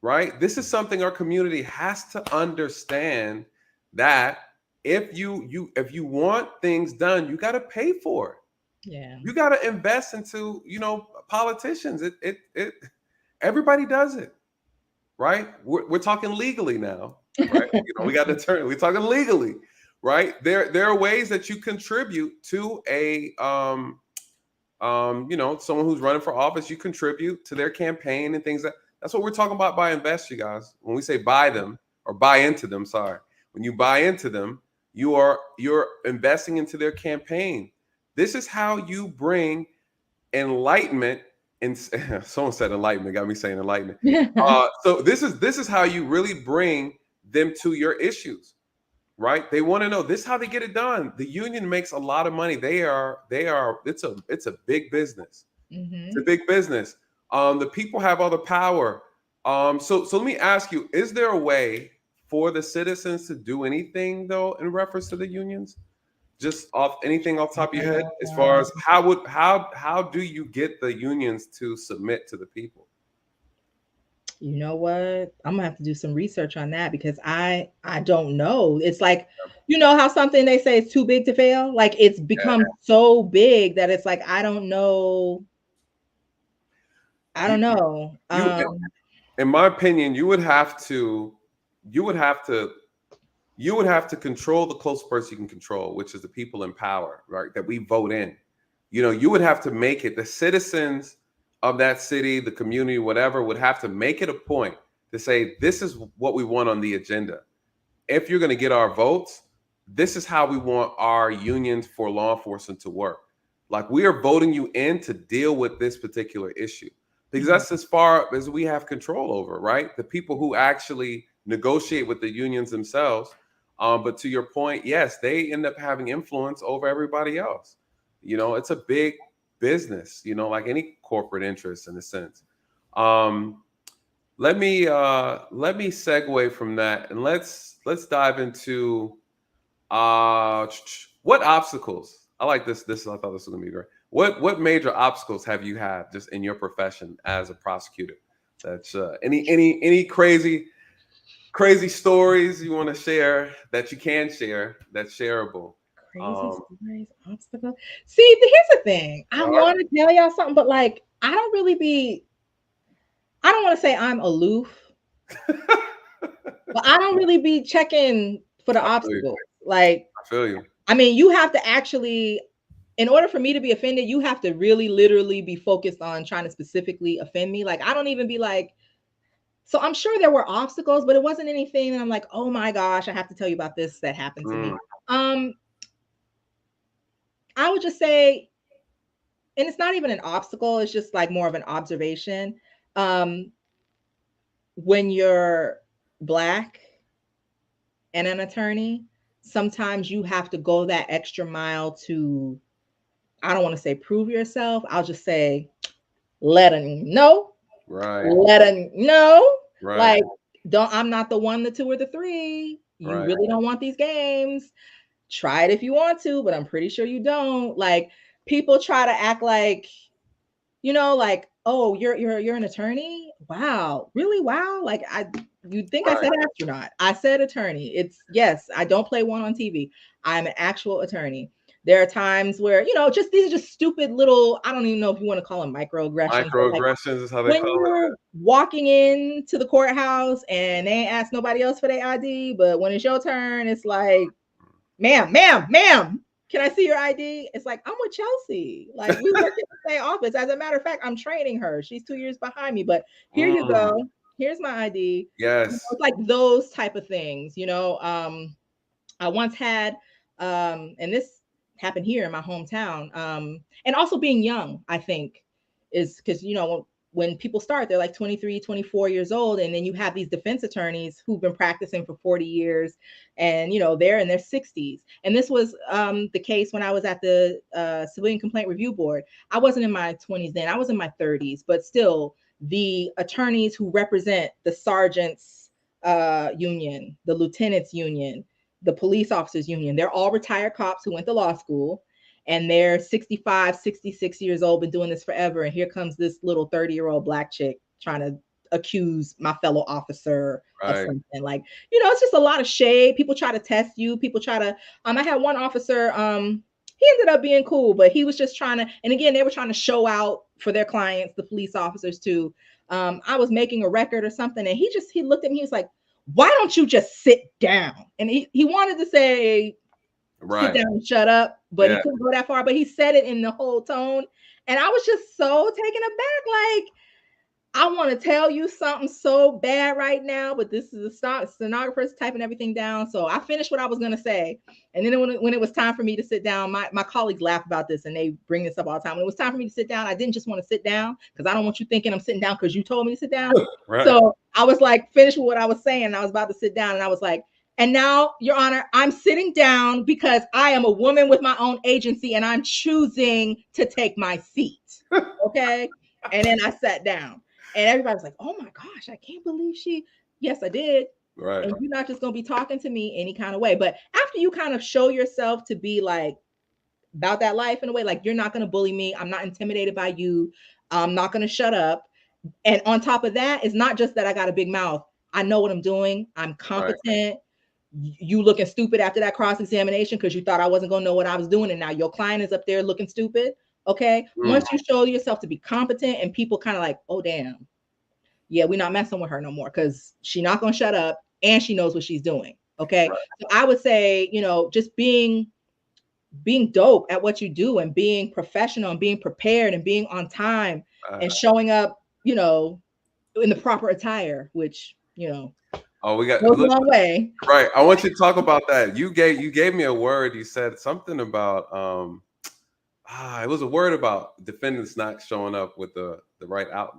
right? This is something our community has to understand, that if you want things done, you got to pay for it. Yeah, you got to invest into politicians. It everybody does it, right? We're talking legally now, right? We got the term. We're talking legally, right? There are ways that you contribute to a someone who's running for office. You contribute to their campaign and things. That's what we're talking about by invest, you guys. When we say buy them or buy into them, sorry. When you buy into them, you're investing into their campaign. This is how you bring enlightenment someone said enlightenment, got me saying enlightenment. So this is how you really bring them to your issues, right? They want to know this is how they get it done. The union makes a lot of money. It's a big business. It's a big business. The people have all the power. So let me ask you, is there a way for the citizens to do anything though in reference to the unions? Just anything off the top of your head, as far as how do you get the unions to submit to the people? You know what? I'm gonna have to do some research on that because I don't know. It's like, you know how something they say is too big to fail? Like it's become so big that it's like I don't know. I don't know. In my opinion, you would have to control the closest person you can control, which is the people in power, right? That we vote in. You would have to make it, the citizens of that city, the community, whatever, would have to make it a point to say, this is what we want on the agenda. If you're going to get our votes, this is how we want our unions for law enforcement to work. Like, we are voting you in to deal with this particular issue, because that's as far as we have control over, right? The people who actually negotiate with the unions themselves. But to your point, yes, they end up having influence over everybody else. It's a big business, like any corporate interest in a sense. Let me segue from that, and let's dive into what obstacles. I like this. I thought this was gonna be great. What major obstacles have you had just in your profession as a prosecutor? That's any crazy stories you want to share that you can share that's shareable? Crazy stories, obstacles. See, here's the thing. I want to tell y'all something, but like, I don't want to say I'm aloof, but I don't really be checking for the obstacles. Like, I feel you. I mean, you have to actually, in order for me to be offended, you have to really literally be focused on trying to specifically offend me. Like, I don't even be like, so I'm sure there were obstacles, but it wasn't anything that I'm like, oh my gosh, I have to tell you about this that happened to me. I would just say, and it's not even an obstacle, it's just like more of an observation. When you're Black and an attorney, sometimes you have to go that extra mile to, I don't want to say prove yourself. I'll just say, let them know. Right. Let them know. Right. Like, I'm not the one, the two, or the three. You really don't want these games. Try it if you want to, but I'm pretty sure you don't. Like, people try to act like, like, oh, you're an attorney? Wow. Really? Wow. Like, you'd think I said astronaut. I said attorney. Yes, I don't play one on TV. I'm an actual attorney. There are times where, just these are just stupid little, I don't even know if you want to call them microaggressions. Microaggressions is how they call it. When you're walking into the courthouse and they ain't ask nobody else for their ID, but when it's your turn, it's like, ma'am, can I see your ID? It's like, I'm with Chelsea. Like, we work in the same office. As a matter of fact, I'm training her. She's 2 years behind me, but here you go. Here's my ID. Yes. It's like those type of things, I once had, and this happened here in my hometown. And also being young, I think, is because, when people start, they're like 23, 24 years old. And then you have these defense attorneys who've been practicing for 40 years and, they're in their 60s. And this was the case when I was at the Civilian Complaint Review Board. I wasn't in my 20s then, I was in my 30s, but still the attorneys who represent the sergeants union, the lieutenants union, the police officers union, they're all retired cops who went to law school. And they're 65, 66 years old, been doing this forever. And here comes this little 30-year-old Black chick trying to accuse my fellow officer of something. Like, it's just a lot of shade. People try to test you. People try to, I had one officer, he ended up being cool, but he was just trying to, and again, they were trying to show out for their clients, the police officers too. I was making a record or something, and he looked at me, he was like, why don't you just sit down? And he wanted to say, sit down and shut up, but he couldn't go that far. But he said it in the whole tone, and I was just so taken aback. Like, I want to tell you something so bad right now, but this is a stenographer's typing everything down. So I finished what I was going to say. And then when it was time for me to sit down, my colleagues laugh about this and they bring this up all the time. When it was time for me to sit down, I didn't just want to sit down because I don't want you thinking I'm sitting down because you told me to sit down. Right. So I was like, finished with what I was saying. And I was about to sit down and I was like, and now, Your Honor, I'm sitting down because I am a woman with my own agency and I'm choosing to take my seat. Okay. And then I sat down. And everybody was like, oh my gosh, I can't believe yes, I did. Right. And you're not just going to be talking to me any kind of way. But after you kind of show yourself to be like about that life in a way, like you're not going to bully me. I'm not intimidated by you. I'm not going to shut up. And on top of that, it's not just that I got a big mouth. I know what I'm doing. I'm competent. Right. You looking stupid after that cross-examination because you thought I wasn't going to know what I was doing. And now your client is up there looking stupid. Okay. Once you show yourself to be competent and people kind of like, oh, damn. Yeah, we're not messing with her no more because she's not going to shut up and she knows what she's doing. Okay. Right. So I would say, just being dope at what you do and being professional and being prepared and being on time and showing up, in the proper attire, which, oh, we got goes a long way. Right. I want you to talk about that. You gave me a word. You said something about, it was a word about defendants not showing up with the right out,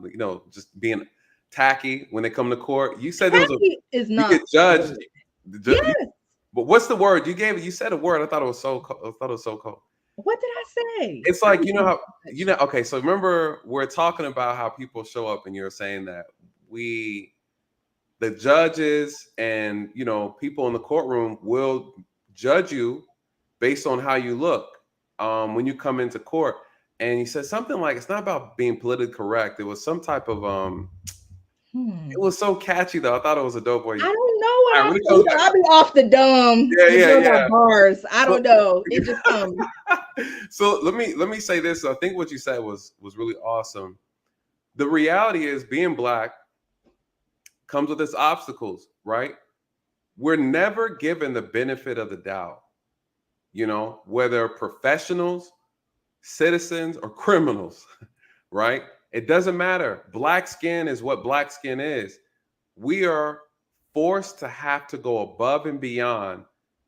just being tacky when they come to court. You said tacky is not you get judged. Yes. But what's the word you gave? You said a word. I thought it was so cold. What did I say? It's like, okay. So remember, we're talking about how people show up, and you're saying that the judges and people in the courtroom will judge you based on how you look when you come into court. And you said something like, it's not about being politically correct. It was some type of it was so catchy though. I thought it was a dope way. I don't know what I'll be off the dome. Yeah. Bars. I don't know. It just comes. So let me say this. I think what you said was really awesome. The reality is being Black comes with its obstacles, right? We're never given the benefit of the doubt, whether professionals, citizens, or criminals, right? It doesn't matter. Black skin is what Black skin is. We are forced to have to go above and beyond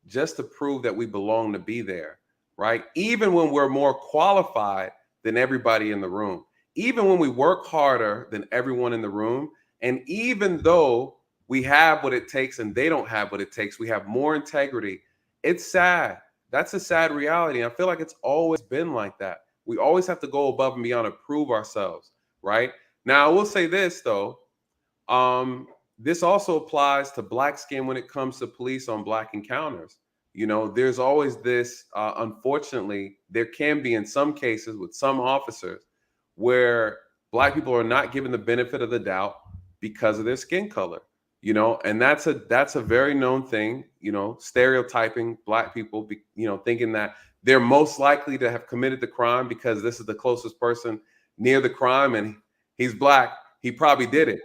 just to prove that we belong to be there, right? Even when we're more qualified than everybody in the room, even when we work harder than everyone in the room, and even though we have what it takes and they don't have what it takes, we have more integrity. It's sad. That's a sad reality. I feel like it's always been like that. We always have to go above and beyond to prove ourselves, right? Now, I will say this, though. This also applies to Black skin when it comes to police on Black encounters. There's always this, unfortunately, there can be in some cases with some officers where Black people are not given the benefit of the doubt because of their skin color, and that's a very known thing, stereotyping Black people, thinking that they're most likely to have committed the crime because this is the closest person near the crime and he's Black. He probably did it,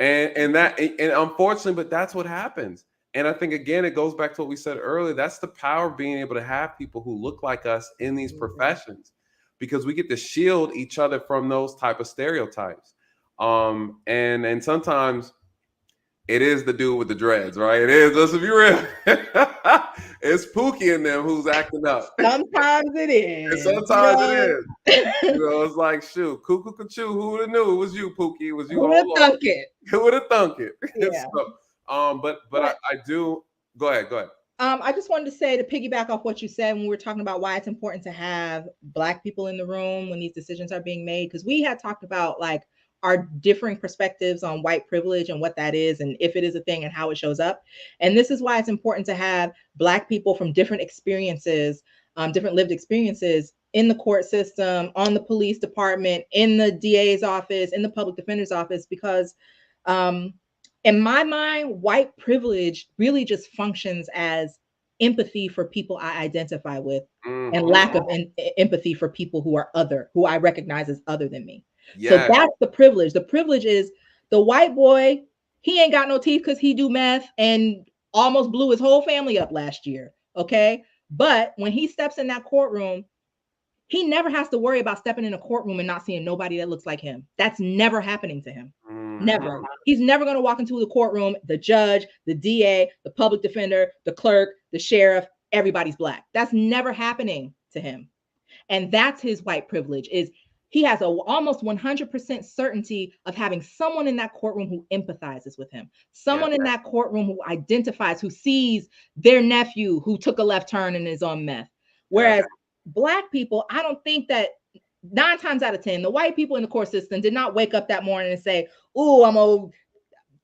and unfortunately, but that's what happens. And I think, again, it goes back to what we said earlier. That's the power of being able to have people who look like us in these professions, because we get to shield each other from those type of stereotypes. And sometimes it is the dude with the dreads, right? It is. Let's be real. It's Pookie in them who's acting up. Sometimes it is. And sometimes it is. It's like, shoot, cuckoo, who would have knew? It was you, Pookie. It was you. Who would have thunk it? Who would have thunk it? Yeah. But I do. Go ahead. I just wanted to say, to piggyback off what you said when we were talking about why it's important to have Black people in the room when these decisions are being made, because we had talked about like our differing perspectives on white privilege and what that is and if it is a thing and how it shows up. And this is why it's important to have Black people from different experiences, different lived experiences in the court system, on the police department, in the DA's office, in the public defender's office, because in my mind, white privilege really just functions as empathy for people I identify with, and lack of empathy for people who are other, who I recognize as other than me. Yes. So that's the privilege. The privilege is the white boy, he ain't got no teeth because he do meth and almost blew his whole family up last year. Okay. But when he steps in that courtroom, He never has to worry about stepping in a courtroom and not seeing nobody that looks like him. That's never happening to him. Never. He's never going to walk into the courtroom, the judge, the DA, the public defender, the clerk, the sheriff, everybody's black. That's never happening to him. And that's his white privilege, is he has a almost 100% certainty of having someone in that courtroom who empathizes with him, someone in that courtroom who identifies, who sees their nephew who took a left turn and is on meth. Whereas Black people, I don't think that 9 times out of 10, the white people in the court system did not wake up that morning and say, "Ooh, I'm gonna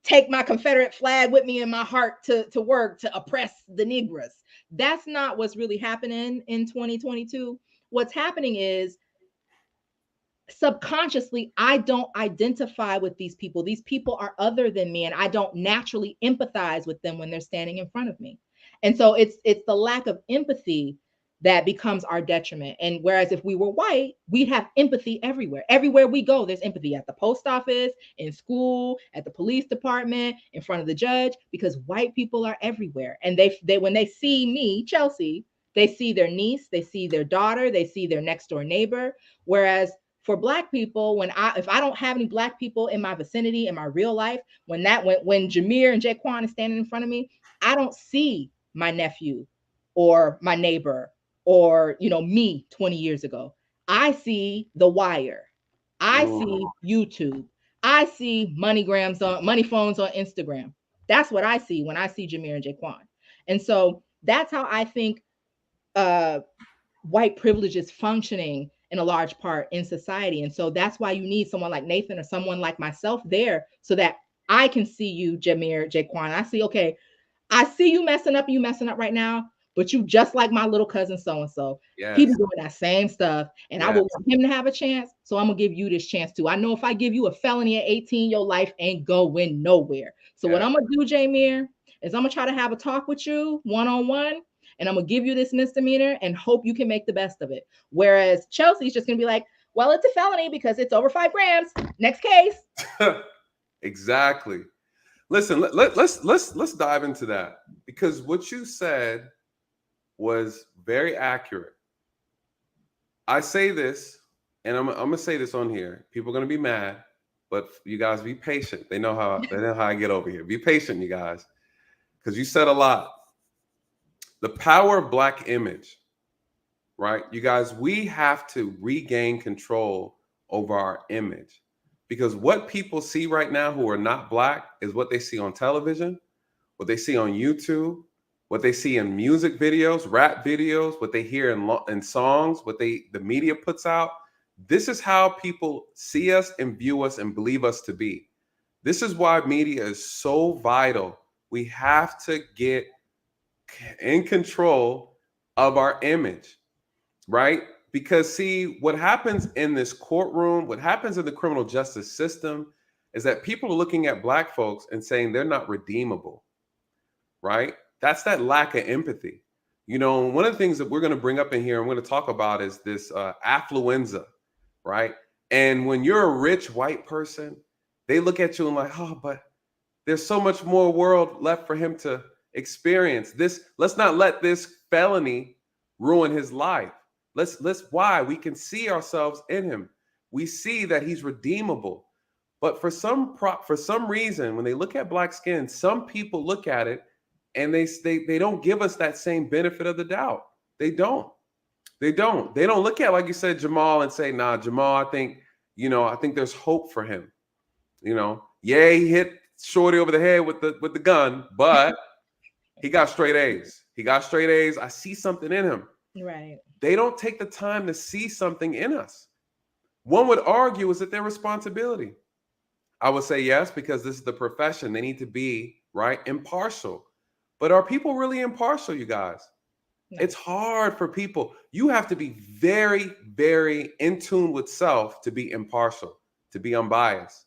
take my Confederate flag with me in my heart to work to oppress the Negroes." That's not what's really happening in 2022. What's happening is, subconsciously, I don't identify with these people. These people are other than me, and I don't naturally empathize with them when they're standing in front of me. And so it's the lack of empathy that becomes our detriment. And whereas if we were white, we'd have empathy everywhere. Everywhere we go, there's empathy, at the post office, in school, at the police department, in front of the judge, because white people are everywhere. And they when they see me, Chelsea, they see their niece, they see their daughter, they see their next door neighbor. Whereas for Black people, if I don't have any Black people in my vicinity, in my real life, when Jameer and Jaquan is standing in front of me, I don't see my nephew or my neighbor or me 20 years ago. I see The Wire. I see YouTube. I see money phones on Instagram. That's what I see when I see Jameer and Jaquan. And so that's how I think white privilege is functioning in a large part in society. And so that's why you need someone like Nathan or someone like myself there, so that I can see you, Jameer, Jaquan. I see, okay, I see you messing up right now, but you just like my little cousin so-and-so. He be doing that same stuff, and I would want him to have a chance, so I'm gonna give you this chance too. I know if I give you a felony at 18, your life ain't going nowhere. So what I'm gonna do, Jameer, is I'm gonna try to have a talk with you one-on-one, and I'm gonna give you this misdemeanor and hope you can make the best of it. Whereas Chelsea's just gonna be like, well, it's a felony because it's over 5 grams. Next case. Exactly. Listen, let's dive into that, because what you said was very accurate. I say this, and I'm gonna say this on here. People are gonna be mad, but you guys be patient. They know how I get over here. Be patient, you guys, because you said a lot. The power of Black image, right? You guys, we have to regain control over our image, because what people see right now who are not Black is what they see on television, what they see on YouTube, what they see in music videos, rap videos, what they hear in songs, what the media puts out. This is how people see us and view us and believe us to be. This is why media is so vital. We have to get in control of our image, right? Because see, what happens in this courtroom, what happens in the criminal justice system is that people are looking at Black folks and saying they're not redeemable, right? That's that lack of empathy. One of the things that we're going to bring up in here and we're going to talk about is this affluenza, right? And when you're a rich white person, they look at you and like, oh, but there's so much more world left for him to experience. Let's not let this felony ruin his life. Why? We can see ourselves in him. We see that he's redeemable. But for some reason, when they look at Black skin, some people look at it and they don't give us that same benefit of the doubt. They don't look at, like you said, Jamal, and say, nah, Jamal, I think there's hope for him. He hit Shorty over the head with the gun, but he got straight A's. I see something in him. Right. They don't take the time to see something in us. One would argue, is it their responsibility? I would say yes, because this is the profession. They need to be, right, impartial. But are people really impartial, you guys? No. It's hard for people. You have to be very, very in tune with self to be impartial, to be unbiased.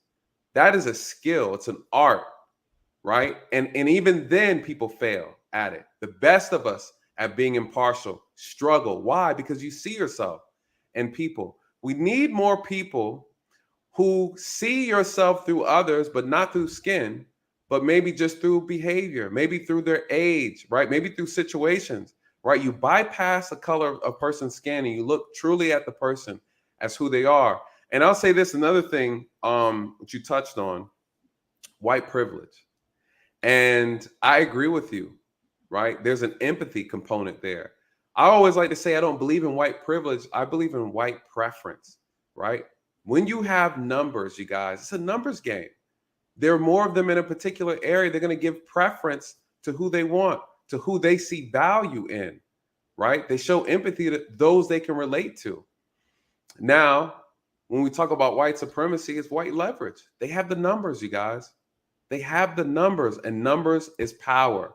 That is a skill. It's an art, right? And even then, people fail at it. The best of us at being impartial struggle. Why? Because you see yourself in people. We need more people who see yourself through others, but not through skin, but maybe just through behavior, maybe through their age, right? Maybe through situations. right? You bypass the color of a person's skin and you look truly at the person as who they are. And I'll say this, another thing that you touched on, white privilege. And I agree with you, right? There's an empathy component there. I always like to say I don't believe in white privilege. I believe in white preference, right? When you have numbers, you guys, it's a numbers game. There are more of them in a particular area. They're going to give preference to who they want, to who they see value in, right? They show empathy to those they can relate to. Now, when we talk about white supremacy, it's white leverage. They have the numbers, you guys. They have the numbers, and numbers is power,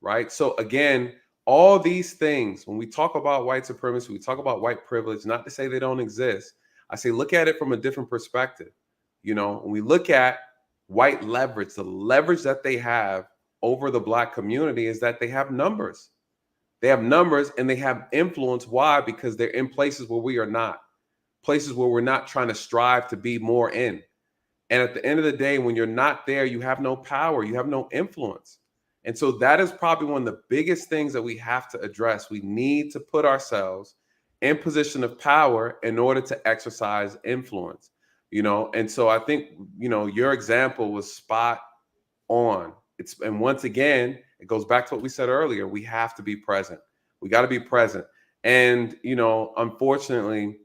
right? So again, all these things, when we talk about white supremacy, we talk about white privilege, not to say they don't exist. I say, look at it from a different perspective. You know, when we look at white leverage, the leverage that they have over the Black community is that they have numbers. They have numbers and they have influence. Why? Because they're in places where we are not, places where we're not trying to strive to be more in. And at the end of the day, when you're not there, you have no power, you have no influence. And so that is probably one of the biggest things that we have to address. We need to put ourselves in position of power in order to exercise influence, you know? And so I think, you know, your example was spot on. And once again, it goes back to what we said earlier. We have to be present. We got to be present. And, you know, unfortunately,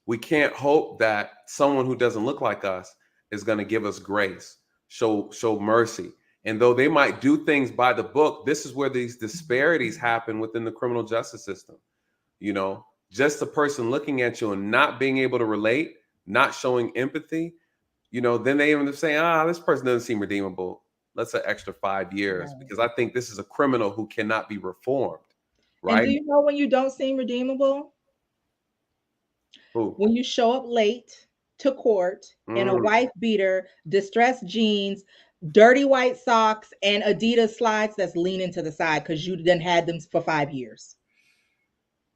we can't hope that someone who doesn't look like us is going to give us grace, show mercy. And though they might do things by the book, this is where these disparities happen within the criminal justice system. You know, just the person looking at you and not being able to relate, not showing empathy, you know, then they end up saying, this person doesn't seem redeemable. Let's an extra 5 years because I think this is a criminal who cannot be reformed. Right. And do you know when you don't seem redeemable? Ooh. When you show up late to court in a wife beater, distressed jeans, dirty white socks, and Adidas slides that's leaning to the side because you done had them for 5 years.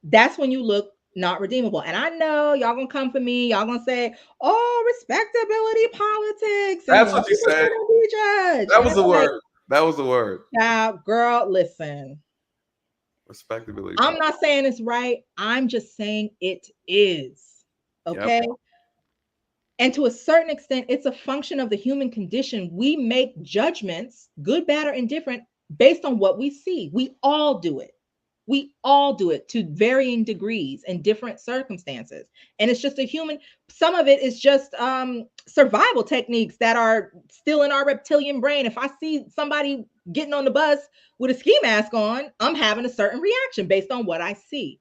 That's when you look not redeemable. And I know y'all gonna come for me. Y'all gonna say, "Oh, respectability politics." That's what you said. That was the word. That was the word. Now, girl, listen. Respectability. I'm not saying it's right. I'm just saying it is. Okay. Yep. And to a certain extent, it's a function of the human condition. We make judgments, good, bad, or indifferent, based on what we see. We all do it. We all do it to varying degrees in different circumstances. And it's just a human, some of it is just survival techniques that are still in our reptilian brain. If I see somebody getting on the bus with a ski mask on, I'm having a certain reaction based on what I see.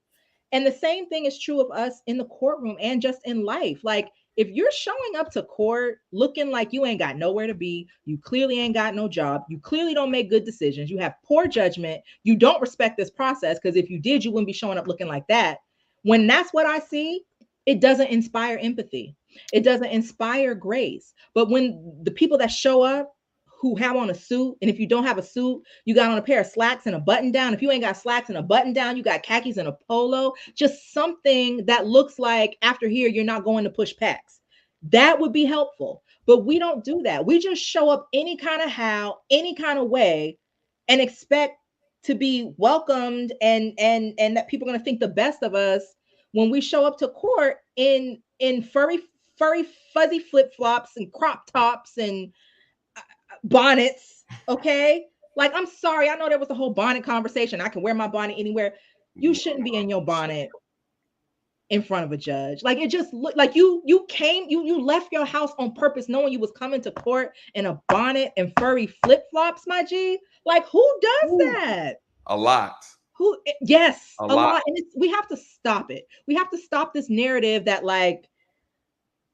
And the same thing is true of us in the courtroom and just in life. Like, if you're showing up to court looking like you ain't got nowhere to be, you clearly ain't got no job, you clearly don't make good decisions, you have poor judgment, you don't respect this process, because if you did, you wouldn't be showing up looking like that. When that's what I see, it doesn't inspire empathy. It doesn't inspire grace. But when the people that show up who have on a suit, and if you don't have a suit, you got on a pair of slacks and a button down. If you ain't got slacks and a button down, you got khakis and a polo, just something that looks like after here, you're not going to push packs. That would be helpful. But we don't do that. We just show up any kind of how, any kind of way, and expect to be welcomed and that people are going to think the best of us when we show up to court in furry, fuzzy flip-flops and crop tops and bonnets. Okay, like, I'm sorry, I know there was a whole bonnet conversation. I can wear my bonnet anywhere. You shouldn't be in your bonnet in front of a judge. Like, it just looked like you left your house on purpose knowing you was coming to court in a bonnet and furry flip-flops, my G. Like, who does that? A lot. Yes, a lot. And we have to stop it. We have to stop this narrative that, like,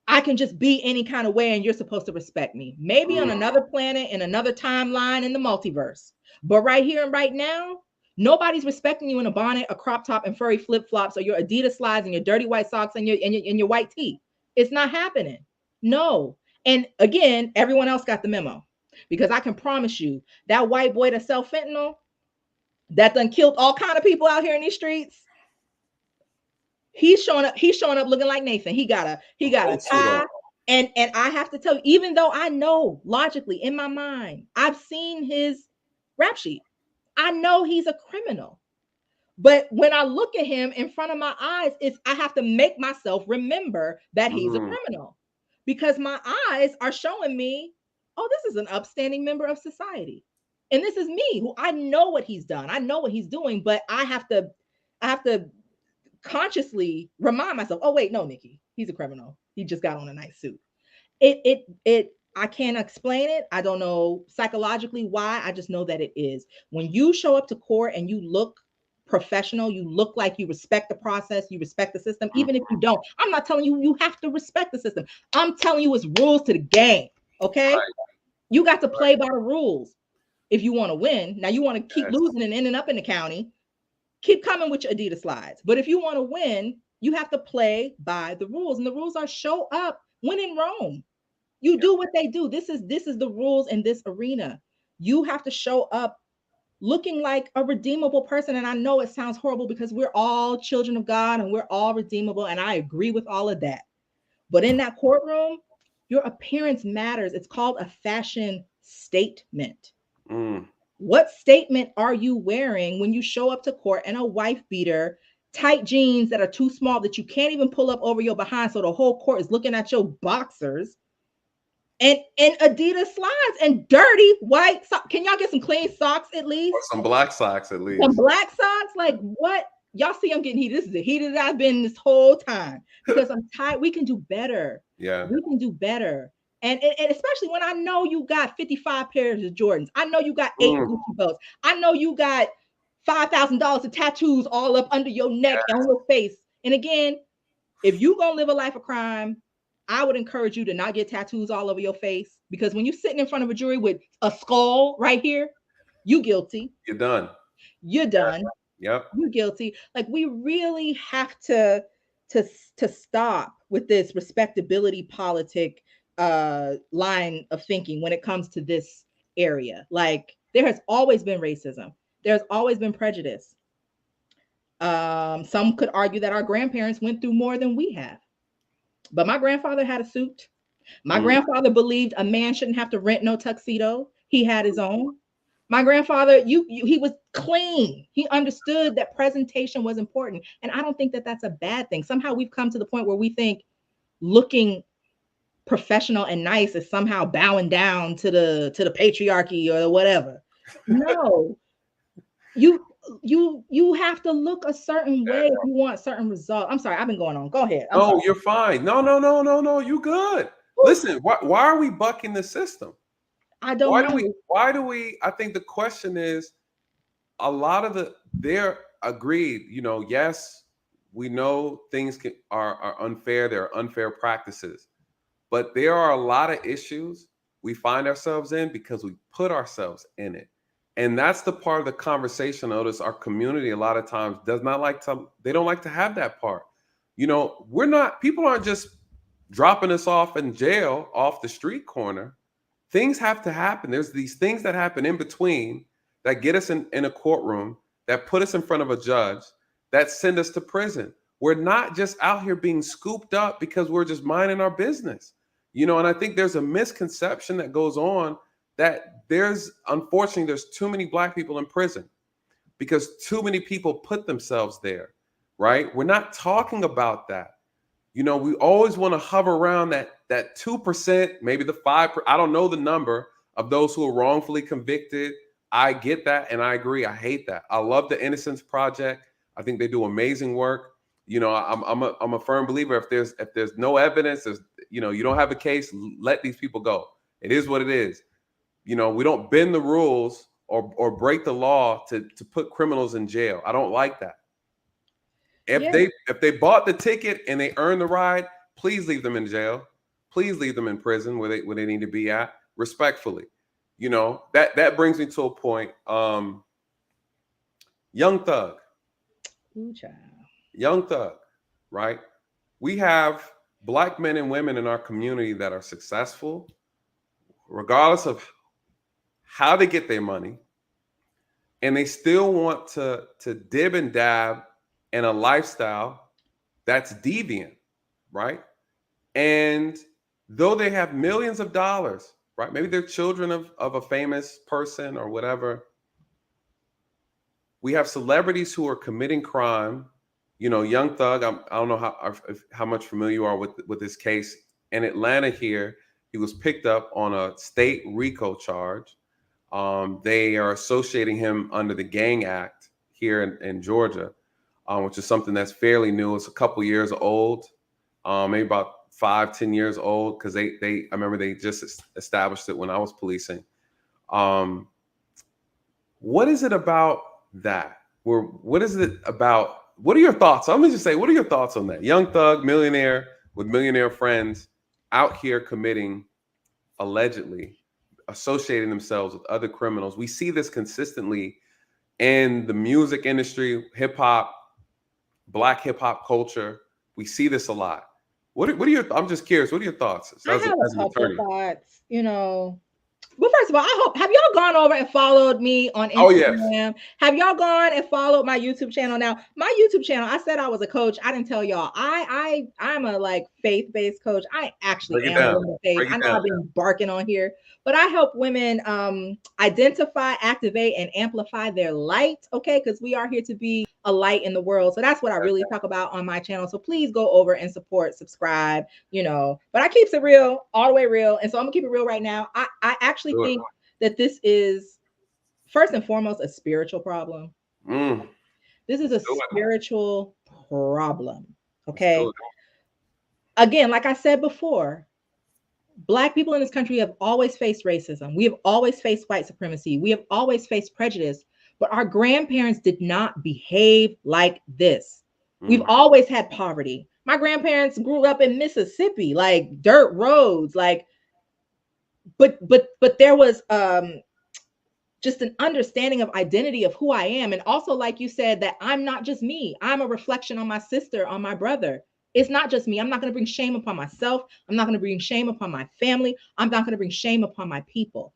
I can just be any kind of way and you're supposed to respect me. Maybe on another planet, in another timeline, in the multiverse. But right here and right now, nobody's respecting you in a bonnet, a crop top, and furry flip-flops, or your Adidas slides and your dirty white socks and your white tee. It's not happening. No. And again, everyone else got the memo. Because I can promise you, that white boy that sell fentanyl, that done killed all kind of people out here in these streets, he's showing up looking like Nathan. He got a tie. And I have to tell you, even though I know logically in my mind, I've seen his rap sheet, I know he's a criminal. But when I look at him in front of my eyes, I have to make myself remember that he's a Mm. criminal, because my eyes are showing me, oh, this is an upstanding member of society. And this is me, who I know what he's done. I know what he's doing, but I have to consciously remind myself, oh, wait, no, Nicci, he's a criminal. He just got on a nice suit. I can't explain it. I don't know psychologically why. I just know that it is. When you show up to court and you look professional, you look like you respect the process, you respect the system, even if you don't. I'm not telling you you have to respect the system. I'm telling you it's rules to the game. Okay? Right. You got to play by the rules if you want to win. Now you want to keep losing and ending up in the county, keep coming with your Adidas slides. But if you want to win, you have to play by the rules. And the rules are show up when in Rome. You do what they do. This is the rules in this arena. You have to show up looking like a redeemable person. And I know it sounds horrible because we're all children of God and we're all redeemable. And I agree with all of that. But in that courtroom, your appearance matters. It's called a fashion statement. Mm. What statement are you wearing when you show up to court in a wife beater, tight jeans that are too small that you can't even pull up over your behind, so the whole court is looking at your boxers, and Adidas slides and dirty white socks? Can y'all get some clean socks at least? Or some black socks at least. Some black socks? Like what? Y'all see I'm getting heated. This is the heated I've been this whole time because I'm tired. We can do better. Yeah. We can do better. And especially when I know you got 55 pairs of Jordans. I know you got 8 Gucci belts. I know you got $5,000 of tattoos all up under your neck and on your face. And again, if you gonna live a life of crime, I would encourage you to not get tattoos all over your face, because when you're sitting in front of a jury with a skull right here, you guilty. You're done. You're done. Yep. You're guilty. Like, we really have to stop with this respectability politic line of thinking when it comes to this area. Like, there has always been racism. There's always been prejudice. Some could argue that our grandparents went through more than we have. But my grandfather had a suit. My grandfather believed a man shouldn't have to rent no tuxedo. He had his own. My grandfather, he was clean. He understood that presentation was important. And I don't think that that's a bad thing. Somehow we've come to the point where we think looking professional and nice is somehow bowing down to the patriarchy or whatever. No, you have to look a certain way if you want certain results. I'm sorry, I've been going on. Go ahead. No, you're fine. No, you good. Listen, why are we bucking the system? I don't know. Why do we? I think the question is, a lot of they're agreed. You know, yes, we know things are unfair. There are unfair practices, but there are a lot of issues we find ourselves in because we put ourselves in it. And that's the part of the conversation. Notice our community a lot of times does not like to, they don't like to have that part. You know, people aren't just dropping us off in jail off the street corner. Things have to happen. There's these things that happen in between that get us in a courtroom, that put us in front of a judge, that send us to prison. We're not just out here being scooped up because we're just minding our business. You know, and I think there's a misconception that goes on that unfortunately, there's too many Black people in prison because too many people put themselves there, right? We're not talking about that. You know, we always want to hover around that 2%, maybe the 5%. I don't know the number of those who are wrongfully convicted. I get that, and I agree. I hate that. I love the Innocence Project. I think they do amazing work. You know, I'm a firm believer. If there's no evidence, you don't have a case, let these people go. It is what it is. You know, we don't bend the rules or break the law to put criminals in jail. I don't like that. If they bought the ticket and they earned the ride, please leave them in jail. Please leave them in prison where they need to be at, respectfully. You know, that brings me to a point. Young Thug. Ooh, child. Young Thug, right? We have Black men and women in our community that are successful, regardless of how they get their money, and they still want to dib and dab in a lifestyle that's deviant, right? And though they have millions of dollars, right? Maybe they're children of a famous person or whatever. we have celebrities who are committing crime. You know, Young Thug. I don't know how much familiar you are with this case in Atlanta. Here, he was picked up on a state RICO charge. They are associating him under the Gang Act here in Georgia, which is something that's fairly new. It's a couple years old, maybe about 5-10 years old, because I remember they just established it when I was policing. What is it about that? What is it about? What are your thoughts? Let me just say, what are your thoughts on that? Young Thug, millionaire with millionaire friends, out here committing, allegedly associating themselves with other criminals. We see this consistently in the music industry, hip hop, Black hip hop culture. We see this a lot. What are your? I'm just curious. What are your thoughts? I have a couple of thoughts. You know, well, first of all, have y'all gone over and followed me on Instagram? Oh, yes. Have y'all gone and followed my YouTube channel? Now, my YouTube channel, I said I was a coach. I didn't tell y'all. I'm a like faith-based coach. I actually am a woman of faith. I know I've been barking on here, but I help women identify, activate, and amplify their light. Okay, because we are here to be a light in the world. So that's what I really talk about on my channel. So please go over and support, subscribe, you know, but I keep it real, all the way real. And so I'm gonna keep it real right now. I actually think that this is first and foremost a spiritual problem. This is a spiritual problem. Okay. Again, like I said before, Black people in this country have always faced racism. We have always faced white supremacy. We have always faced prejudice. But our grandparents did not behave like this. We've always had poverty. My grandparents grew up in Mississippi, like dirt roads, like, but there was just an understanding of identity of who I am. And also, like you said, that I'm not just me. I'm a reflection on my sister, on my brother. It's not just me. I'm not going to bring shame upon myself. I'm not going to bring shame upon my family. I'm not going to bring shame upon my people.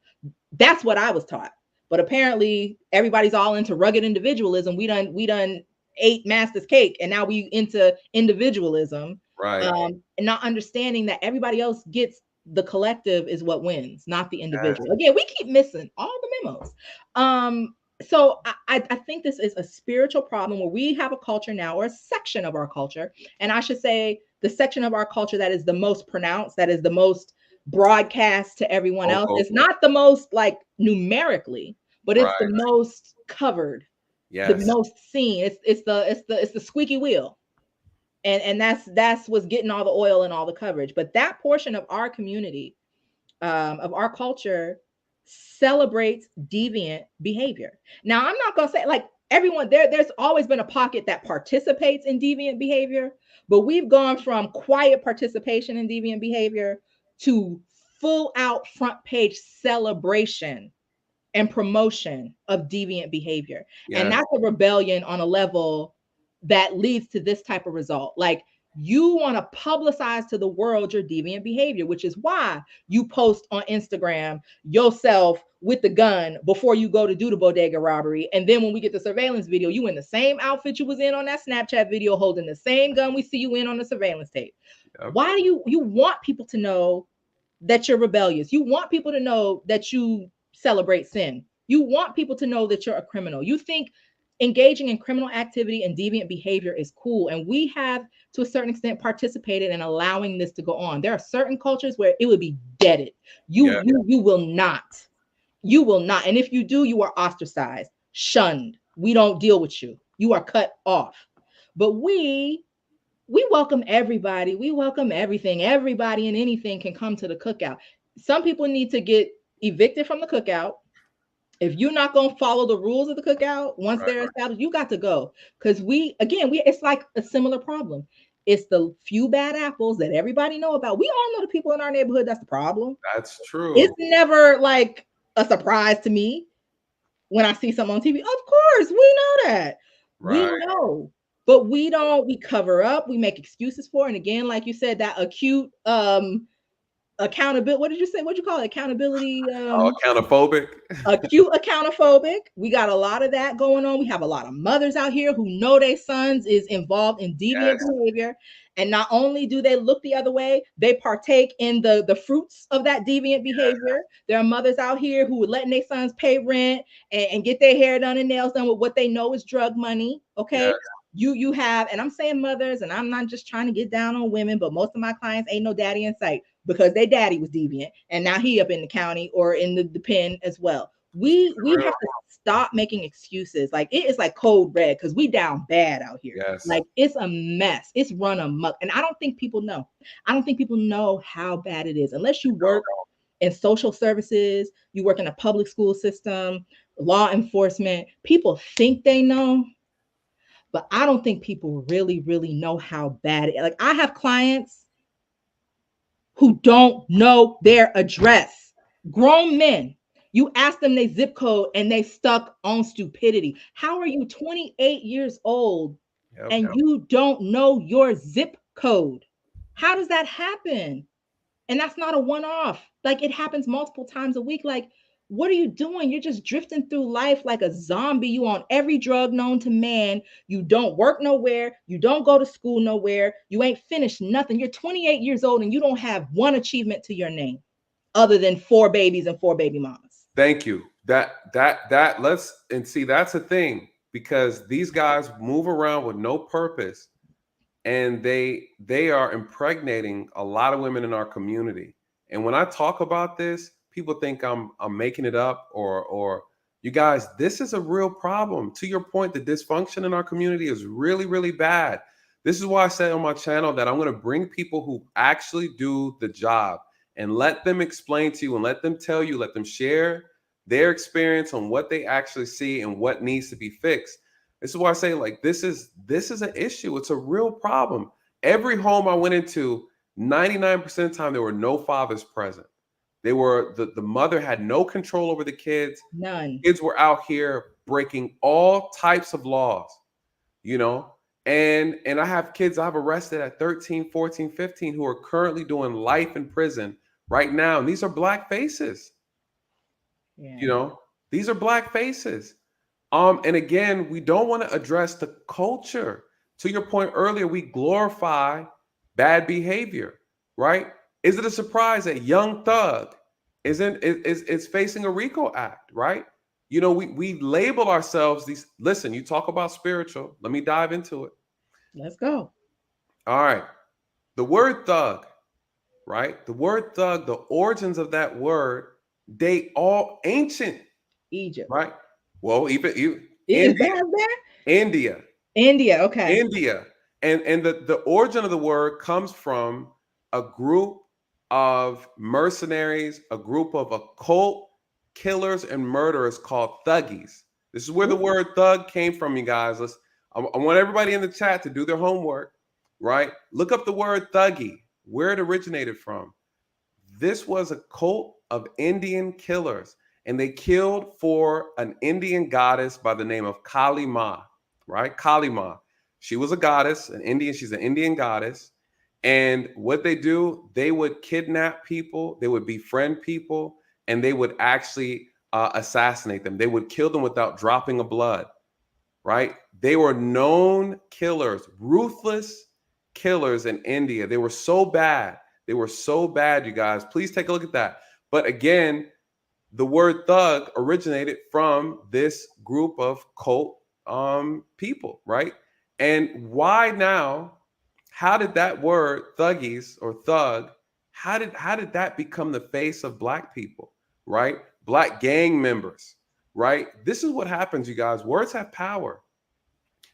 That's what I was taught. But apparently everybody's all into rugged individualism. We done ate master's cake, and now we into individualism. Right. And not understanding that everybody else gets the collective is what wins, not the individual. Again, we keep missing all the memos. So I think this is a spiritual problem where we have a culture now, or a section of our culture, and I should say the section of our culture that is the most pronounced, that is the most broadcast to everyone else. It's not the most like numerically, but it's the most covered, the most seen. It's the squeaky wheel, and that's what's getting all the oil and all the coverage. But that portion of our community, of our culture, celebrates deviant behavior. Now, I'm not gonna say like everyone there's always been a pocket that participates in deviant behavior, but we've gone from quiet participation in deviant behavior to full out front page celebration and promotion of deviant behavior. And that's a rebellion on a level that leads to this type of result. Like, you want to publicize to the world your deviant behavior, which is why you post on Instagram yourself with the gun before you go to do the bodega robbery. And then when we get the surveillance video, you in the same outfit you was in on that Snapchat video, holding the same gun we see you in on the surveillance tape. Why do you want people to know that you're rebellious? You want people to know that you celebrate sin. You want people to know that you're a criminal. You think engaging in criminal activity and deviant behavior is cool. And we have, to a certain extent, participated in allowing this to go on. There are certain cultures where it would be deaded. You will not. You will not. And if you do, you are ostracized, shunned. We don't deal with you. You are cut off. But we welcome everybody. We welcome everything. Everybody and anything can come to the cookout. Some people need to get evicted from the cookout. If you're not going to follow the rules of the cookout, once they're established, you got to go. Because it's like a similar problem. It's the few bad apples that everybody know about. We all know the people in our neighborhood. That's the problem. That's true. It's never like a surprise to me when I see something on TV. Of course, we know that. We know. But we cover up, we make excuses for. And again, like you said, that acute accountability. What did you say? What'd you call it? Accountability. Accountophobic. Acute accountophobic. We got a lot of that going on. We have a lot of mothers out here who know their sons is involved in deviant behavior. And not only do they look the other way, they partake in the fruits of that deviant behavior. There are mothers out here who are letting their sons pay rent and get their hair done and nails done with what they know is drug money. Okay. Yes. You have, and I'm saying mothers, and I'm not just trying to get down on women, but most of my clients ain't no daddy in sight because their daddy was deviant and now he up in the county or in the pen as well. We have to stop making excuses. Like, it is like code red because we down bad out here. Yes. Like, it's a mess. It's run amok. And I don't think people know. I don't think people know how bad it is unless you work in social services, you work in a public school system, law enforcement. People think they know, but I don't think people really, really know how bad it is. Like, I have clients who don't know their address. Grown men. You ask them their zip code and they stuck on stupidity. How are you 28 years old and you don't know your zip code? How does that happen? And that's not a one-off. Like, it happens multiple times a week. Like, what are you doing? You're just drifting through life like a zombie. You on every drug known to man. You don't work nowhere. You don't go to school nowhere. You ain't finished nothing. You're 28 years old and you don't have one achievement to your name other than 4 babies and 4 baby mamas. Thank you. That's the thing, because these guys move around with no purpose and they are impregnating a lot of women in our community. And when I talk about this, people think I'm making it up or you guys, this is a real problem. To your point, the dysfunction in our community is really, really bad. This is why I said on my channel that I'm going to bring people who actually do the job and let them explain to you and let them tell you, let them share their experience on what they actually see and what needs to be fixed. This is why I say, like, this is an issue. It's a real problem. Every home I went into, 99% of the time, there were no fathers present. They were, the mother had no control over the kids. None. Kids were out here breaking all types of laws, you know? And I have kids I've arrested at 13, 14, 15 who are currently doing life in prison right now. And these are black faces. Yeah. You know, these are black faces. And again, we don't want to address the culture. To your point earlier, we glorify bad behavior, right? Is it a surprise that Young Thug is facing a RICO Act, right? You know, we label ourselves these. Listen, you talk about spiritual. Let me dive into it. Let's go. All right. The word thug, right? The word thug, the origins of that word, they all ancient Egypt, right? Well, even India. Okay. India. And the origin of the word comes from a group of mercenaries, a group of occult killers and murderers called thuggies. This is where the word thug came from, you guys. I want everybody in the chat to do their homework, right? Look up the word thuggy, where it originated from. This was a cult of Indian killers, and they killed for an Indian goddess by the name of Kali Ma, right? Kali Ma. She was a goddess, an Indian. She's an Indian goddess. And what they do, they would kidnap people, they would befriend people, and they would actually assassinate them. They would kill them without dropping of blood, right? They were known killers, ruthless killers in India. They were so bad. They were so bad, you guys. Please take a look at that. But again, the word thug originated from this group of cult people, right? And why now? How did that word thuggies or thug, how did that become the face of black people, right? Black gang members, right? This is what happens, you guys. Words have power.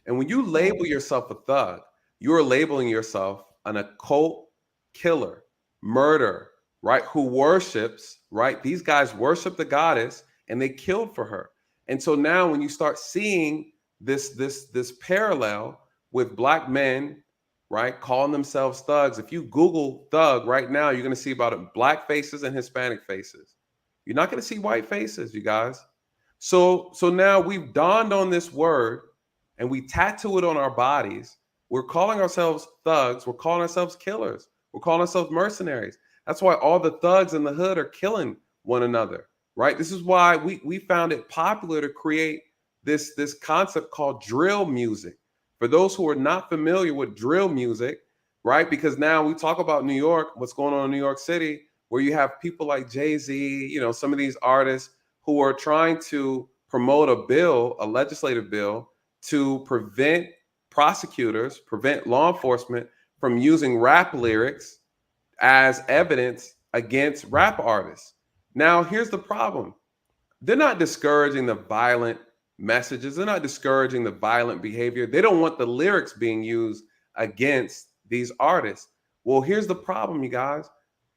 And when you label yourself a thug, you are labeling yourself an occult killer, murderer, right? Who worships, right? These guys worship the goddess and they killed for her. And so now when you start seeing this parallel with black men, right, calling themselves thugs. If you Google thug right now, you're going to see about black faces and Hispanic faces. You're not going to see white faces, you guys. So now we've dawned on this word and we tattoo it on our bodies. We're calling ourselves thugs. We're calling ourselves killers. We're calling ourselves mercenaries. That's why all the thugs in the hood are killing one another, right? This is why we found it popular to create this concept called drill music. For those who are not familiar with drill music, right? Because now we talk about New York, what's going on in New York City, where you have people like Jay-Z, you know, some of these artists who are trying to promote a bill, a legislative bill, to prevent prosecutors, prevent law enforcement from using rap lyrics as evidence against rap artists. Now, here's the problem. They're not discouraging the violent messages. They're not discouraging the violent behavior. They don't want the lyrics being used against these artists. Well, here's the problem, you guys.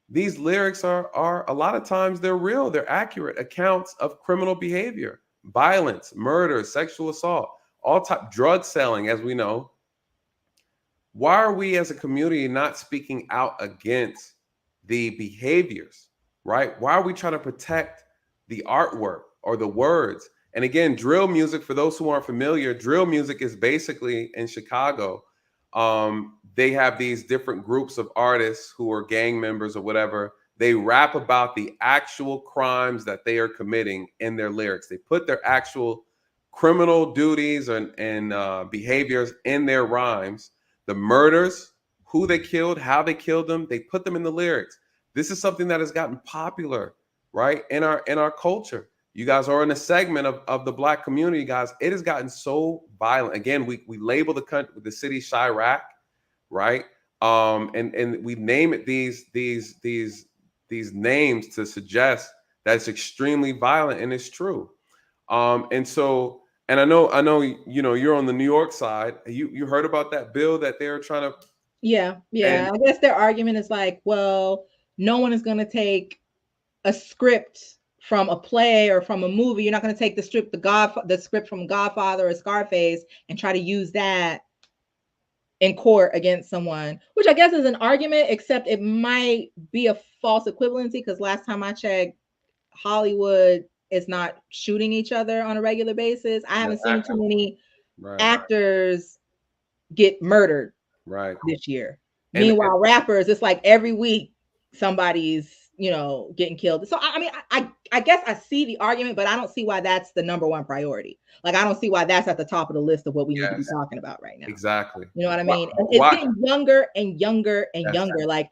These lyrics are a lot of times they're real. They're accurate accounts of criminal behavior, violence, murder, sexual assault, all type drug selling, as we know. Why are we as a community not speaking out against the behaviors, right? Why are we trying to protect the artwork or the words? And again, drill music, for those who aren't familiar, drill music is basically in Chicago. They have these different groups of artists who are gang members or whatever. They rap about the actual crimes that they are committing in their lyrics. They put their actual criminal duties and behaviors in their rhymes. The murders, who they killed, how they killed them, they put them in the lyrics. This is something that has gotten popular, right, in our culture. You guys are in a segment of the Black community, guys. It has gotten so violent. Again, we label the city Chirac, right? And we name it these names to suggest that it's extremely violent, and it's true. And I know, you know, you're on the New York side. You heard about that bill that they're trying to. Yeah. I guess their argument is like, well, no one is going to take a script from a play or from a movie. You're not going to take the script from Godfather or Scarface and try to use that in court against someone, which I guess is an argument, except it might be a false equivalency, because last time I checked, Hollywood is not shooting each other on a regular basis. I haven't seen too many actors get murdered this year. Meanwhile, rappers, it's like every week somebody's, you know, getting killed. So I mean, I guess I see the argument, but I don't see why that's the number one priority. Like, I don't see why that's at the top of the list of what we need to be talking about right now. Exactly. You know what I mean? And it's getting younger and younger and younger. Like,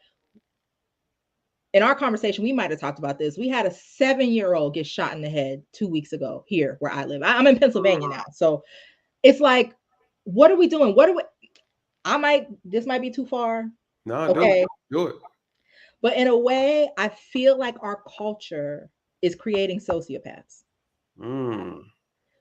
in our conversation, we might have talked about this. We had a 7-year-old get shot in the head 2 weeks ago here where I live. I'm in Pennsylvania now. So it's like, what are we doing? This might be too far. No, okay. Do it. But in a way, I feel like our culture is creating sociopaths.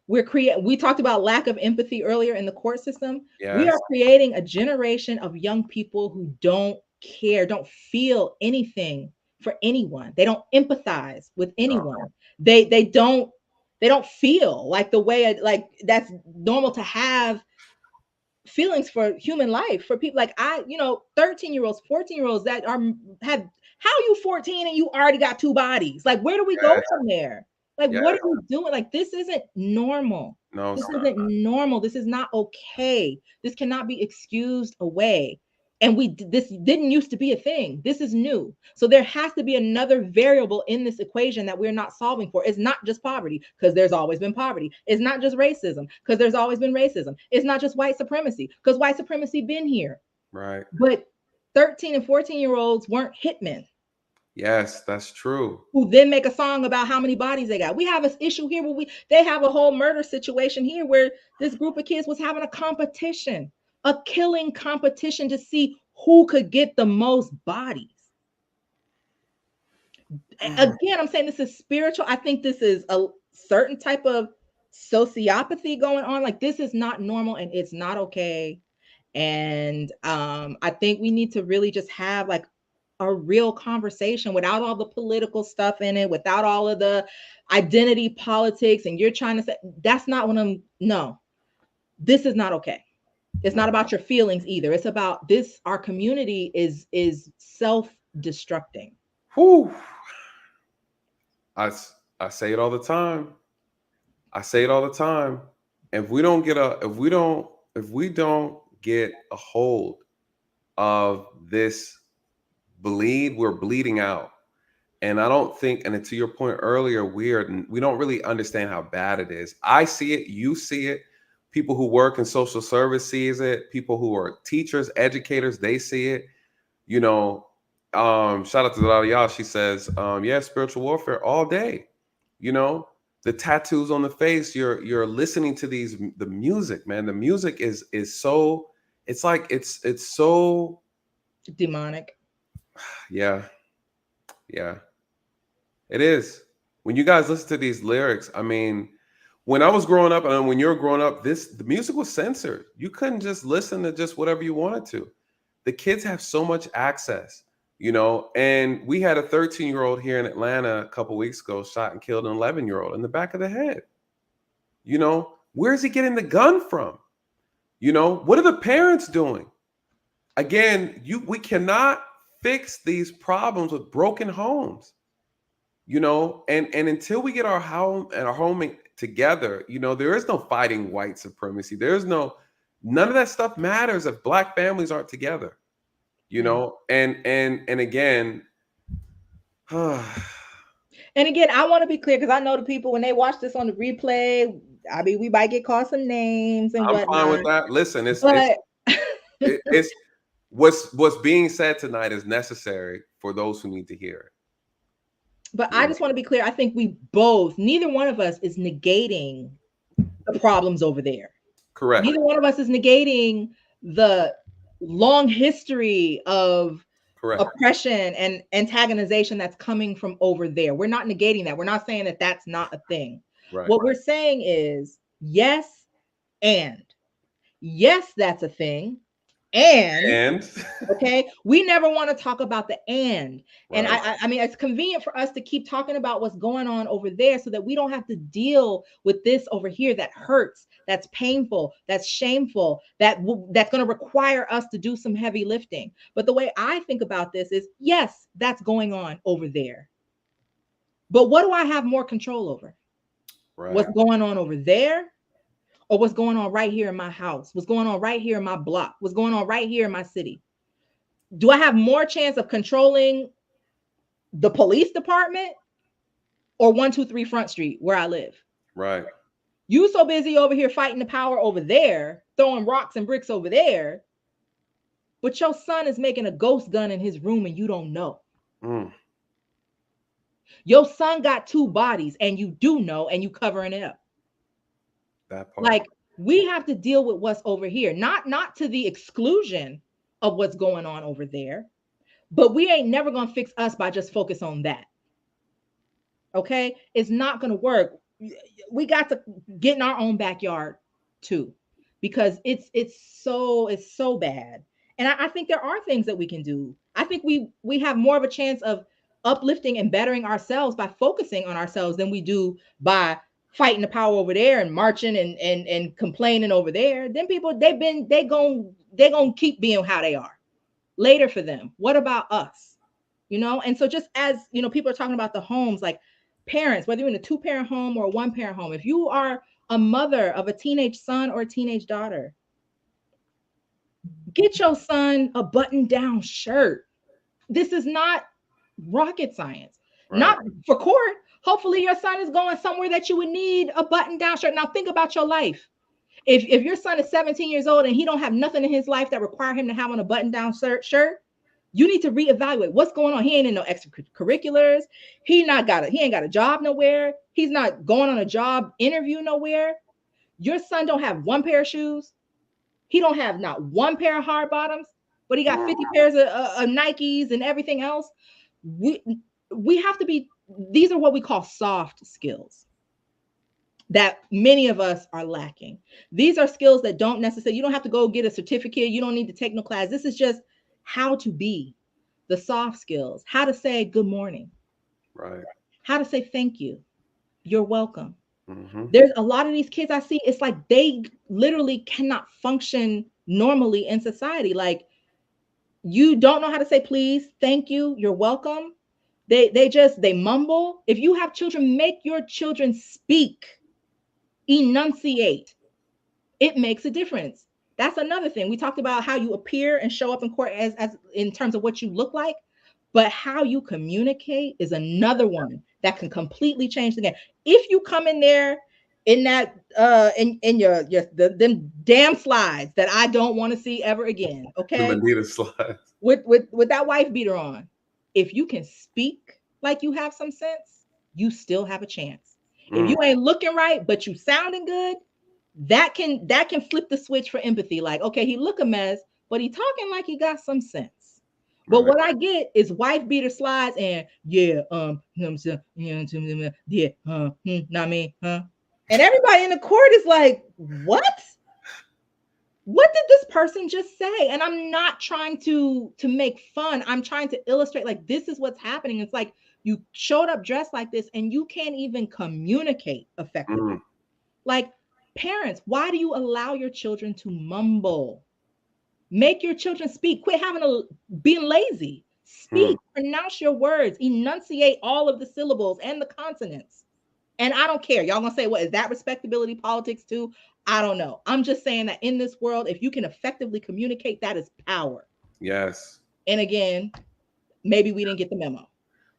We talked about lack of empathy earlier in the court system. Yes. We are creating a generation of young people who don't care, don't feel anything for anyone. They don't empathize with anyone. They don't feel like the way, like, that's normal to have feelings for human life, for people like 13-year-olds, 14-year-olds that how are you 14 and you already got 2 bodies? Like, where do we go from there? Like, what are we doing? Like, this isn't normal. No, this isn't normal. This is not okay. This cannot be excused away. And this didn't used to be a thing. This is new. So there has to be another variable in this equation that we're not solving for. It's not just poverty, because there's always been poverty. It's not just racism, because there's always been racism. It's not just white supremacy, because white supremacy been here. Right. But 13 and 14-year-olds weren't hitmen. Yes, that's true. Who then make a song about how many bodies they got. We have an issue here where they have a whole murder situation here where this group of kids was having a competition, a killing competition to see who could get the most bodies. Again, I'm saying this is spiritual. I think this is a certain type of sociopathy going on. Like, this is not normal and it's not okay. And I think we need to really just have like a real conversation without all the political stuff in it, without all of the identity politics. And you're trying to say, that's not what no, this is not okay. It's not about your feelings either. It's about this. Our community is self-destructing. Whew. I say it all the time. If we don't get a hold of this we're bleeding out. And I don't think, and to your point earlier, we don't really understand how bad it is. I see it, you see it. People who work in social service sees it. People who are teachers, educators, they see it. You know, shout out to a lot of y'all. She says, yeah, spiritual warfare all day. You know, the tattoos on the face. You're listening to the music, man. The music is so. It's like it's so demonic. Yeah, yeah, it is. When you guys listen to these lyrics, I mean, when I was growing up and when you were growing up, the music was censored. You couldn't just listen to just whatever you wanted to. The kids have so much access, you know. And we had a 13-year-old here in Atlanta a couple weeks ago shot and killed an 11-year-old in the back of the head. You know, where's he getting the gun from? You know, what are the parents doing? Again, we cannot fix these problems with broken homes. You know, and until we get our home together, you know, there is no fighting white supremacy. There's none of that stuff matters if Black families aren't together. You know, and again, and again, I want to be clear because I know the people when they watch this on the replay, I mean, we might get called some names and whatnot. I'm fine with that. Listen, it's what's being said tonight is necessary for those who need to hear it. But I just want to be clear. I think neither one of us is negating the problems over there. Correct. Neither one of us is negating the long history of oppression and antagonization that's coming from over there. We're not negating that. We're not saying that that's not a thing. Right. What we're saying is yes, that's a thing. And okay, we never want to talk about the and. And I mean, it's convenient for us to keep talking about what's going on over there so that we don't have to deal with this over here that hurts, that's painful, that's shameful, that's going to require us to do some heavy lifting. But the way I think about this is, yes, that's going on over there. But what do I have more control over? Right. What's going on over there? Or what's going on right here in my house? What's going on right here in my block? What's going on right here in my city? Do I have more chance of controlling the police department or 123 Front Street where I live? Right. You so busy over here fighting the power over there, throwing rocks and bricks over there, but your son is making a ghost gun in his room and you don't know. Your son got 2 bodies and you do know and you covering it up. That part. Like, we have to deal with what's over here, not to the exclusion of what's going on over there, but we ain't never going to fix us by just focus on that. Okay? It's not going to work. We got to get in our own backyard too, because it's so bad. And I think there are things that we can do. I think we have more of a chance of uplifting and bettering ourselves by focusing on ourselves than we do by fighting the power over there and marching and complaining over there. Then people, they gonna keep being how they are later for them. What about us? You know? And so just as, you know, people are talking about the homes, like parents, whether you're in a 2-parent home or a 1-parent home, if you are a mother of a teenage son or a teenage daughter, get your son a button-down shirt. This is not rocket science. Right. Not for court. Hopefully your son is going somewhere that you would need a button-down shirt. Now think about your life. If your son is 17 years old and he don't have nothing in his life that require him to have on a button-down shirt, you need to reevaluate what's going on. He ain't in no extracurriculars. He ain't got a job nowhere. He's not going on a job interview nowhere. Your son don't have 1 pair of shoes. He don't have not 1 pair of hard bottoms, but he got 50 pairs of Nikes and everything else. We have to be, these are what we call soft skills that many of us are lacking. These are skills that don't necessarily, you don't have to go get a certificate. You don't need to take no class. This is just how to be, the soft skills, how to say good morning, right? How to say thank you, you're welcome. Mm-hmm. There's a lot of these kids I see, it's like they literally cannot function normally in society. Like, you don't know how to say please, thank you, you're welcome. They mumble. If you have children, make your children speak, enunciate. It makes a difference. That's another thing. We talked about how you appear and show up in court as in terms of what you look like, but how you communicate is another one that can completely change the game. If you come in there in that in your them damn slides that I don't want to see ever again. Okay. Manita slides. With that wife beater on, if you can speak like you have some sense, you still have a chance. If you ain't looking right, but you sounding good, that can flip the switch for empathy. Like, okay, he look a mess, but he talking like he got some sense. But what I get is wife beater slides and not me, huh? And everybody in the court is like, what? What did this person just say? And I'm not trying to make fun. I'm trying to illustrate, like, this is what's happening. It's like you showed up dressed like this and you can't even communicate effectively. Like, parents, why do you allow your children to mumble? Make your children speak. Quit being lazy. Speak, pronounce your words, enunciate all of the syllables and the consonants. And I don't care. Y'all gonna say, what is that respectability politics too? I don't know. I'm just saying that in this world, if you can effectively communicate, that is power. Yes. And again, maybe we didn't get the memo.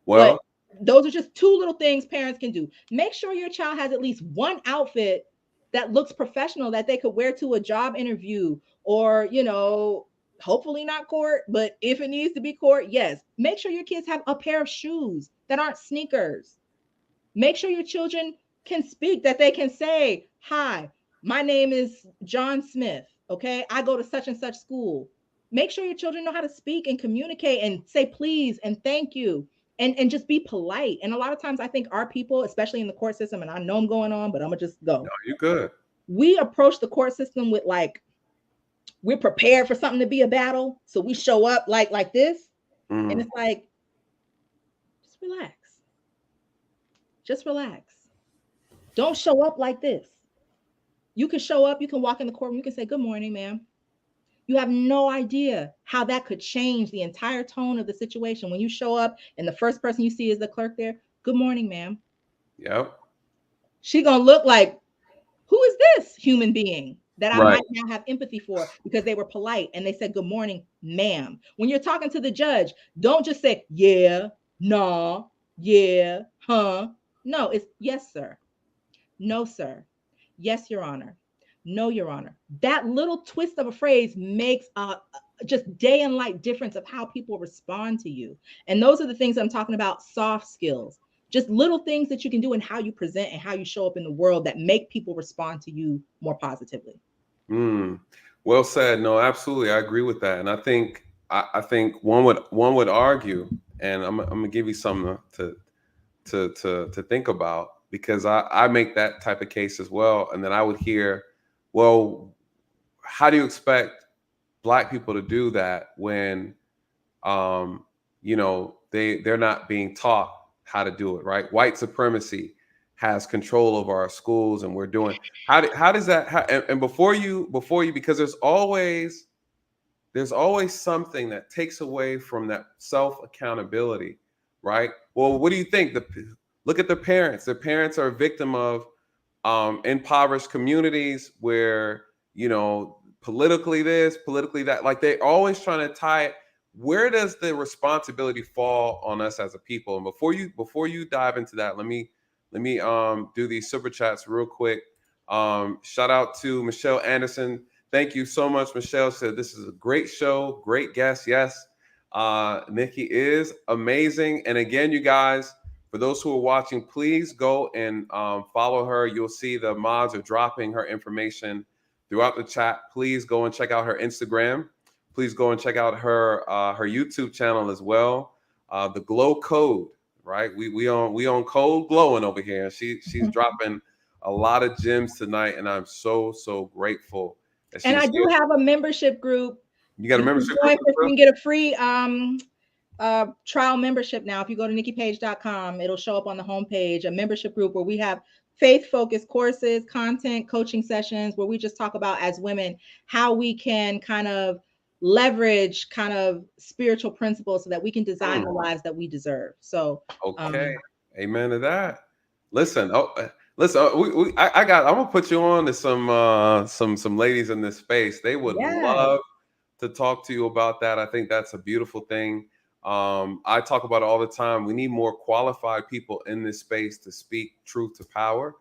Well, but those are just two little things parents can do. Make sure your child has at least one outfit that looks professional that they could wear to a job interview, or, you know, hopefully not court, but if it needs to be court, yes. Make sure your kids have a pair of shoes that aren't sneakers. Make sure your children can speak, that they can say, hi, my name is John Smith. Okay, I go to such and such school. Make sure your children know how to speak and communicate and say please and thank you, and just be polite. And a lot of times I think our people, especially in the court system, and I know I'm going on, but I'm gonna just go. No, you're good. We approach the court system with, like, we're prepared for something to be a battle. So we show up like this. And it's like, just relax. Just relax. Don't show up like this. You can show up, you can walk in the courtroom, you can say, good morning, ma'am. You have no idea how that could change the entire tone of the situation. When you show up and the first person you see is the clerk there, good morning, ma'am. Yep. She gonna look like, who is this human being that I might now have empathy for, because they were polite and they said, good morning, ma'am. When you're talking to the judge, don't just say, yeah, nah, yeah, huh. No, it's yes, sir. No, sir. Yes, Your Honor. No, Your Honor. That little twist of a phrase makes a just day and night difference of how people respond to you. And those are the things I'm talking about, soft skills. Just little things that you can do in how you present and how you show up in the world that make people respond to you more positively. Well said. No, absolutely. I agree with that. And I think one would argue, and I'm gonna give you something to think about, because I make that type of case as well. And then I would hear, well, how do you expect Black people to do that when, you know, they're not being taught how to do it, right? White supremacy has control over our schools, and we're doing, how does that, and before you, because there's always something that takes away from that self accountability, right? Well, what do you think? Look at the parents. The parents are a victim of impoverished communities where, you know, politically this, politically that, like they're always trying to tie it. Where does the responsibility fall on us as a people? And before you dive into that, let me do these super chats real quick. Shout out to Michelle Anderson. Thank you so much, Michelle. Said this is a great show, great guest. Yes, Nicci is amazing. And again, you guys, for those who are watching, please go and follow her. You'll see the mods are dropping her information throughout the chat. Please go and check out her Instagram. Please go and check out her her YouTube channel as well. The Glow Code, right? We on Code Glowing over here. She's dropping a lot of gems tonight, and I'm so grateful. And I do have a membership group. You got a membership group? You can get a free trial membership now. If you go to niccipage.com, it'll show up on the homepage, a membership group where we have faith-focused courses, content, coaching sessions, where we just talk about, as women, how we can kind of leverage kind of spiritual principles so that we can design the lives that we deserve. So okay, amen to that. Listen, I'm gonna put you on to some ladies in this space. They would love to talk to you about that. I think that's a beautiful thing. I talk about it all the time. We need more qualified people in this space to speak truth to power.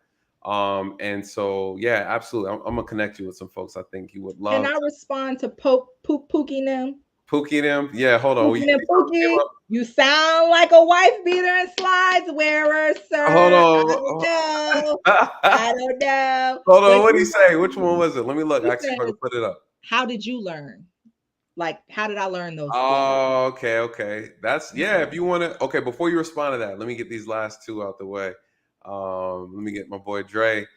And so, yeah, absolutely. I'm gonna connect you with some folks I think you would Can love. I respond to Pookie them? Pookie them? Yeah, hold on. Pookie them, Pookie, you sound like a wife beater and slides wearer, sir. Hold I on. don't know. I don't know. Hold on. But What did he say? Which one was it? Let me look. he Actually, if I says, can put it up. how did you learn? Like, how did I learn those skills? Oh, okay. That's yeah. If you want to, okay. Before you respond to that, let me get these last two out the way. Let me get my boy Dre.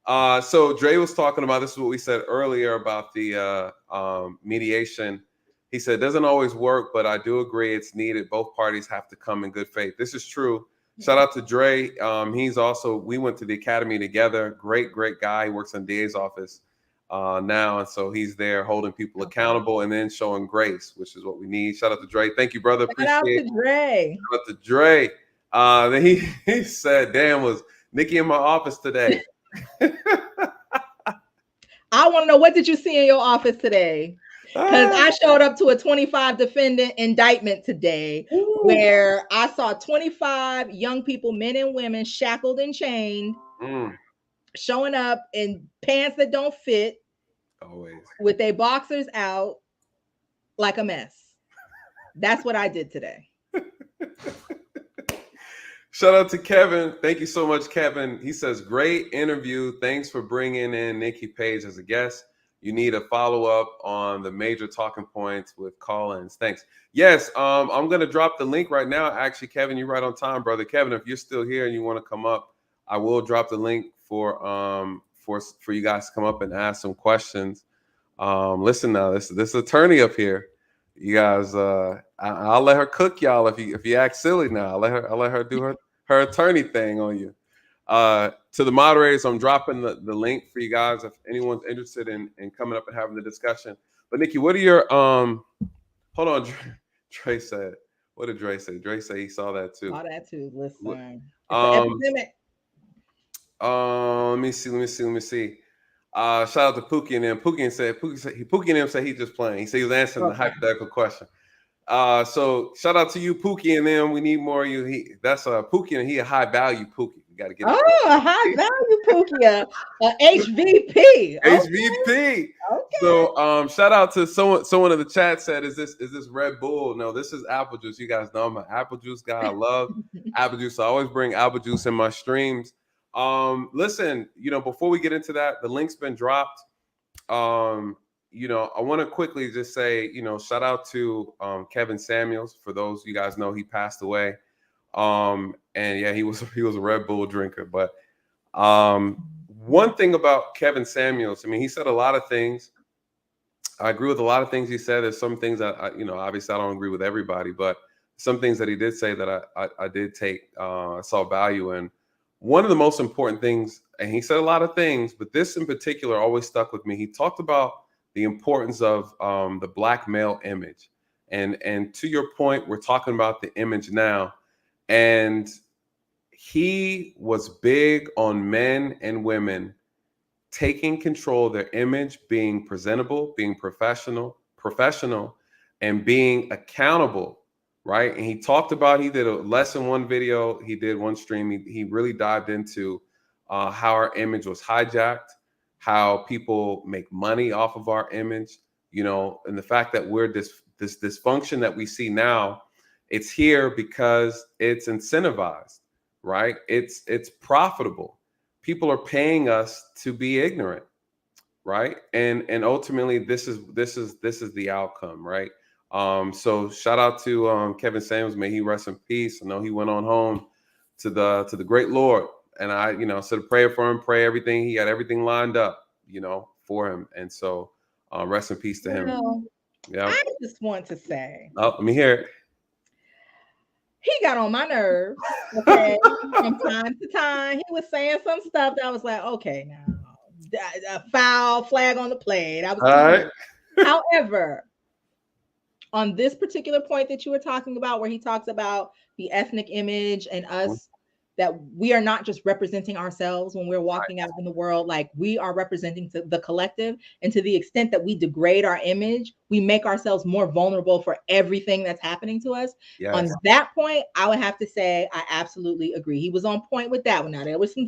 So Dre was talking about, this is what we said earlier about the mediation. He said it doesn't always work, but I do agree it's needed. Both parties have to come in good faith. This is true. Shout out to Dre. He's also, we went to the academy together. Great guy. He works in DA's office now, and so he's there holding people accountable and then showing grace, which is what we need. Shout out to Dre. Thank you, brother. Appreciate Shout out to Dre. Shout out to Dre. Then he said, "Damn, was Nicci in my office today?" I want to know, what did you see in your office today? Because I showed up to a 25 defendant indictment today, where I saw 25 young people, men and women, shackled and chained, showing up in pants that don't fit, always with their boxers out like a mess. That's what I did today. Shout out to Kevin. Thank you so much, Kevin. He says, great interview. Thanks for bringing in Nicci Page as a guest. You need a follow-up on the major talking points with call-ins. Thanks. Yes, I'm going to drop the link right now. Actually, Kevin, you're right on time, brother. Kevin, if you're still here and you want to come up, I will drop the link for you guys to come up and ask some questions. Listen now, this attorney up here, you guys, I'll let her cook y'all if you act silly now. I'll let her do her attorney thing on you. To the moderators, I'm dropping the link for you guys if anyone's interested in coming up and having the discussion. But Nicci, what are your hold on, Dre said, what did Dre say? Dre said he saw that too. Saw that too. Listen, it's an epidemic. Let me see. Shout out to Pookie and them. Pookie and them said he's just playing. He said he was answering the hypothetical question. So shout out to you, Pookie and them. We need more of you. That's Pookie, and he a high value Pookie. You got to get a high value Pookie, HVP. HVP. Okay. So shout out to someone in the chat said, is this Red Bull? No, this is apple juice. You guys know I'm an apple juice guy. I love apple juice. I always bring apple juice in my streams. Listen, before we get into that, the link's been dropped. I want to quickly just say, shout out to Kevin Samuels. For those of you guys know, he passed away. And yeah, he was a Red Bull drinker. But one thing about Kevin Samuels, I mean, he said a lot of things. I agree with a lot of things he said. There's some things that obviously I don't agree with everybody, but some things that he did say that I did take, I saw value in. One of the most important things, and he said a lot of things, but this in particular always stuck with me. He talked about the importance of the Black male image. And to your point, we're talking about the image now. And he was big on men and women taking control of their image, being presentable, being professional, and being accountable. Right. And he talked about, he did a less than one video. He did one stream. He really dived into how our image was hijacked, how people make money off of our image, and the fact that we're this dysfunction that we see now, it's here because it's incentivized, right? It's profitable. People are paying us to be ignorant, right? And ultimately this is the outcome, right? So shout out to Kevin Samuels. May he rest in peace. I know he went on home to the great Lord, and I said a prayer for him, pray everything. He had everything lined up, for him, and so rest in peace to him. Yeah. I just want to say, let me hear it. He got on my nerves. Okay, from time to time, he was saying some stuff that I was like, okay, now a foul flag on the plate. I was all right. However, on this particular point that you were talking about, where he talks about the ethnic image and us that we are not just representing ourselves when we're walking out in the world. Like, we are representing the collective. And to the extent that we degrade our image, we make ourselves more vulnerable for everything that's happening to us. Yes. On that point, I would have to say I absolutely agree. He was on point with that one. Now, there was some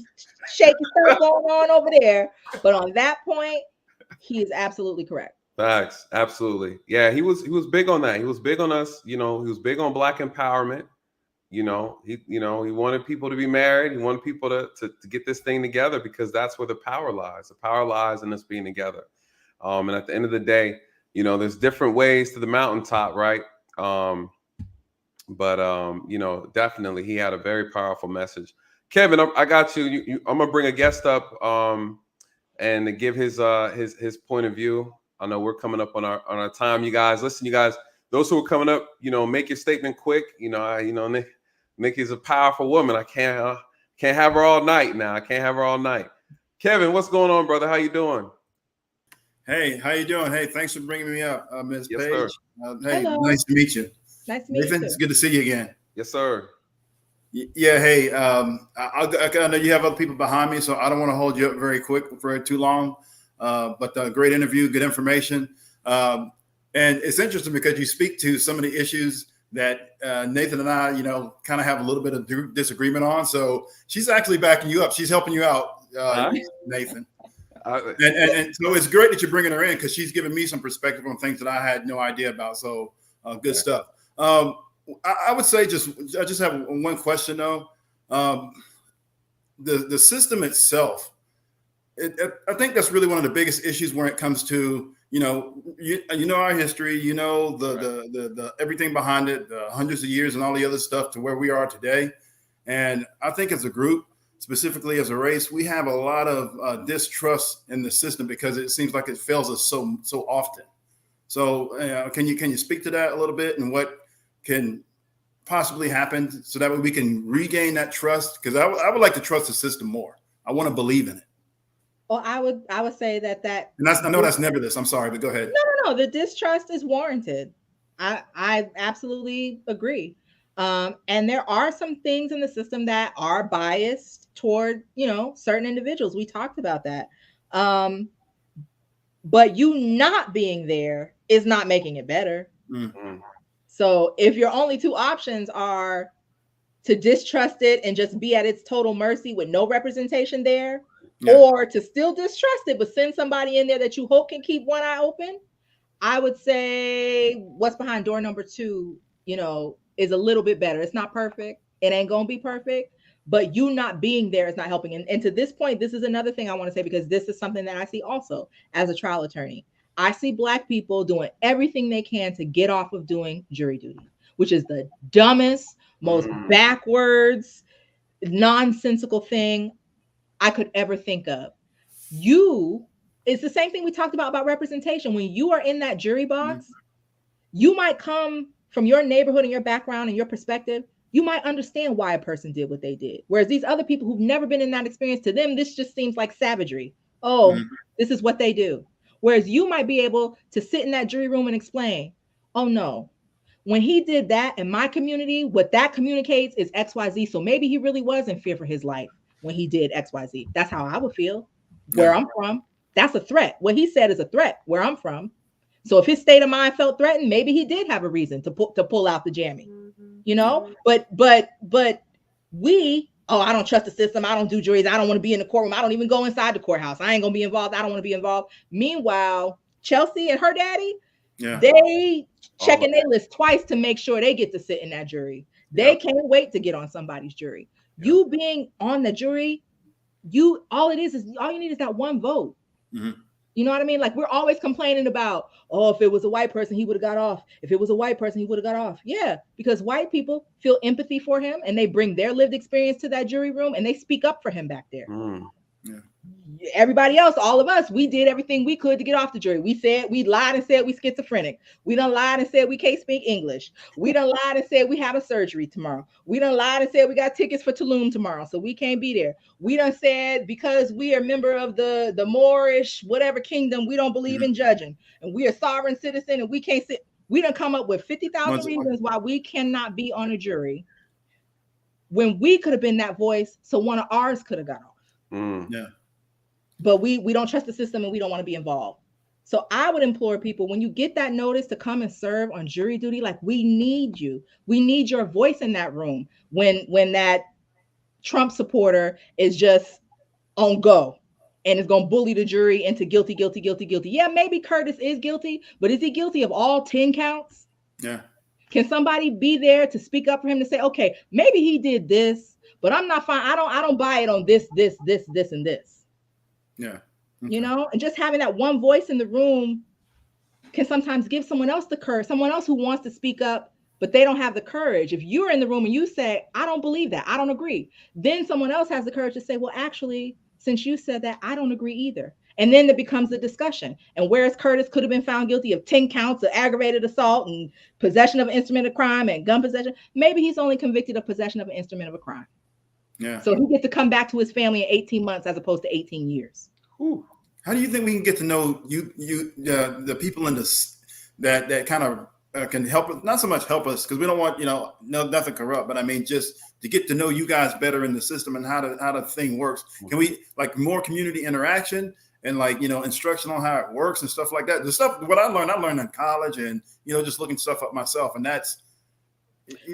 shaky stuff going on over there, but on that point, he is absolutely correct. Facts. Absolutely. Yeah, he was big on that. He was big on us, he was big on Black empowerment. He wanted people to be married. He wanted people to get this thing together, because that's where the power lies. The power lies in us being together. And at the end of the day, there's different ways to the mountaintop, right? Definitely he had a very powerful message. Kevin, I got you. I'm gonna bring a guest up and to give his point of view. I know we're coming up on our time. You guys, listen, those who are coming up, make your statement quick. Nicci's a powerful woman. I can't have her all night now. I can't have her all night. Kevin, what's going on, brother? How you doing? Hey, how you doing? Hey, thanks for bringing me up, Ms. Yes, Page. Hello. Hey, nice to meet you. Nice to meet you. It's good to see you again. Yes, sir. Yeah. Hey, I know you have other people behind me, so I don't want to hold you up very too long. But great interview, good information, and it's interesting because you speak to some of the issues that Nathan and I, kind of have a little bit of disagreement on. So she's actually backing you up. She's helping you out, Nathan. And so it's great that you're bringing her in, because she's giving me some perspective on things that I had no idea about. So good stuff. I would say I just have one question though. The system itself, I think that's really one of the biggest issues when it comes to our history, the everything behind it, the hundreds of years and all the other stuff to where we are today. And I think as a group, specifically as a race, we have a lot of distrust in the system because it seems like it fails us so often. So can you speak to that a little bit and what can possibly happen so that way we can regain that trust? Because I would like to trust the system more. I want to believe in it. Well, I would say that. And I know that's never this. I'm sorry, but go ahead. No. The distrust is warranted. I absolutely agree. And there are some things in the system that are biased toward, certain individuals. We talked about that. But you not being there is not making it better. Mm-hmm. So if your only two options are to distrust it and just be at its total mercy with no representation there, or to still distrust it, but send somebody in there that you hope can keep one eye open, I would say what's behind door number 2, is a little bit better. It's not perfect. It ain't going to be perfect, but you not being there is not helping. And to this point, this is another thing I want to say, because this is something that I see also as a trial attorney. I see Black people doing everything they can to get off of doing jury duty, which is the dumbest, most backwards, nonsensical thing I could ever think of. It's the same thing we talked about representation. When you are in that jury box, you might come from your neighborhood and your background and your perspective. You might understand why a person did what they did. Whereas these other people who've never been in that experience, to them, this just seems like savagery. This is what they do. Whereas you might be able to sit in that jury room and explain, oh no, when he did that in my community, what that communicates is XYZ. So maybe he really was in fear for his life when he did XYZ. That's how I would feel where I'm from. That's a threat. What he said is a threat where I'm from. So if his state of mind felt threatened, maybe he did have a reason to pull out the jammy, but we, I don't trust the system. I don't do juries. I don't want to be in the courtroom. I don't even go inside the courthouse. I ain't going to be involved. I don't want to be involved. Meanwhile, Chelsea and her daddy, they checking their list twice to make sure they get to sit in that jury. They can't wait to get on somebody's jury. You being on the jury, all you need is that one vote. Mm-hmm. You know what I mean? Like, we're always complaining about, if it was a white person, he would have got off. If it was a white person, he would have got off. Yeah, because white people feel empathy for him and they bring their lived experience to that jury room and they speak up for him back there. Everybody else, all of us, we did everything we could to get off the jury. We lied and said we schizophrenic. We done lied and said we can't speak English. We done lied and said we have a surgery tomorrow. We done lied and said we got tickets for Tulum tomorrow, so we can't be there. We done said because we are a member of the Moorish whatever kingdom, we don't believe in judging, and we are sovereign citizen and we can't sit. We done come up with 50,000 reasons why we cannot be on a jury. when we could have been that voice, so one of ours could have got off. Yeah. But we don't trust the system and we don't want to be involved. So I would implore people, when you get that notice to come and serve on jury duty, like, we need you. We need your voice in that room when that Trump supporter is just on go and is going to bully the jury into guilty, guilty, guilty, guilty. Yeah, maybe Curtis is guilty, but is he guilty of all 10 counts? Yeah. Can somebody be there to speak up for him to say, okay, maybe he did this, but I'm not fine. I don't buy it on this, and this. Yeah. Okay. You know, and just having that one voice in the room can sometimes give someone else the courage, someone else who wants to speak up, but they don't have the courage. If you're in the room and you say, I don't believe that, I don't agree, then someone else has the courage to say, well, actually, since you said that, I don't agree either. And then it becomes a discussion. And whereas Curtis could have been found guilty of 10 counts of aggravated assault and possession of an instrument of crime and gun possession, maybe he's only convicted of possession of an instrument of a crime. Yeah. So he gets to come back to his family in 18 months as opposed to 18 years. Ooh. How do you think we can get to know the people in this that kind of can help us? Not so much help us, because we don't want, nothing corrupt, but I mean, just to get to know you guys better in the system and how the thing works. Can we, like, more community interaction and, like, instruction on how it works and stuff like that? The stuff, what I learned in college and, just looking stuff up myself. And that's,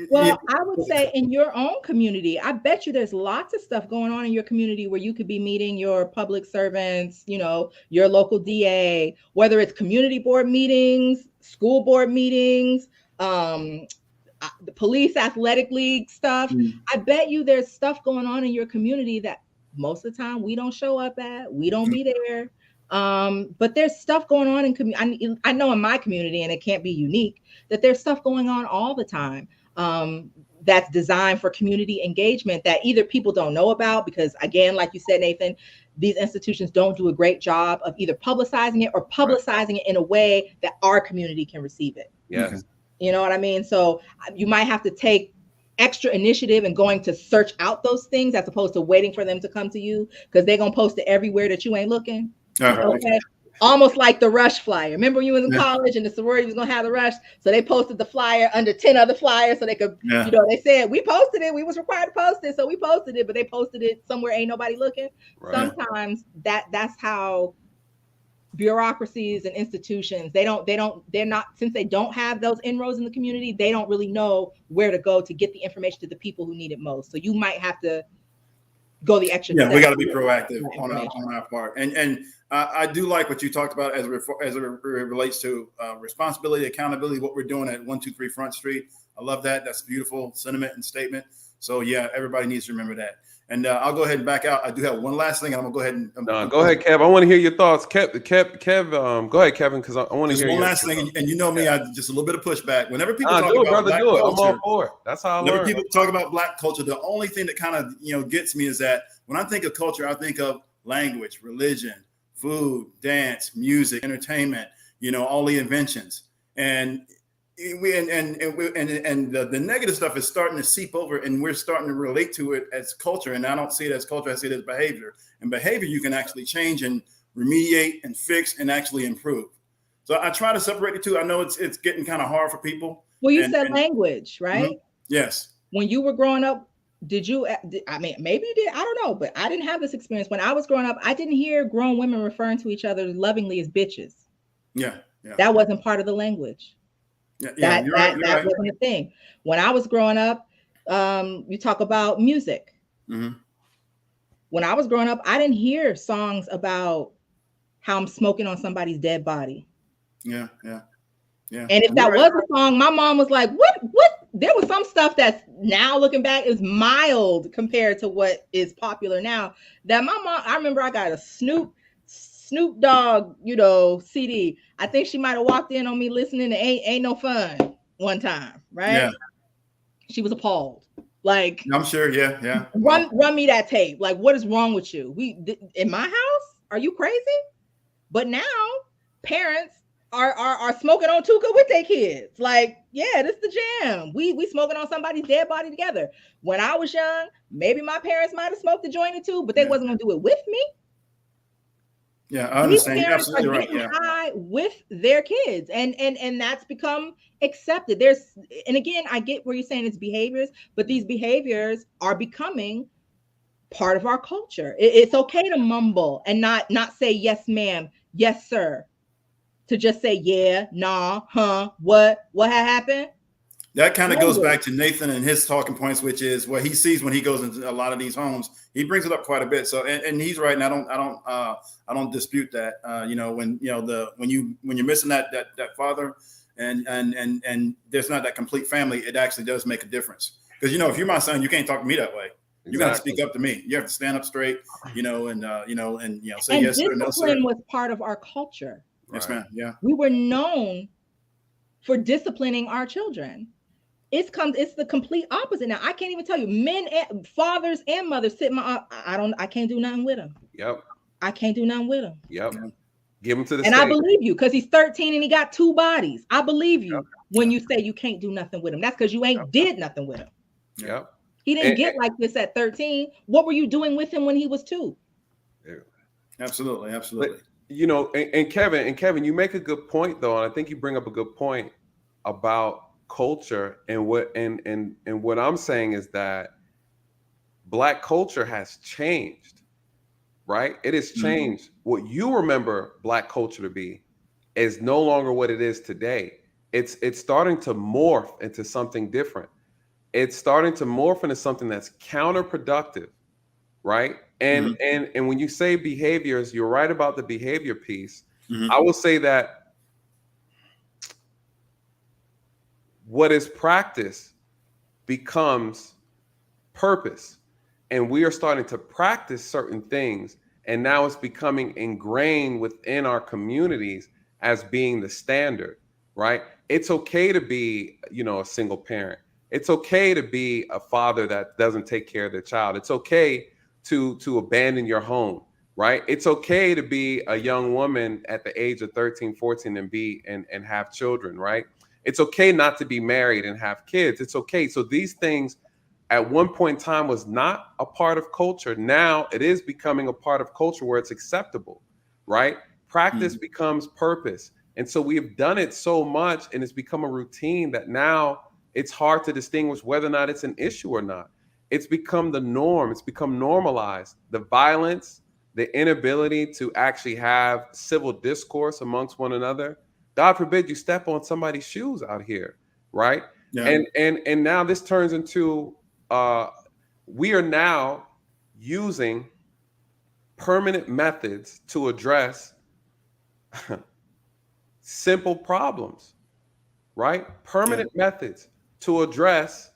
well, I would say in your own community, I bet you there's lots of stuff going on in your community where you could be meeting your public servants, your local DA, whether it's community board meetings, school board meetings, the police athletic league stuff. I bet you there's stuff going on in your community that most of the time we don't show up at, we don't be there. But there's stuff going on in I know in my community, and it can't be unique, that there's stuff going on all the time. That's designed for community engagement that either people don't know about because, again, like you said, Nathan, these institutions don't do a great job of either publicizing it or publicizing it in a way that our community can receive it. Yes. You know what I mean? So you might have to take extra initiative and going to search out those things as opposed to waiting for them to come to you, because they're going to post it everywhere that you ain't looking. Okay. Almost like the Rush flyer. Remember when you was in college and the sorority was going to have the Rush? So they posted the flyer under 10 other flyers so they could, they said, we posted it. We was required to post it. So we posted it, but they posted it somewhere ain't nobody looking. Right. Sometimes that's how bureaucracies and institutions, they're not, since they don't have those inroads in the community, they don't really know where to go to get the information to the people who need it most. So you might have to go the extra step. We got to be proactive on our part. And I do like what you talked about as it relates to responsibility, accountability, what we're doing at 123 Front Street. I love that. That's a beautiful sentiment and statement. So yeah, everybody needs to remember that. And I'll go ahead and back out. I do have one last thing, and I'm gonna go ahead and go ahead, Kev. I want to hear your thoughts, Kev. Go ahead, Kevin, because I want to hear one last thing. And you know me, I just a little bit of pushback. Whenever people talk about Black culture, I'm all for it. That's how I learn. Whenever people talk about Black culture, the only thing that kind of gets me is that when I think of culture, I think of language, religion, food, dance, music, entertainment. All the inventions, and the negative stuff is starting to seep over, and we're starting to relate to it as culture. And I don't see it as culture; I see it as behavior. And behavior you can actually change and remediate and fix and actually improve. So I try to separate the two. I know it's getting kind of hard for people. Well, you said language, right? Mm-hmm. Yes. When you were growing up, did you? I mean, maybe you did. I don't know, but I didn't have this experience when I was growing up. I didn't hear grown women referring to each other lovingly as bitches. Yeah. That wasn't part of the language. That wasn't a thing. When I was growing up, you talk about music. Mm-hmm. When I was growing up, I didn't hear songs about how I'm smoking on somebody's dead body. Yeah. And if that was a song, my mom was like, what? There was some stuff that's now looking back is mild compared to what is popular now. That my mom, I remember I got a Snoop Dogg, CD. I think she might have walked in on me listening to Ain't No Fun one time, right? Yeah. She was appalled. Like, I'm sure, yeah. Run me that tape. Like, what is wrong with you? In my house? Are you crazy? But now parents are smoking on Tuka with their kids. Like, yeah, this is the jam. We smoking on somebody's dead body together. When I was young, maybe my parents might have smoked a joint or two, but they wasn't gonna do it with me. Yeah, I These understand. You're parents are absolutely right. getting Yeah. high with their kids, and that's become accepted. And again, I get where you're saying it's behaviors, but these behaviors are becoming part of our culture. It's okay to mumble and not say yes, ma'am, yes, sir, to just say yeah, nah, huh, what had happened. That kind of goes back to Nathan and his talking points, which is what he sees when he goes into a lot of these homes. He brings it up quite a bit. So, and he's right. And I don't dispute that. When you're missing that father, and there's not that complete family, it actually does make a difference. Because if you're my son, you can't talk to me that way. You got to speak up to me. You have to stand up straight. Say and yes sir, no sir. Discipline was part of our culture. Yes, ma'am. Yeah, we were known for disciplining our children. It's the complete opposite now. I can't even tell you, fathers and mothers sit I can't do nothing with him. Yep. I can't do nothing with him. Yep. Give him to the and state. I believe you, because he's 13 and he got 2 bodies. I believe you when you say you can't do nothing with him. That's because you ain't did nothing with him. Yep. He didn't get like this at 13. What were you doing with him when he was 2? Yeah. Absolutely. But, and Kevin, you make a good point though, and I think you bring up a good point about culture, and what I'm saying is that Black culture has changed, right? It has changed. What you remember Black culture to be is no longer what it is today. It's starting to morph into something different. It's starting to morph into something that's counterproductive, right? And when you say behaviors, you're right about the behavior piece. I will say that what is practice becomes purpose. And we are starting to practice certain things. And now it's becoming ingrained within our communities as being the standard, right? It's okay to be, a single parent. It's okay to be a father that doesn't take care of their child. It's okay to abandon your home, right? It's okay to be a young woman at the age of 13, 14 and have children, right? It's okay not to be married and have kids. It's okay. So these things at one point in time was not a part of culture. Now it is becoming a part of culture where it's acceptable, right? Practice becomes purpose. And so we've done it so much and it's become a routine that now it's hard to distinguish whether or not it's an issue or not. It's become the norm. It's become normalized. The violence, the inability to actually have civil discourse amongst one another. God forbid you step on somebody's shoes out here, right? Yeah. And now this turns into we are now using permanent methods to address simple problems, right? Permanent methods to address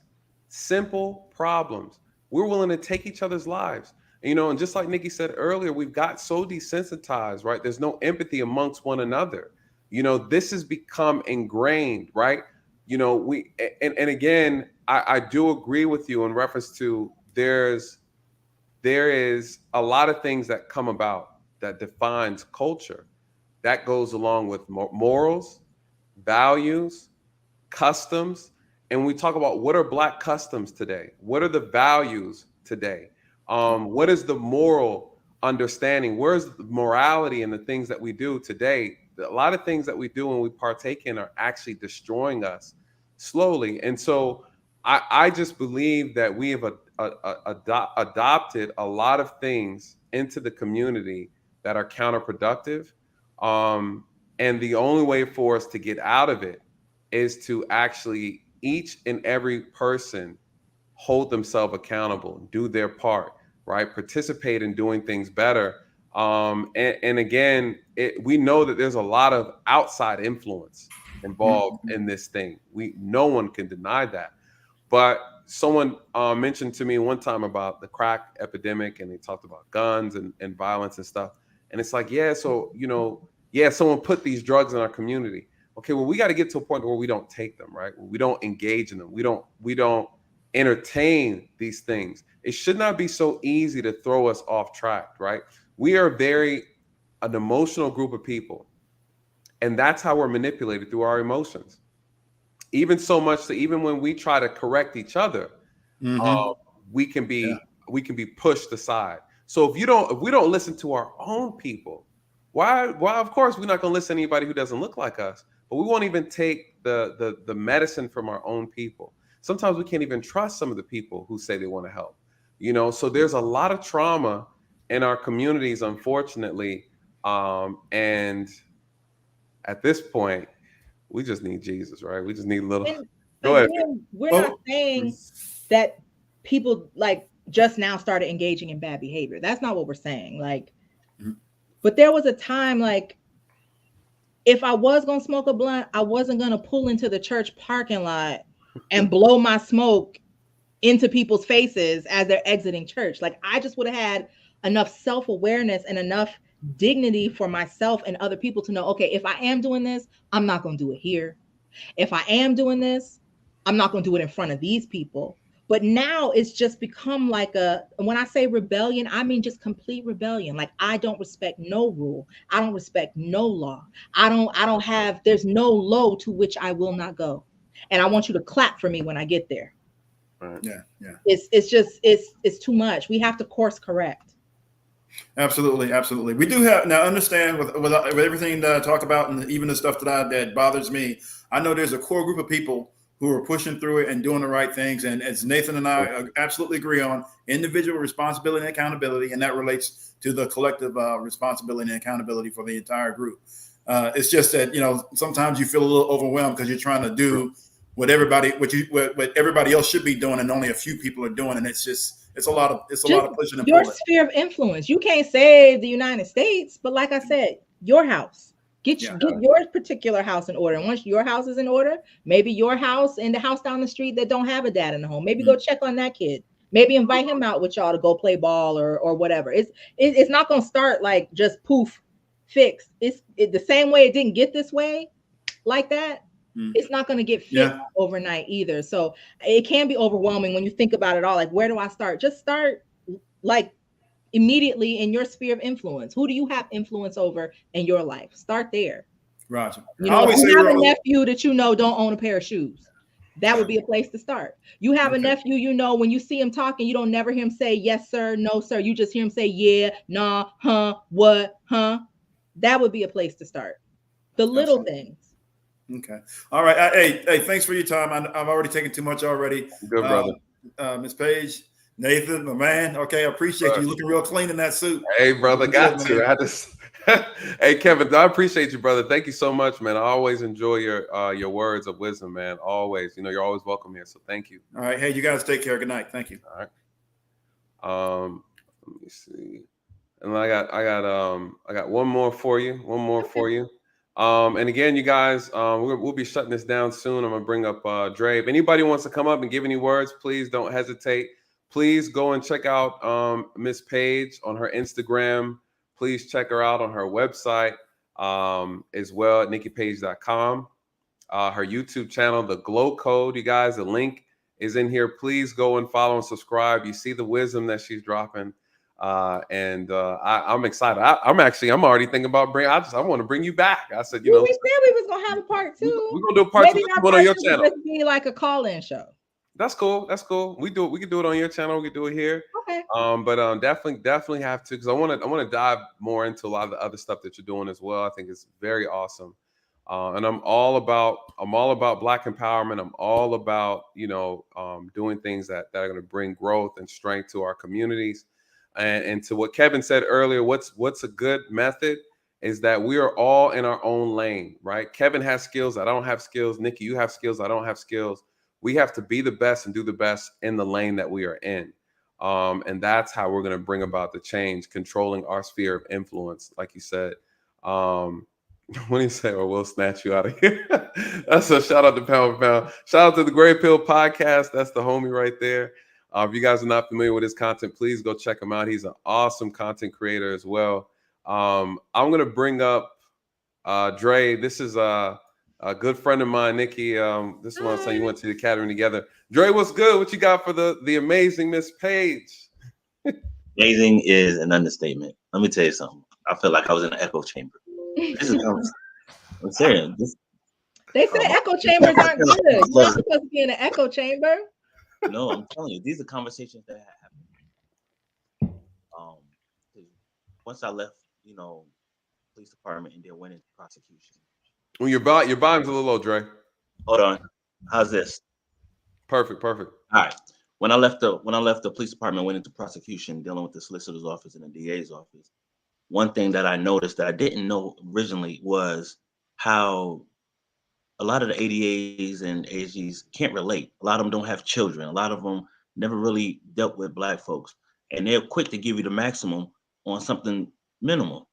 simple problems. We're willing to take each other's lives. And just like Nicci said earlier, we've got so desensitized, right? There's no empathy amongst one another. This has become ingrained, right? Again, I do agree with you in reference to there is a lot of things that come about that defines culture. That goes along with morals, values, customs. And we talk about what are Black customs today? What are the values today? What is the moral understanding? Where's the morality in the things that we do today? A lot of things that we do and we partake in are actually destroying us slowly. And so I just believe that we have adopted a lot of things into the community that are counterproductive. And the only way for us to get out of it is to actually each and every person hold themselves accountable, do their part, right? Participate in doing things better. And again, we know that there's a lot of outside influence involved in this thing. No one can deny that. But someone mentioned to me one time about the crack epidemic, and they talked about guns and violence and stuff. And it's like, someone put these drugs in our community. Okay, well, we got to get to a point where we don't take them, right? We don't engage in them. We don't entertain these things. It should not be so easy to throw us off track, right? We are an emotional group of people. And that's how we're manipulated, through our emotions. Even so much that even when we try to correct each other, we can be pushed aside. So if we don't listen to our own people, Why? Of course, we're not going to listen to anybody who doesn't look like us, but we won't even take the medicine from our own people. Sometimes we can't even trust some of the people who say they want to help. So there's a lot of trauma in our communities, unfortunately. And at this point, we just need Jesus, right? We just need a little. And Go ahead. again, we're not saying that people like just now started engaging in bad behavior. That's not what we're saying. Like, but there was a time, like, if I was going to smoke a blunt, I wasn't going to pull into the church parking lot and blow my smoke into people's faces as they're exiting church. Like, I just would have had enough self-awareness and enough dignity for myself and other people to know, okay, if I am doing this, I'm not going to do it here. If I am doing this, I'm not going to do it in front of these people. But now it's just become like when I say rebellion, I mean just complete rebellion. Like, I don't respect no rule. I don't respect no law. There's no low to which I will not go. And I want you to clap for me when I get there. Right. Yeah. It's too much. We have to course correct. Absolutely. We do have, now understand with everything that I talk about, and even the stuff that bothers me, I know there's a core group of people who are pushing through it and doing the right things. And as Nathan and I absolutely agree on, individual responsibility and accountability, and that relates to the collective responsibility and accountability for the entire group. It's just that, sometimes you feel a little overwhelmed because you're trying to do what everybody else should be doing, and only a few people are doing. And it's a lot of pushing and pulling. Your sphere of influence. You can't save the United States, but like I said, your house. Get your particular house in order. And once your house is in order, maybe your house and the house down the street that don't have a dad in the home, maybe go check on that kid. Maybe invite him out with y'all to go play ball or whatever. It's not going to start like just poof, fixed. It's the same way it didn't get this way like that. It's not going to get fixed overnight either. So it can be overwhelming when you think about it all. Like, where do I start? Just start like immediately in your sphere of influence. Who do you have influence over in your life? Start there. Roger. You have a nephew that don't own a pair of shoes. That would be a place to start. You have a nephew, when you see him talking, you don't never hear him say yes, sir, no, sir. You just hear him say, yeah, nah, huh, what, huh? That would be a place to start. The little things. Okay. All right. Hey, thanks for your time. I've already taken too much already. Good, brother. Ms. Page, Nathan, my man. Okay. I appreciate you looking real clean in that suit. Hey, brother. Got to. Hey, Kevin, I appreciate you, brother. Thank you so much, man. I always enjoy your words of wisdom, man. Always. You're always welcome here. So thank you. All right. Hey, you guys take care. Good night. Thank you. All right. Let me see. And I got one more for you. And again, you guys, we'll be shutting this down soon. I'm gonna bring up Dre. If anybody wants to come up and give any words, please don't hesitate. Please go and check out Miss Page on her Instagram. Please check her out on her website as well at niccipage.com. Her YouTube channel, The Glow Code, you guys, the link is in here. Please go and follow and subscribe. You see the wisdom that she's dropping. I'm excited. I'm already thinking about I want to bring you back. I said, we said we was gonna have a part 2. We're gonna do a part 2 on your channel. Just be like a call-in show. That's cool. We can do it on your channel. We can do it here. Okay. But definitely have to, because I want to dive more into a lot of the other stuff that you're doing as well. I think it's very awesome. And I'm all about Black empowerment. I'm all about doing things that are going to bring growth and strength to our communities. And to what Kevin said earlier, what's a good method is that we are all in our own lane, right? Kevin has skills. I don't have skills. Nicci, you have skills. I don't have skills. We have to be the best and do the best in the lane that we are in. And that's how we're going to bring about the change, controlling our sphere of influence, like you said. When you say, or we'll snatch you out of here. That's a shout out to Pound for Pound. Shout out to the Gray Pill Podcast. That's the homie right there. If you guys are not familiar with his content, please go check him out. He's an awesome content creator as well. I'm going to bring up Dre. This is a good friend of mine, Nicci. This is one saying you went to the academy together. Dre, what's good? What you got for the amazing Miss Page? Amazing is an understatement. Let me tell you something. I feel like I was in an echo chamber. This is I'm serious. They say echo chambers aren't good. You're not supposed to be in an echo chamber. No, I'm telling you, these are conversations that happen. Once I left, police department and then went into prosecution. When your volume's a little low, Dre. Hold on. How's this? Perfect. All right. When I left the police department, went into prosecution, dealing with the solicitor's office and the DA's office. One thing that I noticed that I didn't know originally was how a lot of the ADAs and AGs can't relate. A lot of them don't have children. A lot of them never really dealt with Black folks, and they're quick to give you the maximum on something minimal.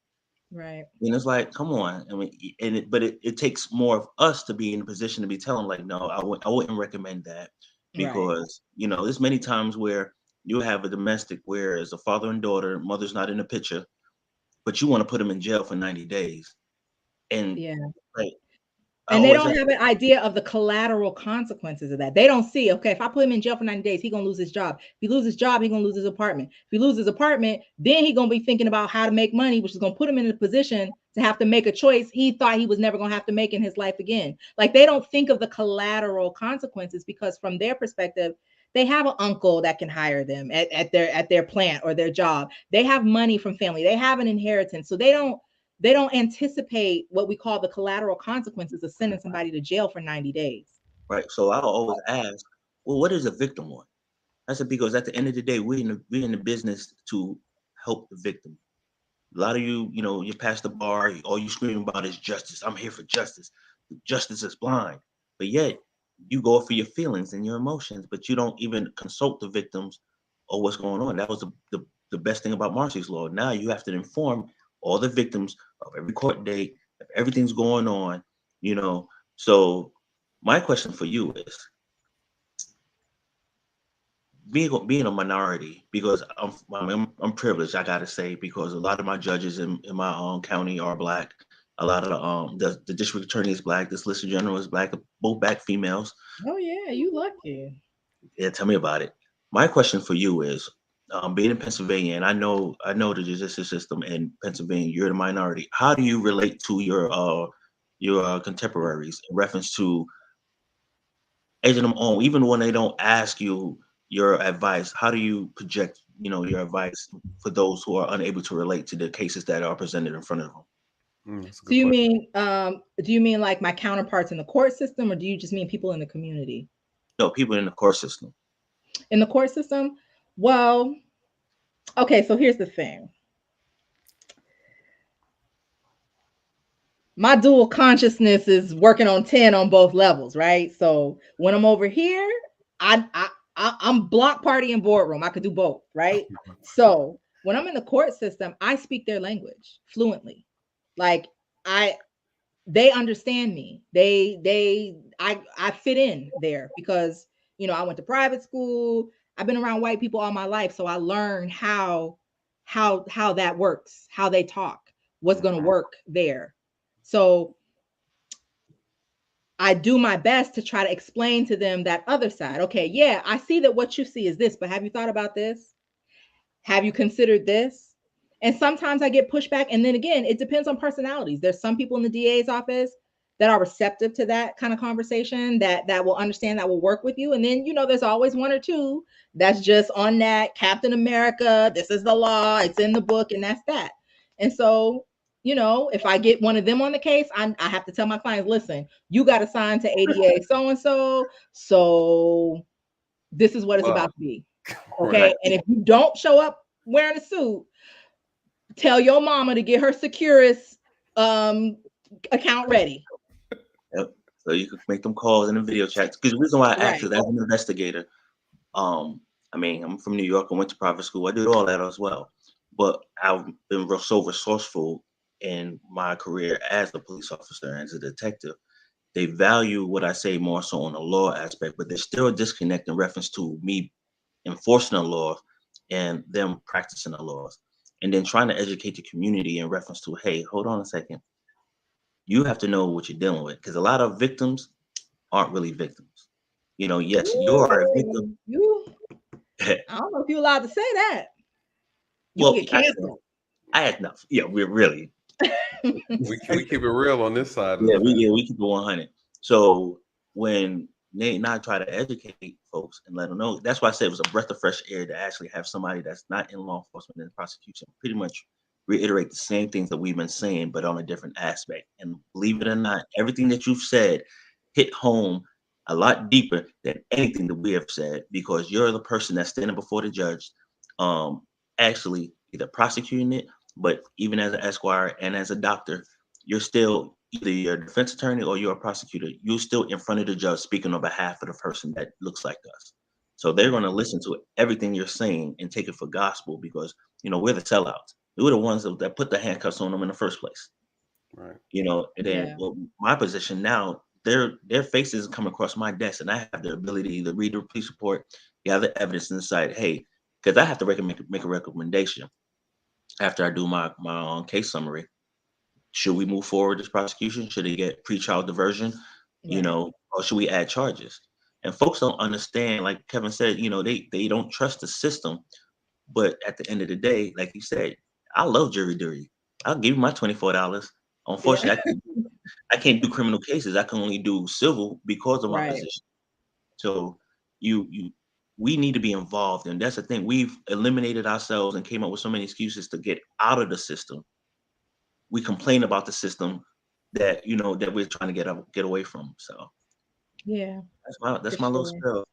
Right. And it's like, come on. I mean, but it takes more of us to be in a position to be telling, like, no, I wouldn't recommend that, because there's many times where you have a domestic where it's a father and daughter, mother's not in the picture, but you want to put them in jail for 90 days, and like. And they don't have an idea of the collateral consequences of that. They don't see, okay, if I put him in jail for 90 days, he's going to lose his job. If he loses his job, he's going to lose his apartment. If he loses his apartment, then he's going to be thinking about how to make money, which is going to put him in a position to have to make a choice he thought he was never going to have to make in his life again. Like, they don't think of the collateral consequences, because from their perspective, they have an uncle that can hire them at their plant or their job. They have money from family. They have an inheritance. So they don't anticipate what we call the collateral consequences of sending somebody to jail for 90 days. Right. So I'll always ask, well, what is a victim want? I said, because at the end of the day, we're in the business to help the victim. A lot of you pass the bar, all you scream about is justice. I'm here for justice. Justice is blind. But yet you go for your feelings and your emotions, but you don't even consult the victims or what's going on. That was the best thing about Marcy's Law. Now you have to inform all the victims of every court date, if everything's going on, So my question for you is, being a minority, because I'm privileged, I gotta say, because a lot of my judges in my own county are Black. A lot of the district attorney is Black. The solicitor general is Black. Both Black females. Oh yeah, you lucky. Yeah, tell me about it. My question for you is, being in Pennsylvania, and I know the justice system in Pennsylvania, you're the minority. How do you relate to your contemporaries in reference to edging them on, even when they don't ask you your advice? How do you project, your advice for those who are unable to relate to the cases that are presented in front of them? Do you mean like my counterparts in the court system, or do you just mean people in the community? No, people in the court system. In the court system? Well, okay, so here's the thing. My dual consciousness is working on 10 on both levels, right? So when I'm over here, I'm block party and boardroom. I could do both, right? So when I'm in the court system, I speak their language fluently. Like they understand me. I fit in there because, I went to private school. I've been around white people all my life. So I learned how that works, how they talk, what's going to work there. So I do my best to try to explain to them that other side. Okay, yeah, I see that what you see is this, but have you thought about this? Have you considered this? And sometimes I get pushback. And then again, it depends on personalities. There's some people in the DA's office that are receptive to that kind of conversation, that will understand, that will work with you. And then, there's always one or two that's just on that Captain America, this is the law, it's in the book, and that's that. And so, if I get one of them on the case, I have to tell my clients, listen, you got to sign to ADA so-and-so. So this is what it's about to be. Okay. Right. And if you don't show up wearing a suit, tell your mama to get her Securus account ready. Yep. So you could make them calls in the video chat. Because the reason why I asked is, as an investigator, I'm from New York. I went to private school. I did all that as well. But I've been so resourceful in my career as a police officer and as a detective. They value what I say more so on the law aspect, but there's still a disconnect in reference to me enforcing the law and them practicing the laws. And then trying to educate the community in reference to, hey, hold on a second. You have to know what you're dealing with, because a lot of victims aren't really victims. Yes, you are a victim. I don't know if you're allowed to say that. Well, get canceled. I had enough. Yeah, we're really. we keep it real on this side. Yeah, we keep it 100. So when Nate and I try to educate folks and let them know, that's why I said it was a breath of fresh air to actually have somebody that's not in law enforcement and prosecution pretty much reiterate the same things that we've been saying, but on a different aspect. And believe it or not, everything that you've said hit home a lot deeper than anything that we have said, because you're the person that's standing before the judge, actually either prosecuting it, but even as an esquire and as a doctor, you're still either you're a defense attorney or you're a prosecutor. You're still in front of the judge speaking on behalf of the person that looks like us. So they're going to listen to everything you're saying and take it for gospel, because, you know, we're the sellouts. We're the ones that put the handcuffs on them in the first place. Right. You know, and then my position now, their faces come across my desk, and I have the ability to either read the police report, gather evidence, and decide, hey, because I have to make a recommendation after I do my case summary. Should we move forward this prosecution? Should it get pretrial diversion? You know, or should we add charges? And folks don't understand, like Kevin said, you know, they don't trust the system. But at the end of the day, like you said, I love jury duty. I'll give you my $24. Unfortunately, I can't do criminal cases. I can only do civil because of my position. So we need to be involved. And that's the thing. We've eliminated ourselves and came up with so many excuses to get out of the system. We complain about the system that, you know, that we're trying to get away from. So that's my little spell.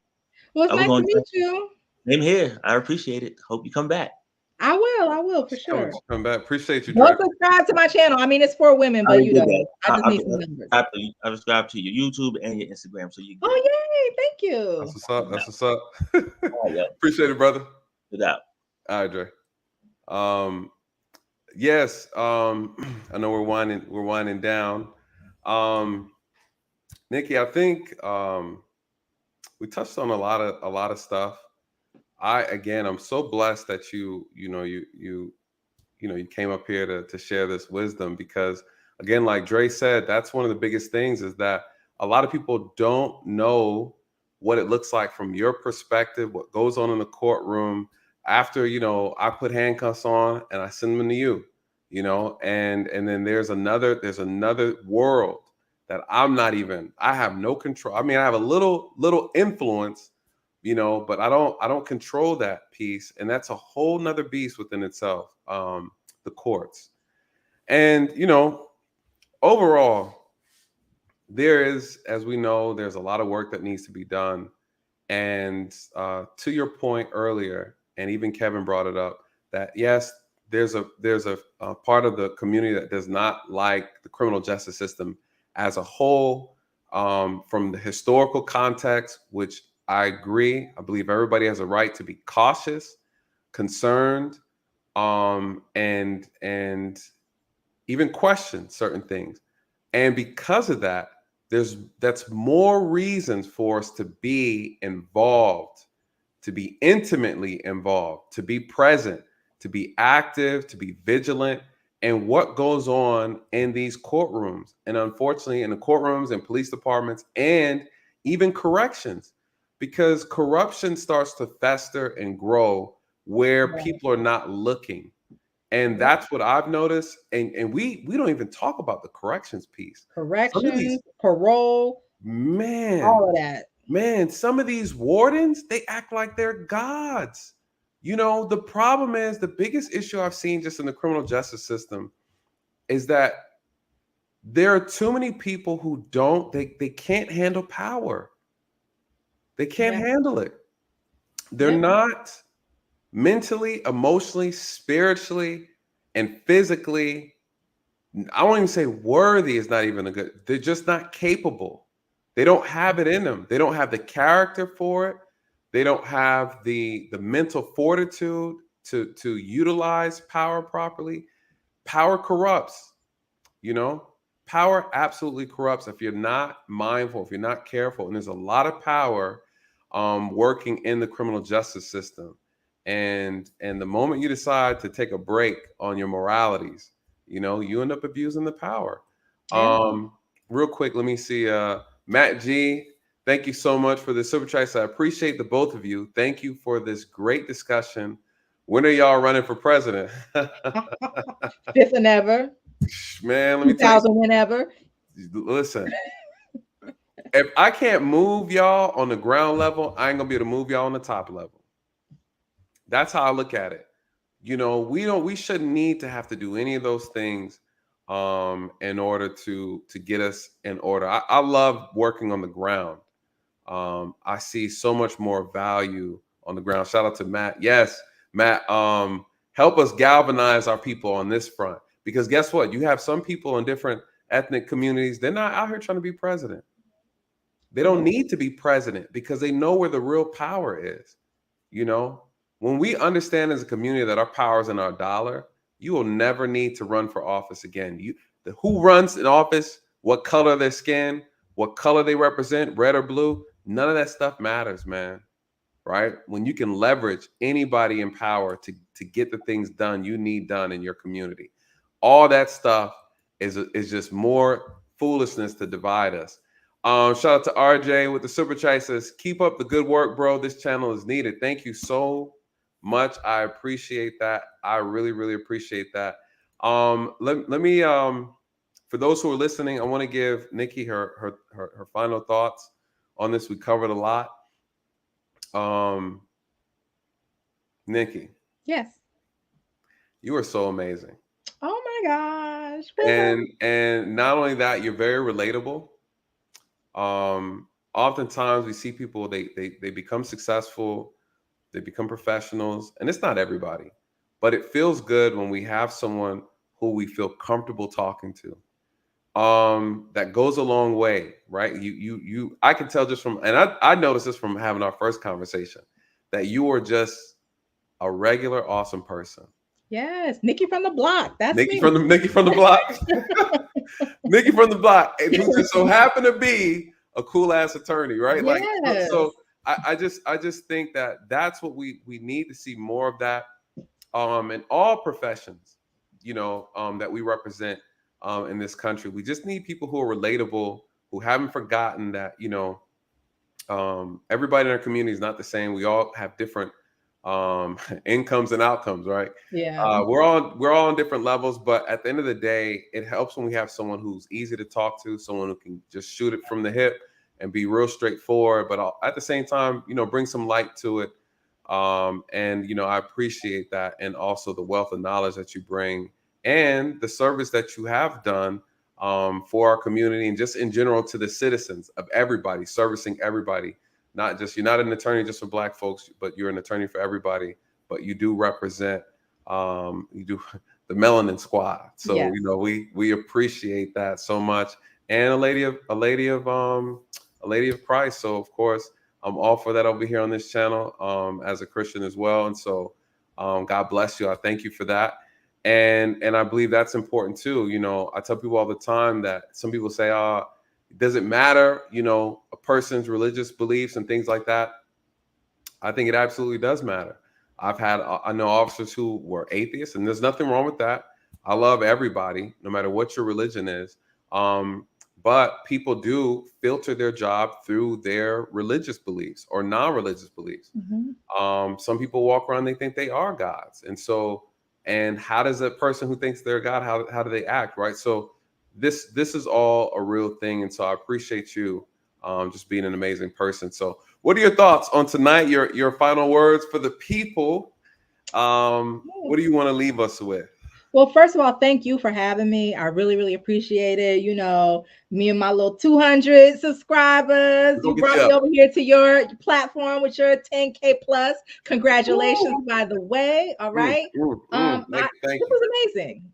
Well, it's nice to meet you. Same here. I appreciate it. Hope you come back. I will for sure. Come back. Appreciate you. Don't subscribe to my channel. I mean, it's for women, but you know, I just need some numbers. I subscribe to your YouTube and your Instagram, so you. Oh yay! Thank you. That's what's up. That's what's up. Appreciate it, brother. Without. All right, Dre. Yes. I know we're winding down. Nicci, I think we touched on a lot of stuff. I'm so blessed that you came up here to share this wisdom, because again, like Dre said, that's one of the biggest things, is that a lot of people don't know what it looks like from your perspective, what goes on in the courtroom after, you know, I put handcuffs on and I send them to you, you know, and then there's another world that I have no control. I mean, I have a little influence, you know, but I don't control that piece. And that's a whole nother beast within itself, the courts. And, you know, overall, there's a lot of work that needs to be done. And to your point earlier, and even Kevin brought it up, that yes, there's a part of the community that does not like the criminal justice system as a whole, from the historical context, which I agree. I believe everybody has a right to be cautious, concerned, and even question certain things. And because of that, that's more reasons for us to be involved, to be intimately involved, to be present, to be active, to be vigilant, and what goes on in these courtrooms. And unfortunately, in the courtrooms and police departments and even corrections, because corruption starts to fester and grow where people are not looking. And that's what I've noticed. And we don't even talk about the corrections piece. Corrections, parole, man, all of that. Man, some of these wardens, they act like they're gods. You know, the problem is, the biggest issue I've seen just in the criminal justice system is that there are too many people who they can't handle power. They can't handle it. They're not mentally, emotionally, spiritually, and physically, I won't even say worthy is not even they're just not capable. They don't have it in them. They don't have the character for it. They don't have the mental fortitude to utilize power properly. Power corrupts, you know? Power absolutely corrupts if you're not mindful, if you're not careful. And there's a lot of power working in the criminal justice system. And the moment you decide to take a break on your moralities, you know, you end up abusing the power. Real quick, let me see. Matt G, thank you so much for the super chats. I appreciate the both of you. Thank you for this great discussion. When are y'all running for president? 5th and ever. Man, let me tell you. Whenever. Listen, if I can't move y'all on the ground level, I ain't gonna be able to move y'all on the top level. That's how I look at it. we shouldn't need to have to do any of those things in order to get us in order. I love working on the ground. I see so much more value on the ground. Shout out to Matt. Yes, Matt, help us galvanize our people on this front, because guess what? You have some people in different ethnic communities. They're not out here trying to be president. They don't need to be president because they know where the real power is. When we understand as a community that our power is in our dollar, you will never need to run for office again. Who runs in office, what color their skin, what color they represent, red or blue, none of that stuff matters, man. Right? When you can leverage anybody in power to get the things done you need done in your community, all that stuff is just more foolishness to divide us. Shout out to RJ with the super chat. Says, keep up the good work, bro. This channel is needed. Thank you so much. I appreciate that. I really, really appreciate that. Let me for those who are listening, I want to give Nicci her final thoughts on this. We covered a lot. Nicci. Yes. You are so amazing. Oh my gosh. And not only that, you're very relatable. Oftentimes we see people, they become successful, they become professionals, and it's not everybody, but it feels good when we have someone who we feel comfortable talking to. That goes a long way, right? I can tell just from, and I noticed this from having our first conversation, that you are just a regular, awesome person. Yes, Nicci from the block. That's Nicci me. Nicci from the block. Nicci from the block, and who just so happened to be a cool ass attorney, right? Yes. So I just think that that's what we need to see more of that, in all professions, that we represent in this country. We just need people who are relatable, who haven't forgotten that everybody in our community is not the same. We all have different incomes and outcomes, right? Yeah. We're all on different levels, but at the end of the day, it helps when we have someone who's easy to talk to, someone who can just shoot it from the hip and be real straightforward, but at the same time, bring some light to it. And I appreciate that, and also the wealth of knowledge that you bring and the service that you have done for our community and just in general to the citizens of everybody, servicing everybody. You're not an attorney just for Black folks, but you're an attorney for everybody. But you do represent you do the melanin squad. So Yes. we appreciate that so much. And a lady of Christ. So of course I'm all for that over here on this channel as a Christian as well. And so God bless you. I thank you for that. And I believe that's important too. I tell people all the time that some people say, does it matter, a person's religious beliefs and things like that? I think it absolutely does matter. I know officers who were atheists, and there's nothing wrong with that. I love everybody, no matter what your religion is. But people do filter their job through their religious beliefs or non-religious beliefs. Mm-hmm. Some people walk around, they think they are gods. And how does a person who thinks they're God, how do they act, right? So this is all a real thing. And so I appreciate you just being an amazing person. So what are your thoughts on tonight? Your final words for the people. What do you want to leave us with? Well, first of all, thank you for having me. I really, really appreciate it. Me and my little 200 subscribers. You brought me over here to your platform with your 10K plus. Congratulations, by the way. All right. This was amazing.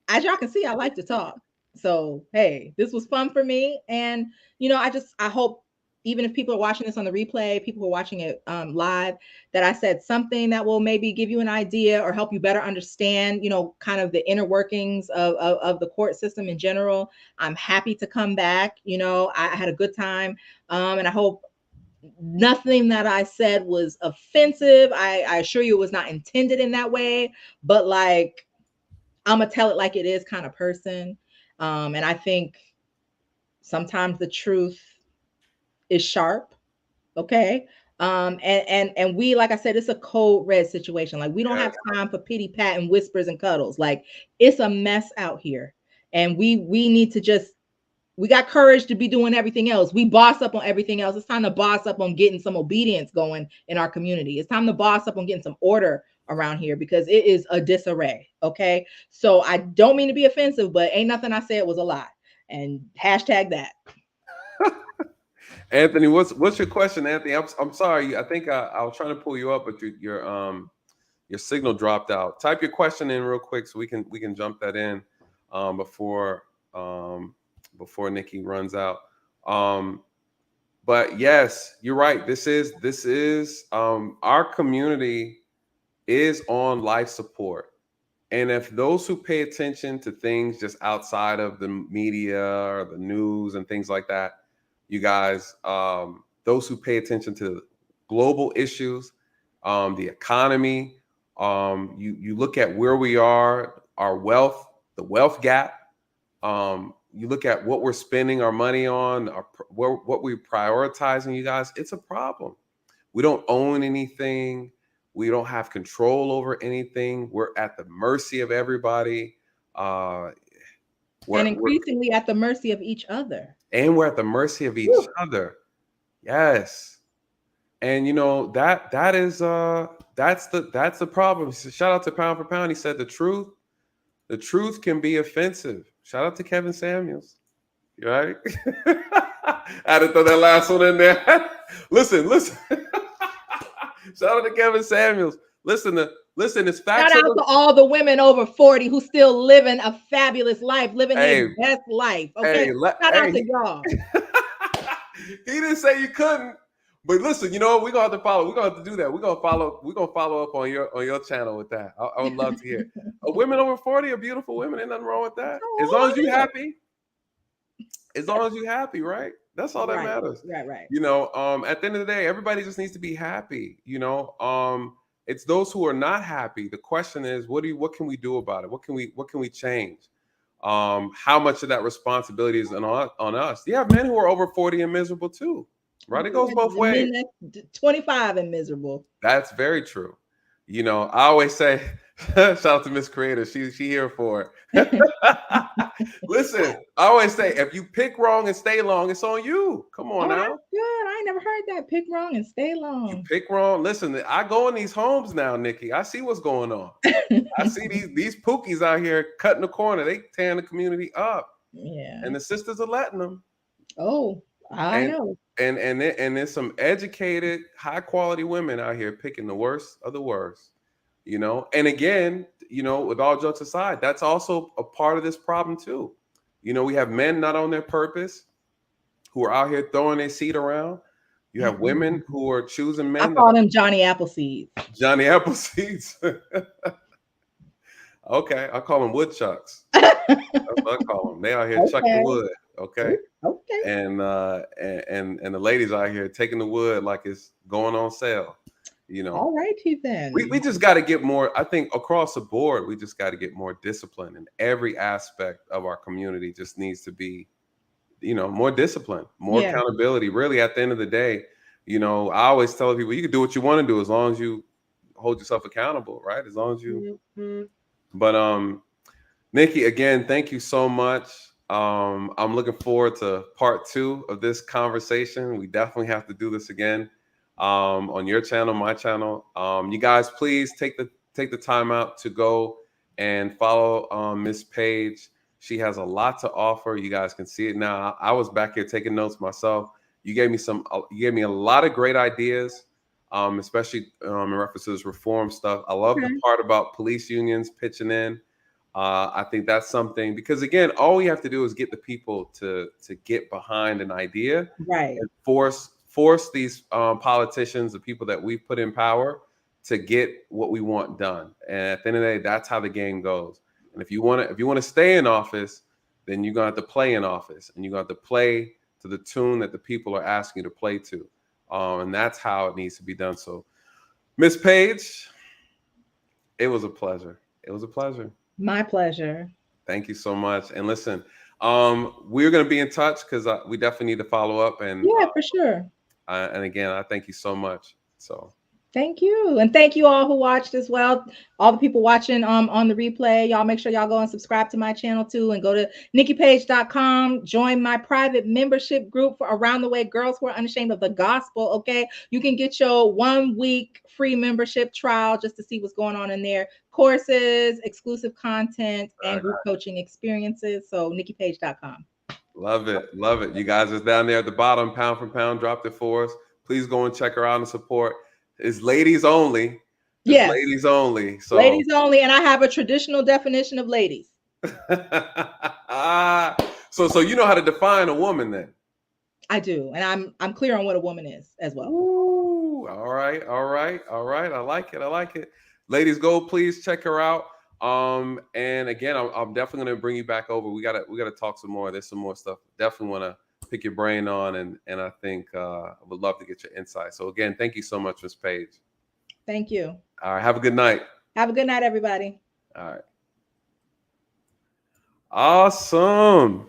As y'all can see, I like to talk. So, hey, this was fun for me. And, I hope, even if people are watching this on the replay, people who are watching it live, that I said something that will maybe give you an idea or help you better understand, kind of the inner workings of the court system in general. I'm happy to come back. I had a good time. And I hope nothing that I said was offensive. I assure you it was not intended in that way, but I'm going to tell it like it is kind of person. And I think sometimes the truth is sharp. Okay. And we, like I said, it's a code red situation. We don't have time for pity pat and whispers and cuddles. It's a mess out here. And we need to we got courage to be doing everything else. We boss up on everything else. It's time to boss up on getting some obedience going in our community. It's time to boss up on getting some order around here because it is a disarray. Okay. So I don't mean to be offensive, but ain't nothing I said was a lie. And hashtag that. Anthony, what's your question, Anthony? I'm sorry. I think I was trying to pull you up, but your signal dropped out. Type your question in real quick so we can jump that in before Nicci runs out. But yes, you're right. This is our community is on life support. And if those who pay attention to things just outside of the media or the news and things like that, you guys, those who pay attention to global issues, the economy, you look at where we are, our wealth, the wealth gap. You look at what we're spending our money on, what we're prioritizing, you guys, it's a problem. We don't own anything. We don't have control over anything. We're at the mercy of everybody. And increasingly at the mercy of each other. And we're at the mercy of each other. Yes. And you know, that's the problem. Shout out to Pound for Pound. He said the truth can be offensive. Shout out to Kevin Samuels. Right? I had to throw that last one in there. Listen. Shout out to Kevin Samuels. Listen, it's facts. Shout out to all the women over 40 who still living a fabulous life, living their best life. Okay. Shout out to y'all. He didn't say you couldn't, but listen, you know, we're gonna have to follow. We're gonna have to do that. We're gonna follow up on your channel with that. I would love to hear. Women over 40 are beautiful women. Ain't nothing wrong with that. As long as you're happy. As long as you're happy, right? That's all that matters. Right. You know, at the end of the day, everybody just needs to be happy. You know, it's those who are not happy. The question is, what can we do about it? What can we change? How much of that responsibility is on us? You have men who are over 40 and miserable too, right? It goes both ways. 25 and miserable. That's very true. You know, I always say, shout out to Miss Creator. She here for it. Listen, I always say, if you pick wrong and stay long, it's on you. Come on now. That's good. I ain't never heard that. Pick wrong and stay long. You pick wrong. Listen, I go in these homes now, Nicci. I see what's going on. I see these pookies out here cutting the corner. They tearing the community up. Yeah. And the sisters are letting them. Oh, I know. And there's some educated, high quality women out here picking the worst of the worst. You know, and again, you know, with all jokes aside, that's also a part of this problem too. You know, we have men not on their purpose who are out here throwing their seed around. You have women who are choosing men. I call them Johnny Appleseeds. Johnny Appleseeds. Okay, I call them woodchucks. That's what I call them. They out here chucking wood. Okay. Okay. And the ladies out here taking the wood like it's going on sale. You know, all righty then. We just got to get more. I think across the board, we just got to get more discipline, and every aspect of our community just needs to be, you know, more discipline, more accountability. Really, at the end of the day, you know, I always tell people you can do what you want to do as long as you hold yourself accountable, right? As long as you. But Nicci, again, thank you so much. I'm looking forward to part 2 of this conversation. We definitely have to do this again. On your channel, my channel. You guys, please take the time out to go and follow Miss Page. She has a lot to offer. You guys can see it now. I was back here taking notes myself. You gave me a lot of great ideas, especially in reference to this reform stuff. I love the part about police unions pitching in. I think that's something, because again, all we have to do is get the people to get behind an idea, right? And force these politicians, the people that we've put in power, to get what we want done. And at the end of the day, that's how the game goes. And if you want to stay in office, then you're gonna have to play in office, and you're gonna have to play to the tune that the people are asking you to play to. And that's how it needs to be done. So, Miss Page, it was a pleasure. It was a pleasure. My pleasure. Thank you so much. And listen, we're gonna be in touch because we definitely need to follow up. And yeah, for sure. And again, I thank you so much. So Thank you. And thank you all who watched as well. All the people watching on the replay, y'all make sure y'all go and subscribe to my channel too, and go to niccipage.com, join my private membership group for Around the Way Girls Who Are Unashamed of the Gospel. Okay. You can get your 1 week free membership trial just to see what's going on in there. Courses, exclusive content, and group coaching experiences. So niccipage.com. Love it. Love it. You guys is down there at the bottom, pound for pound, dropped it for us. Please go and check her out and support. It's ladies only. Yes. Ladies only. So ladies only. And I have a traditional definition of ladies. So you know how to define a woman then? I do. And I'm clear on what a woman is as well. Ooh, all right. I like it. Ladies, go please check her out. And again, I'm definitely gonna bring you back over. We gotta talk some more. There's some more stuff. Definitely wanna pick your brain on, and I think I would love to get your insight. So again, thank you so much, Ms. Page. Thank you. All right, have a good night. Have a good night, everybody. All right. Awesome.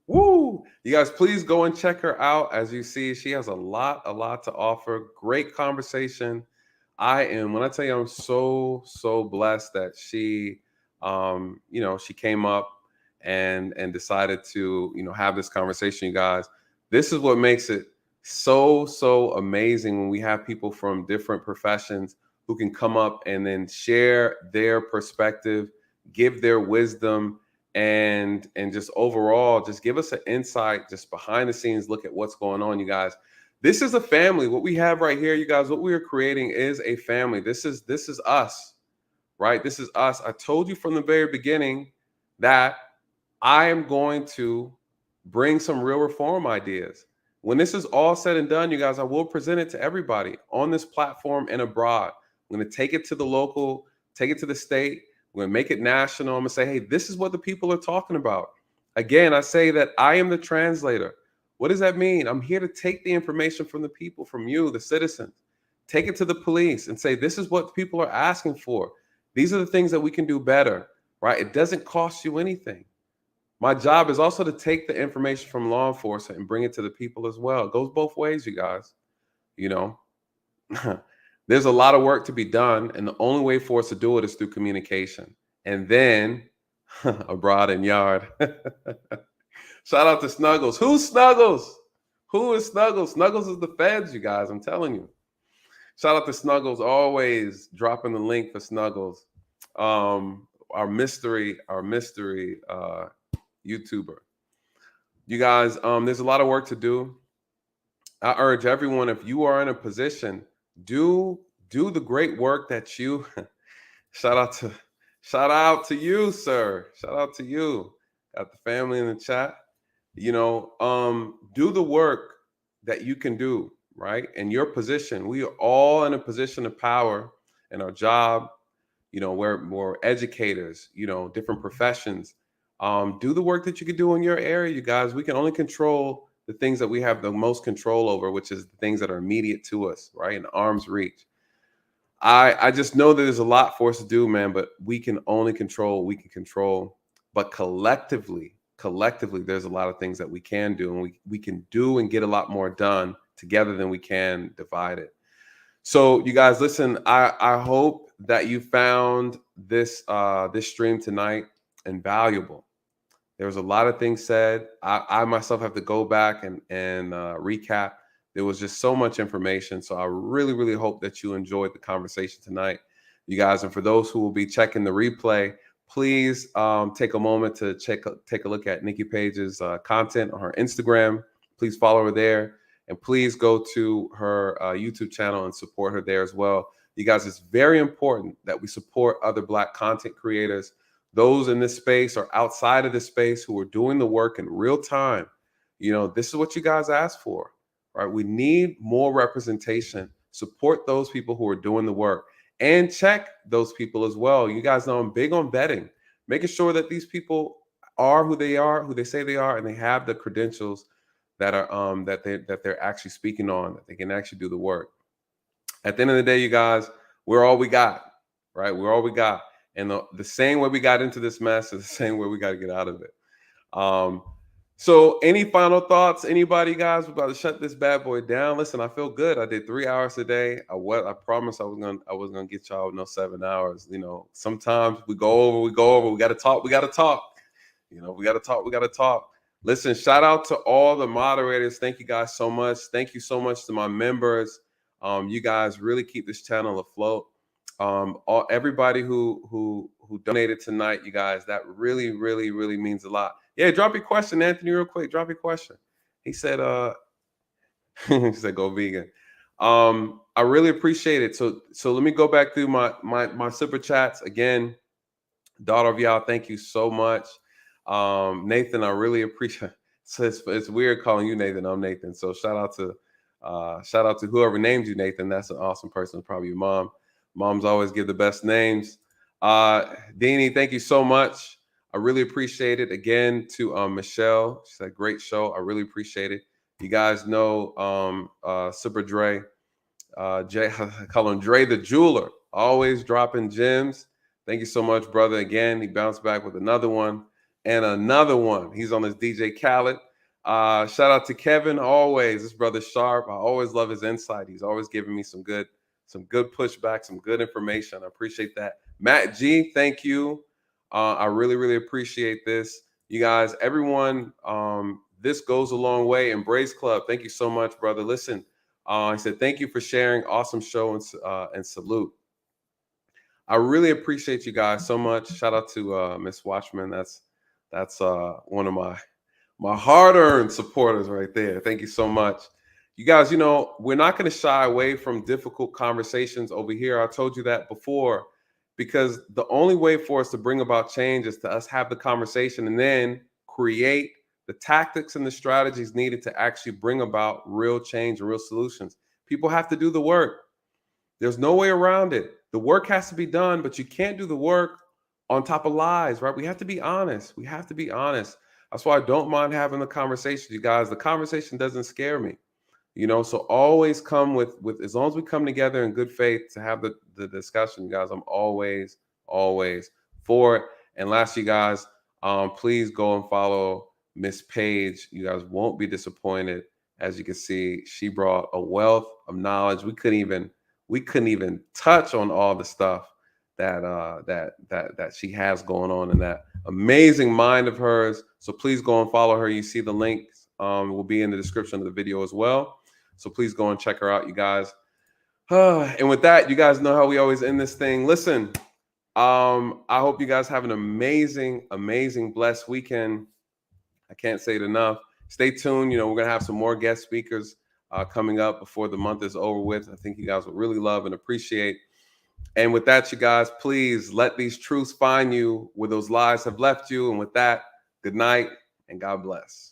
Woo! You guys, please go and check her out. As you see, she has a lot to offer. Great conversation. When I tell you, I'm so blessed that she, she came up and decided to, have this conversation, you guys. This is what makes it so amazing when we have people from different professions who can come up and then share their perspective, give their wisdom, and just overall just give us an insight, just behind the scenes look at what's going on, you guys. This is a family. What we have right here, you guys, what we are creating is a family. This is us, right? This is us. I told you from the very beginning that I am going to bring some real reform ideas. When this is all said and done, you guys, I will present it to everybody on this platform and abroad. I'm going to take it to the local, take it to the state. We're going to make it national. I'm going to say, hey, this is what the people are talking about. Again, I say that I am the translator. What does that mean? I'm here to take the information from the people, from you, the citizens, take it to the police and say, this is what people are asking for. These are the things that we can do better, right? It doesn't cost you anything. My job is also to take the information from law enforcement and bring it to the people as well. It goes both ways, you guys. There's a lot of work to be done, and the only way for us to do it is through communication. And then abroad and yard. Shout out to Snuggles. Who's Snuggles? Who is Snuggles? Snuggles is the feds, you guys. I'm telling you. Shout out to Snuggles, always dropping the link for Snuggles. Our mystery YouTuber. You guys, there's a lot of work to do. I urge everyone, if you are in a position, do the great work that you shout out to you, sir. Shout out to you. Got the family in the chat. Do the work that you can do, right? In your position. We are all in a position of power in our job. We're educators, different professions. Do the work that you can do in your area, you guys. We can only control the things that we have the most control over, which is the things that are immediate to us, right? In arm's reach. I just know that there's a lot for us to do, man, but we can only control what we can control. But collectively, there's a lot of things that we can do, and we can do and get a lot more done together than we can divided. So you guys, listen, I hope that you found this stream tonight invaluable. There was a lot of things said. I myself have to go back and recap. There was just so much information. So I really, really hope that you enjoyed the conversation tonight, you guys. And for those who will be checking the replay, please take a moment to take a look at Nicci Page's content on her Instagram. Please follow her there. And please go to her YouTube channel and support her there as well. You guys, it's very important that we support other Black content creators, those in this space or outside of this space who are doing the work in real time. This is what you guys asked for, right? We need more representation. Support those people who are doing the work and check those people as well. You guys know I'm big on vetting, making sure that these people are who they are, who they say they are, and they have the credentials that are that they're actually speaking on, that they can actually do the work. At the end of the day, you guys, we're all we got, right? We're all we got. And the same way we got into this mess is the same way we got to get out of it. So any final thoughts? Anybody, guys? We're about to shut this bad boy down. Listen, I feel good. I did 3 hours today. I promised I was gonna get y'all no 7 hours. You know, sometimes we go over. We gotta talk. You know, we gotta talk. Listen, shout out to all the moderators. Thank you guys so much. Thank you so much to my members. You guys really keep this channel afloat. Everybody who donated tonight, you guys, that really means a lot. Yeah, drop your question, Anthony, real quick. Drop your question. He said, he said, go vegan. I really appreciate it. So let me go back through my super chats again. Daughter of y'all, thank you so much. Nathan, I really appreciate. So it's weird calling you Nathan. I'm Nathan. So shout out to whoever named you Nathan. That's an awesome person. Probably your mom. Moms always give the best names. Deanie, thank you so much. I really appreciate it. Again, to Michelle, she said, great show. I really appreciate it. You guys know Super Dre, Jay, I call him Dre the Jeweler, always dropping gems. Thank you so much, brother. Again, he bounced back with another one and another one. He's on his DJ Khaled. Shout out to Kevin, always. This brother sharp. I always love his insight. He's always giving me some good pushback, some good information. I appreciate that. Matt G, thank you. I really appreciate this. You guys, everyone, this goes a long way. Embrace Club, thank you so much, brother. Listen, I said, thank you for sharing. Awesome show and salute. I really appreciate you guys so much. Shout out to Miss Watchman. That's one of my hard-earned supporters right there. Thank you so much. You guys, you know, we're not going to shy away from difficult conversations over here. I told you that before, because the only way for us to bring about change is to us have the conversation and then create the tactics and the strategies needed to actually bring about real change and real solutions. People have to do the work. There's no way around it. The work has to be done, but you can't do the work on top of lies, right? We have to be honest. We have to be honest. That's why I don't mind having the conversation, you guys. The conversation doesn't scare me. You know, so always come with as long as we come together in good faith to have the discussion, guys. I'm always for it. And last, you guys, please go and follow Miss Page. You guys won't be disappointed. As you can see, she brought a wealth of knowledge. We couldn't even touch on all the stuff that she has going on in that amazing mind of hers. So please go and follow her. You see the links will be in the description of the video as well. So please go and check her out, you guys. And with that, you guys know how we always end this thing. Listen, I hope you guys have an amazing, blessed weekend. I can't say it enough. Stay tuned. You know, we're going to have some more guest speakers coming up before the month is over with. I think you guys will really love and appreciate. And with that, you guys, please let these truths find you where those lies have left you. And with that, good night and God bless.